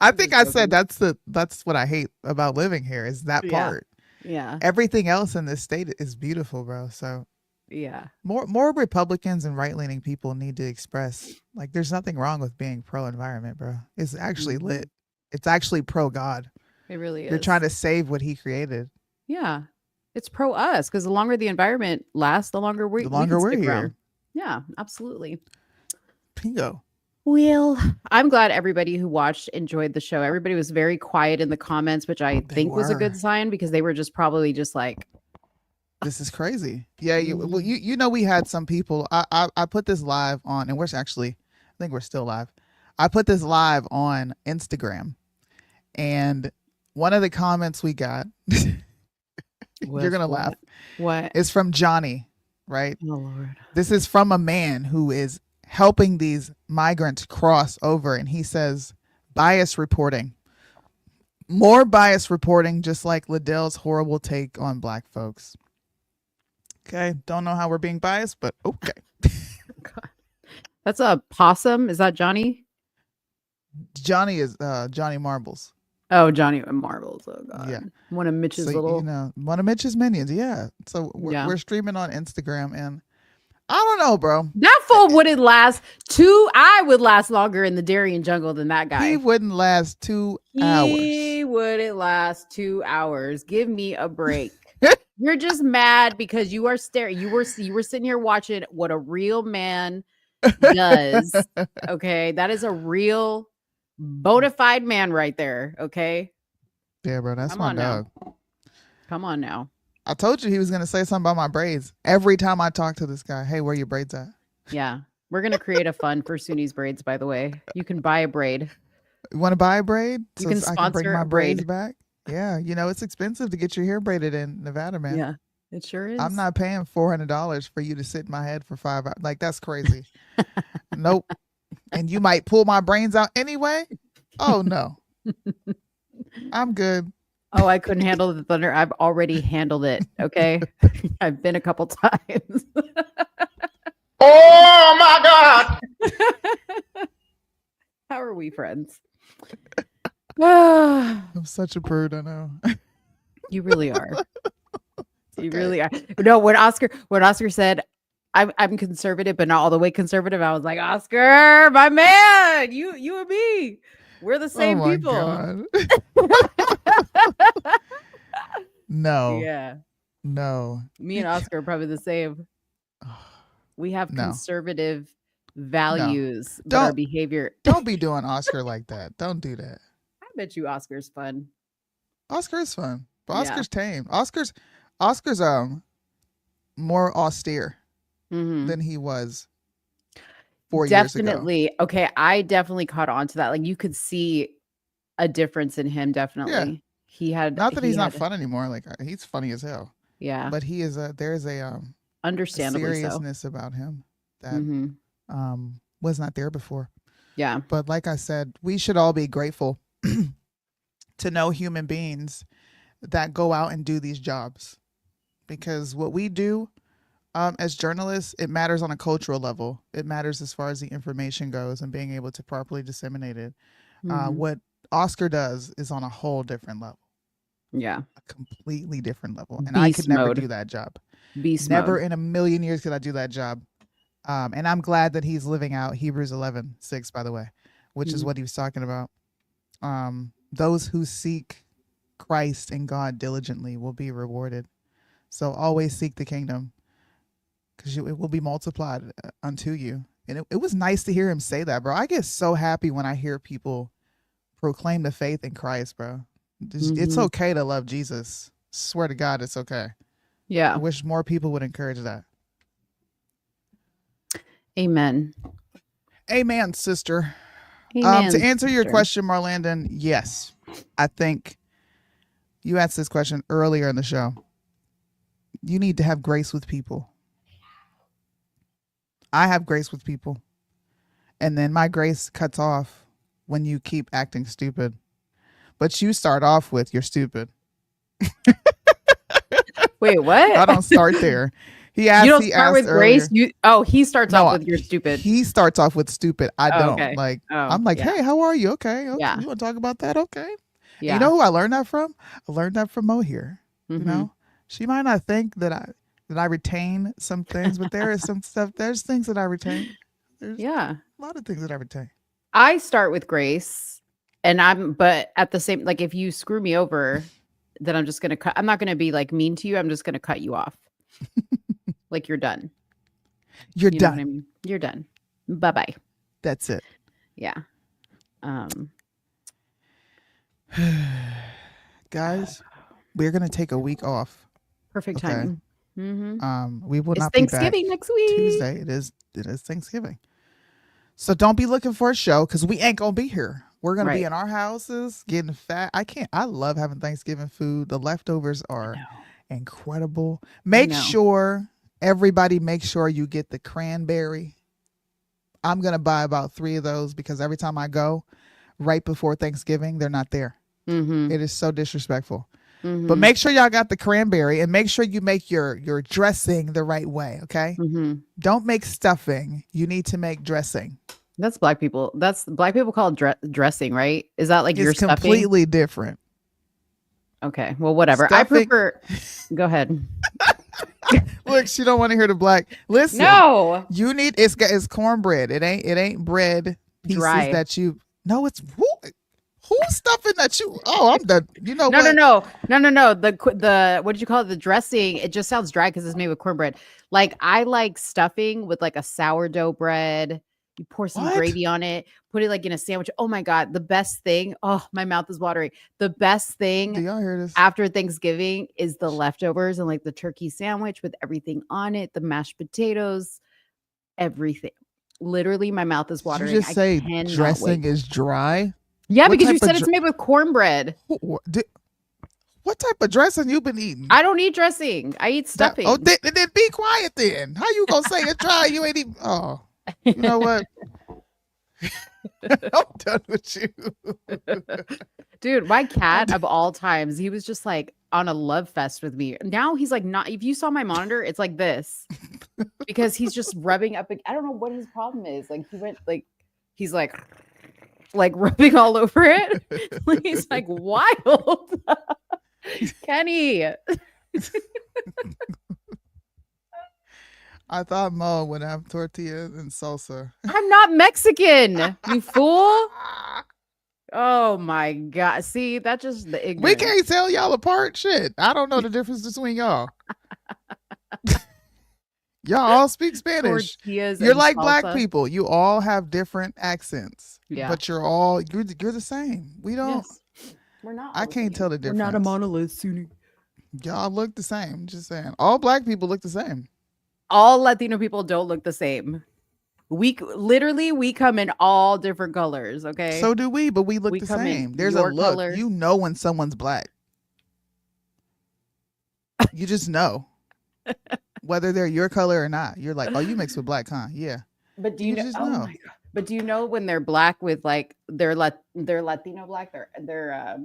[SPEAKER 4] I think I said that's what I hate about living here is that part.
[SPEAKER 1] Yeah.
[SPEAKER 4] Everything else in this state is beautiful, bro. So
[SPEAKER 1] yeah,
[SPEAKER 4] more Republicans and right-leaning people need to express, like, there's nothing wrong with being pro-environment, bro. It's actually lit. It's actually pro-God.
[SPEAKER 1] It really is.
[SPEAKER 4] They're trying to save what he created.
[SPEAKER 1] Yeah. It's pro us, because the longer the environment lasts, the longer we're here. Around. Yeah, absolutely.
[SPEAKER 4] Bingo.
[SPEAKER 1] Well, I'm glad everybody who watched enjoyed the show. Everybody was very quiet in the comments, which I think was a good sign, because they were probably like,
[SPEAKER 4] this is crazy. Yeah, we had some people. I put this live on, and I think we're still live. I put this live on Instagram, and one of the comments we got, you're gonna laugh.
[SPEAKER 1] What?
[SPEAKER 4] It's from Johnny. right?
[SPEAKER 1] Oh, Lord.
[SPEAKER 4] This is from a man who is helping these migrants cross over, and he says bias reporting. More bias reporting, just like Liddell's horrible take on black folks. Okay, don't know how we're being biased, but okay.
[SPEAKER 1] That's a possum. Is that Johnny?
[SPEAKER 4] Johnny is Johnny Marbles.
[SPEAKER 1] Oh, Johnny Marbles. Oh, God.
[SPEAKER 4] Yeah.
[SPEAKER 1] One of Mitch's little.
[SPEAKER 4] One of Mitch's minions. Yeah. So we're streaming on Instagram, and I don't know, bro.
[SPEAKER 1] That fool wouldn't last I would last longer in the Darien jungle than that guy.
[SPEAKER 4] He wouldn't last 2 hours.
[SPEAKER 1] He wouldn't last 2 hours. Give me a break. You're just mad because you are staring. You were sitting here watching what a real man does. Okay. That is a real bona fide man right there. Okay.
[SPEAKER 4] Yeah, bro. That's my dog.
[SPEAKER 1] Come on now.
[SPEAKER 4] I told you he was going to say something about my braids. Every time I talk to this guy, hey, where your braids at?
[SPEAKER 1] Yeah. We're going to create a fund for Suni's braids, by the way. You can buy a braid.
[SPEAKER 4] You want to buy a braid?
[SPEAKER 1] You can sponsor
[SPEAKER 4] I can bring my
[SPEAKER 1] a braid.
[SPEAKER 4] braids back. Yeah. You know, it's expensive to get your hair braided in Nevada, man.
[SPEAKER 1] Yeah, it sure is.
[SPEAKER 4] I'm not paying $400 for you to sit in my head for 5 hours. Like, that's crazy. Nope. And you might pull my brains out anyway. Oh, no. I'm good.
[SPEAKER 1] Oh, I couldn't handle the thunder. I've already handled it. Okay. I've been a couple times.
[SPEAKER 3] Oh my God.
[SPEAKER 1] How are we friends?
[SPEAKER 4] I'm such a prude, I know.
[SPEAKER 1] You really are. You really are. No, when Oscar said, I'm conservative, but not all the way conservative, I was like, Oscar, my man, you and me. We're the same people.
[SPEAKER 4] God. No.
[SPEAKER 1] Yeah.
[SPEAKER 4] No.
[SPEAKER 1] Me and Oscar are probably the same. We have conservative values, but our behavior.
[SPEAKER 4] Don't be doing Oscar like that. Don't do that.
[SPEAKER 1] I bet you Oscar's fun.
[SPEAKER 4] Oscar is fun, but Oscar's tame. Oscar's more austere than he was 4 years ago.
[SPEAKER 1] Definitely. Okay, I definitely caught on to that. Like you could see a difference in him. Definitely.
[SPEAKER 4] Yeah.
[SPEAKER 1] He had
[SPEAKER 4] not that he's not fun anymore. Like he's funny as hell.
[SPEAKER 1] Yeah.
[SPEAKER 4] But he is there's a
[SPEAKER 1] understandably
[SPEAKER 4] seriousness about him that was not there before.
[SPEAKER 1] Yeah.
[SPEAKER 4] But like I said, we should all be grateful to know human beings that go out and do these jobs, because what we do as journalists, it matters on a cultural level. It matters as far as the information goes and being able to properly disseminate it. What Oscar does is on a whole different level.
[SPEAKER 1] Yeah.
[SPEAKER 4] A completely different level. And I could never do that job. Never in a million years could I do that job. And I'm glad that he's living out Hebrews 11:6, by the way, which is what he was talking about. Those who seek Christ and God diligently will be rewarded. So always seek the kingdom, because it will be multiplied unto you. And it was nice to hear him say that, bro. I get so happy when I hear people proclaim the faith in Christ, bro. It's okay to love Jesus. Swear to God, it's okay.
[SPEAKER 1] Yeah.
[SPEAKER 4] I wish more people would encourage that.
[SPEAKER 1] Amen.
[SPEAKER 4] Amen, sister.
[SPEAKER 1] Amen,
[SPEAKER 4] to answer your
[SPEAKER 1] sister.
[SPEAKER 4] question, Marlandon, yes. I think you asked this question earlier in the show. You need to have grace with people. I have grace with people. And then my grace cuts off when you keep acting stupid. But you start off with you're stupid.
[SPEAKER 1] Wait, what?
[SPEAKER 4] I don't start there. He asked.
[SPEAKER 1] You don't
[SPEAKER 4] he
[SPEAKER 1] start
[SPEAKER 4] asked
[SPEAKER 1] with
[SPEAKER 4] earlier.
[SPEAKER 1] grace. He starts off with you're stupid.
[SPEAKER 4] He starts off with stupid. I don't.
[SPEAKER 1] Okay.
[SPEAKER 4] Like
[SPEAKER 1] Oh,
[SPEAKER 4] I'm like,
[SPEAKER 1] yeah.
[SPEAKER 4] hey, how are you? Okay.
[SPEAKER 1] Yeah.
[SPEAKER 4] You want to talk about that? Okay.
[SPEAKER 1] Yeah.
[SPEAKER 4] You know who I learned that from? I learned that from Mo here. You
[SPEAKER 1] Mhm.
[SPEAKER 4] know, she might not think that I retain some things, but there is some stuff. There's things that I retain. There's
[SPEAKER 1] Yeah.
[SPEAKER 4] a lot of things that I retain.
[SPEAKER 1] I start with grace, but at the same, like if you screw me over, then I'm just going to cut. I'm not going to be like mean to you. I'm just going to cut you off. Like you're done.
[SPEAKER 4] You're
[SPEAKER 1] You know
[SPEAKER 4] done.
[SPEAKER 1] what I mean? You're done. Bye-bye.
[SPEAKER 4] That's it.
[SPEAKER 1] Yeah.
[SPEAKER 4] Guys, we're gonna take a week off.
[SPEAKER 1] Perfect
[SPEAKER 4] Okay.
[SPEAKER 1] timing. Mm-hmm.
[SPEAKER 4] We will
[SPEAKER 1] It's
[SPEAKER 4] not be back
[SPEAKER 1] Thanksgiving next week.
[SPEAKER 4] Tuesday. It is Thanksgiving. So don't be looking for a show, because we ain't gonna be here. We're gonna be
[SPEAKER 1] Right.
[SPEAKER 4] in our houses getting fat. I love having Thanksgiving food. The leftovers are incredible. Make
[SPEAKER 1] know.
[SPEAKER 4] sure Everybody make sure you get the cranberry. I'm going to buy about 3 of those because every time I go right before Thanksgiving, they're not there.
[SPEAKER 1] Mm-hmm.
[SPEAKER 4] It is so disrespectful.
[SPEAKER 1] Mm-hmm.
[SPEAKER 4] But make sure y'all got the cranberry and make sure you make your dressing the right way, okay?
[SPEAKER 1] Mm-hmm.
[SPEAKER 4] Don't make stuffing. You need to make dressing.
[SPEAKER 1] That's black people. That's black people call it dressing, right? Is that like your
[SPEAKER 4] It's
[SPEAKER 1] stuffing?
[SPEAKER 4] completely different.
[SPEAKER 1] Okay, well, whatever.
[SPEAKER 4] Stuffing.
[SPEAKER 1] I prefer. Go ahead.
[SPEAKER 4] Look, she don't want to hear the black. Listen,
[SPEAKER 1] No,
[SPEAKER 4] you need it's cornbread. It ain't bread pieces
[SPEAKER 1] Dry.
[SPEAKER 4] that you. No, it's who's stuffing that you. Oh, I'm done. You know
[SPEAKER 1] no,
[SPEAKER 4] what?
[SPEAKER 1] no. The what did you call it? The dressing. It just sounds dry because it's made with cornbread. Like I like stuffing with like a sourdough bread. You pour some
[SPEAKER 4] What?
[SPEAKER 1] gravy on it, put it like in a sandwich. Oh my God, the best thing. Oh, my mouth is watering. The best
[SPEAKER 4] Do
[SPEAKER 1] thing
[SPEAKER 4] y'all hear this?
[SPEAKER 1] after Thanksgiving is the leftovers and like the turkey sandwich with everything on it, the mashed potatoes, everything. Literally, my mouth is
[SPEAKER 4] Did
[SPEAKER 1] watering.
[SPEAKER 4] you just say
[SPEAKER 1] cannot
[SPEAKER 4] dressing
[SPEAKER 1] wait.
[SPEAKER 4] is dry?
[SPEAKER 1] Yeah,
[SPEAKER 4] what
[SPEAKER 1] because you
[SPEAKER 4] type of
[SPEAKER 1] said it's made with cornbread.
[SPEAKER 4] What type of dressing you been eating?
[SPEAKER 1] I don't eat dressing. I eat stuffing.
[SPEAKER 4] Then be quiet then. How you gonna say it's dry? You ain't even. Oh, you know what? I'm done with you.
[SPEAKER 1] Dude, my cat of all times, he was just like on a love fest with me. Now he's like not. If you saw my monitor, it's like this because he's just rubbing up. I don't know what his problem is. Like he went like he's like rubbing all over it. He's like wild. Kenny.
[SPEAKER 4] I thought Mo would have tortillas and salsa.
[SPEAKER 1] I'm not Mexican, you fool. Oh my God. See, that's just the ignorance.
[SPEAKER 4] We can't tell y'all apart. Shit. I don't know the difference between y'all. Y'all all speak Spanish.
[SPEAKER 1] Tortillas
[SPEAKER 4] You're
[SPEAKER 1] and
[SPEAKER 4] like black
[SPEAKER 1] salsa.
[SPEAKER 4] people. You all have different accents.
[SPEAKER 1] Yeah.
[SPEAKER 4] But you're the same. We don't.
[SPEAKER 1] Yes. We're not.
[SPEAKER 4] I
[SPEAKER 1] all the
[SPEAKER 4] can't
[SPEAKER 1] same.
[SPEAKER 4] tell the
[SPEAKER 1] We're
[SPEAKER 4] difference.
[SPEAKER 1] not a monolith, Suni.
[SPEAKER 4] Y'all look the same. Just saying. All black people look the same.
[SPEAKER 1] All Latino people don't look the same. We come in all different colors. Okay.
[SPEAKER 4] So do we, but we look
[SPEAKER 1] We
[SPEAKER 4] the
[SPEAKER 1] come in
[SPEAKER 4] same. There's a
[SPEAKER 1] your
[SPEAKER 4] look.
[SPEAKER 1] color.
[SPEAKER 4] You know when someone's black. You just know. Whether they're your color or not. You're like, oh, you mixed with black, huh? Yeah.
[SPEAKER 1] But do you know?
[SPEAKER 4] just
[SPEAKER 1] Oh
[SPEAKER 4] know.
[SPEAKER 1] my God. But do you know when they're black with like they're Latino black? They're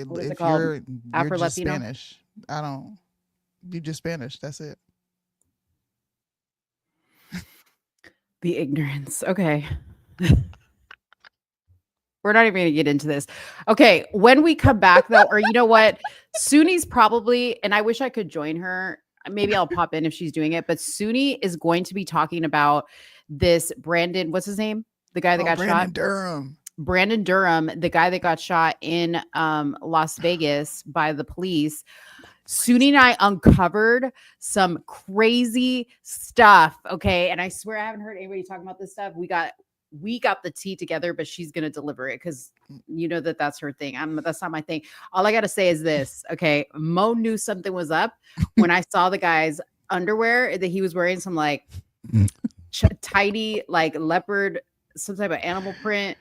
[SPEAKER 1] what is it
[SPEAKER 4] If
[SPEAKER 1] called?
[SPEAKER 4] you're just
[SPEAKER 1] Afro-Latino?
[SPEAKER 4] Spanish. You just Spanish. That's it.
[SPEAKER 1] The ignorance. Okay. We're not even going to get into this. Okay. When we come back, though, or you know what? Suni's probably, and I wish I could join her. Maybe I'll pop in if she's doing it. But Suni is going to be talking about this Brandon. What's his name? The guy that got shot. Brandon Durham, the guy that got shot in Las Vegas by the police. Suni and I uncovered some crazy stuff. Okay. And I swear I haven't heard anybody talking about this stuff. We got the tea together, but she's going to deliver it because you know that's her thing. That's not my thing. All I got to say is this. Okay. Mo knew something was up when I saw the guy's underwear that he was wearing some like tidy, like leopard, some type of animal print.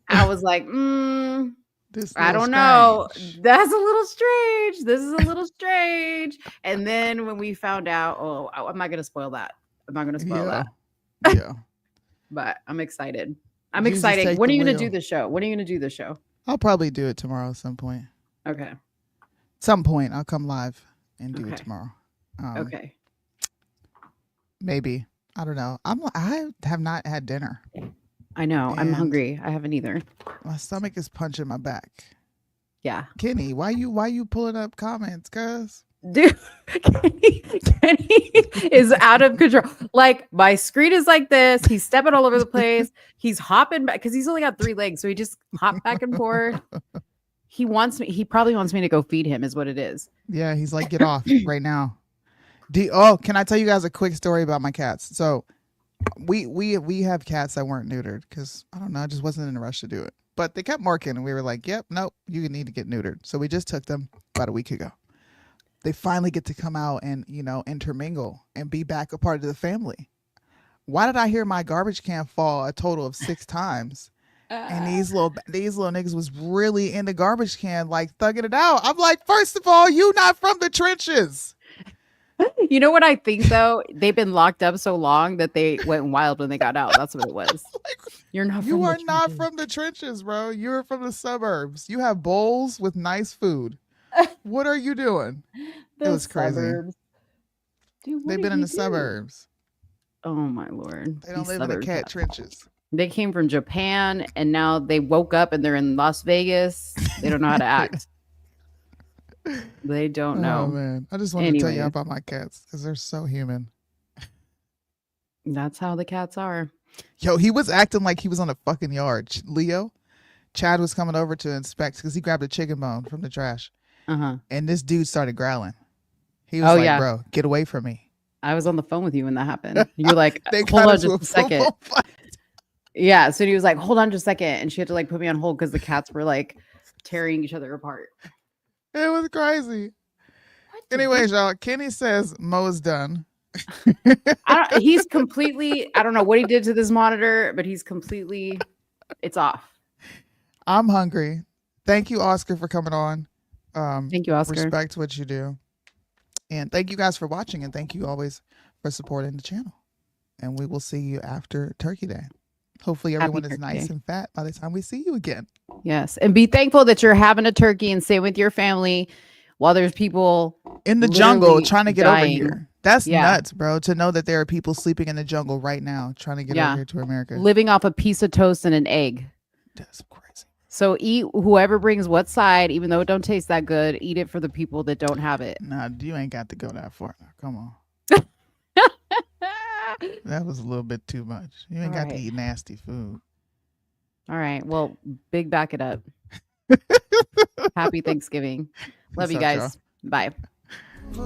[SPEAKER 1] I was like, I don't know. That's a little strange. This is a little strange. And then when we found out, I'm not going to spoil that.
[SPEAKER 4] Yeah.
[SPEAKER 1] But I'm excited. I'm excited. When are you going to do the show?
[SPEAKER 4] I'll probably do it tomorrow at some point.
[SPEAKER 1] Okay.
[SPEAKER 4] Some point. I'll come live and do it tomorrow.
[SPEAKER 1] Okay.
[SPEAKER 4] Maybe. I don't know. I have not had dinner.
[SPEAKER 1] I know. I'm hungry. I haven't either.
[SPEAKER 4] My stomach is punching my back.
[SPEAKER 1] Yeah.
[SPEAKER 4] Kenny, why you pulling up comments, cuz?
[SPEAKER 1] Dude, Kenny is out of control. Like my screen is like this. He's stepping all over the place. He's hopping back because he's only got 3 legs, so he just hop back and forth. He probably wants me to go feed him, is what it is.
[SPEAKER 4] Yeah, he's like, get off right now. Can I tell you guys a quick story about my cats? So we have cats that weren't neutered because I don't know, I just wasn't in a rush to do it. But they kept marking and we were like, yep, nope, you need to get neutered. So we just took them about a week ago. They finally get to come out and, intermingle and be back a part of the family. Why did I hear my garbage can fall a total of 6 times? And these little niggas was really in the garbage can, like thugging it out. I'm like, first of all, you not from the trenches.
[SPEAKER 1] You know what I think though? They've been locked up so long that they went wild when they got out. That's what it was. You're not.
[SPEAKER 4] You are not from the trenches, bro. You're from the suburbs. You have bowls with nice food. What are you doing? It was crazy.
[SPEAKER 1] Dude,
[SPEAKER 4] they've been in the suburbs.
[SPEAKER 1] Oh my Lord.
[SPEAKER 4] They don't live in the cat trenches.
[SPEAKER 1] They came from Japan and now they woke up and they're in Las Vegas. They don't know how to act. They don't know.
[SPEAKER 4] Oh man. I just wanted to tell you about my cats because they're so human.
[SPEAKER 1] That's how the cats are.
[SPEAKER 4] Yo, he was acting like he was on a fucking yard. Leo, Chad was coming over to inspect because he grabbed a chicken bone from the trash. And this dude started growling. He was like, bro, get away from me.
[SPEAKER 1] I was on the phone with you when that happened. You're like, hold on just a second. Yeah. So he was like, hold on just a second. And she had to like put me on hold because the cats were like tearing each other apart.
[SPEAKER 4] It was crazy. Anyways, y'all, Kenny says Mo is done.
[SPEAKER 1] He's completely, I don't know what he did to this monitor, but he's completely, it's off.
[SPEAKER 4] I'm hungry. Thank you, Oscar, for coming on.
[SPEAKER 1] Thank you, Oscar.
[SPEAKER 4] Respect what you do. And thank you guys for watching. And thank you always for supporting the channel. And we will see you after Turkey Day. Hopefully everyone is nice and fat by the time we see you again.
[SPEAKER 1] Yes. And be thankful that you're having a turkey and stay with your family while there's people
[SPEAKER 4] in the jungle trying to get over here. That's nuts, bro. To know that there are people sleeping in the jungle right now trying to get over here to America.
[SPEAKER 1] Living off a piece of toast and an egg.
[SPEAKER 4] That's crazy.
[SPEAKER 1] So eat whoever brings what side, even though it don't taste that good, eat it for the people that don't have it.
[SPEAKER 4] Nah, you ain't got to go that far. Come on. That was a little bit too much. You ain't got to eat nasty food.
[SPEAKER 1] All right. Well, big back it up. Happy Thanksgiving. Love you guys. Bye.
[SPEAKER 2] So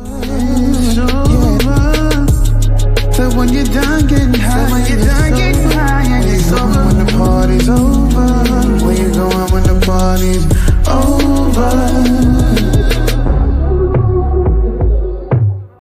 [SPEAKER 2] when you're done getting high, it's over when the party's over.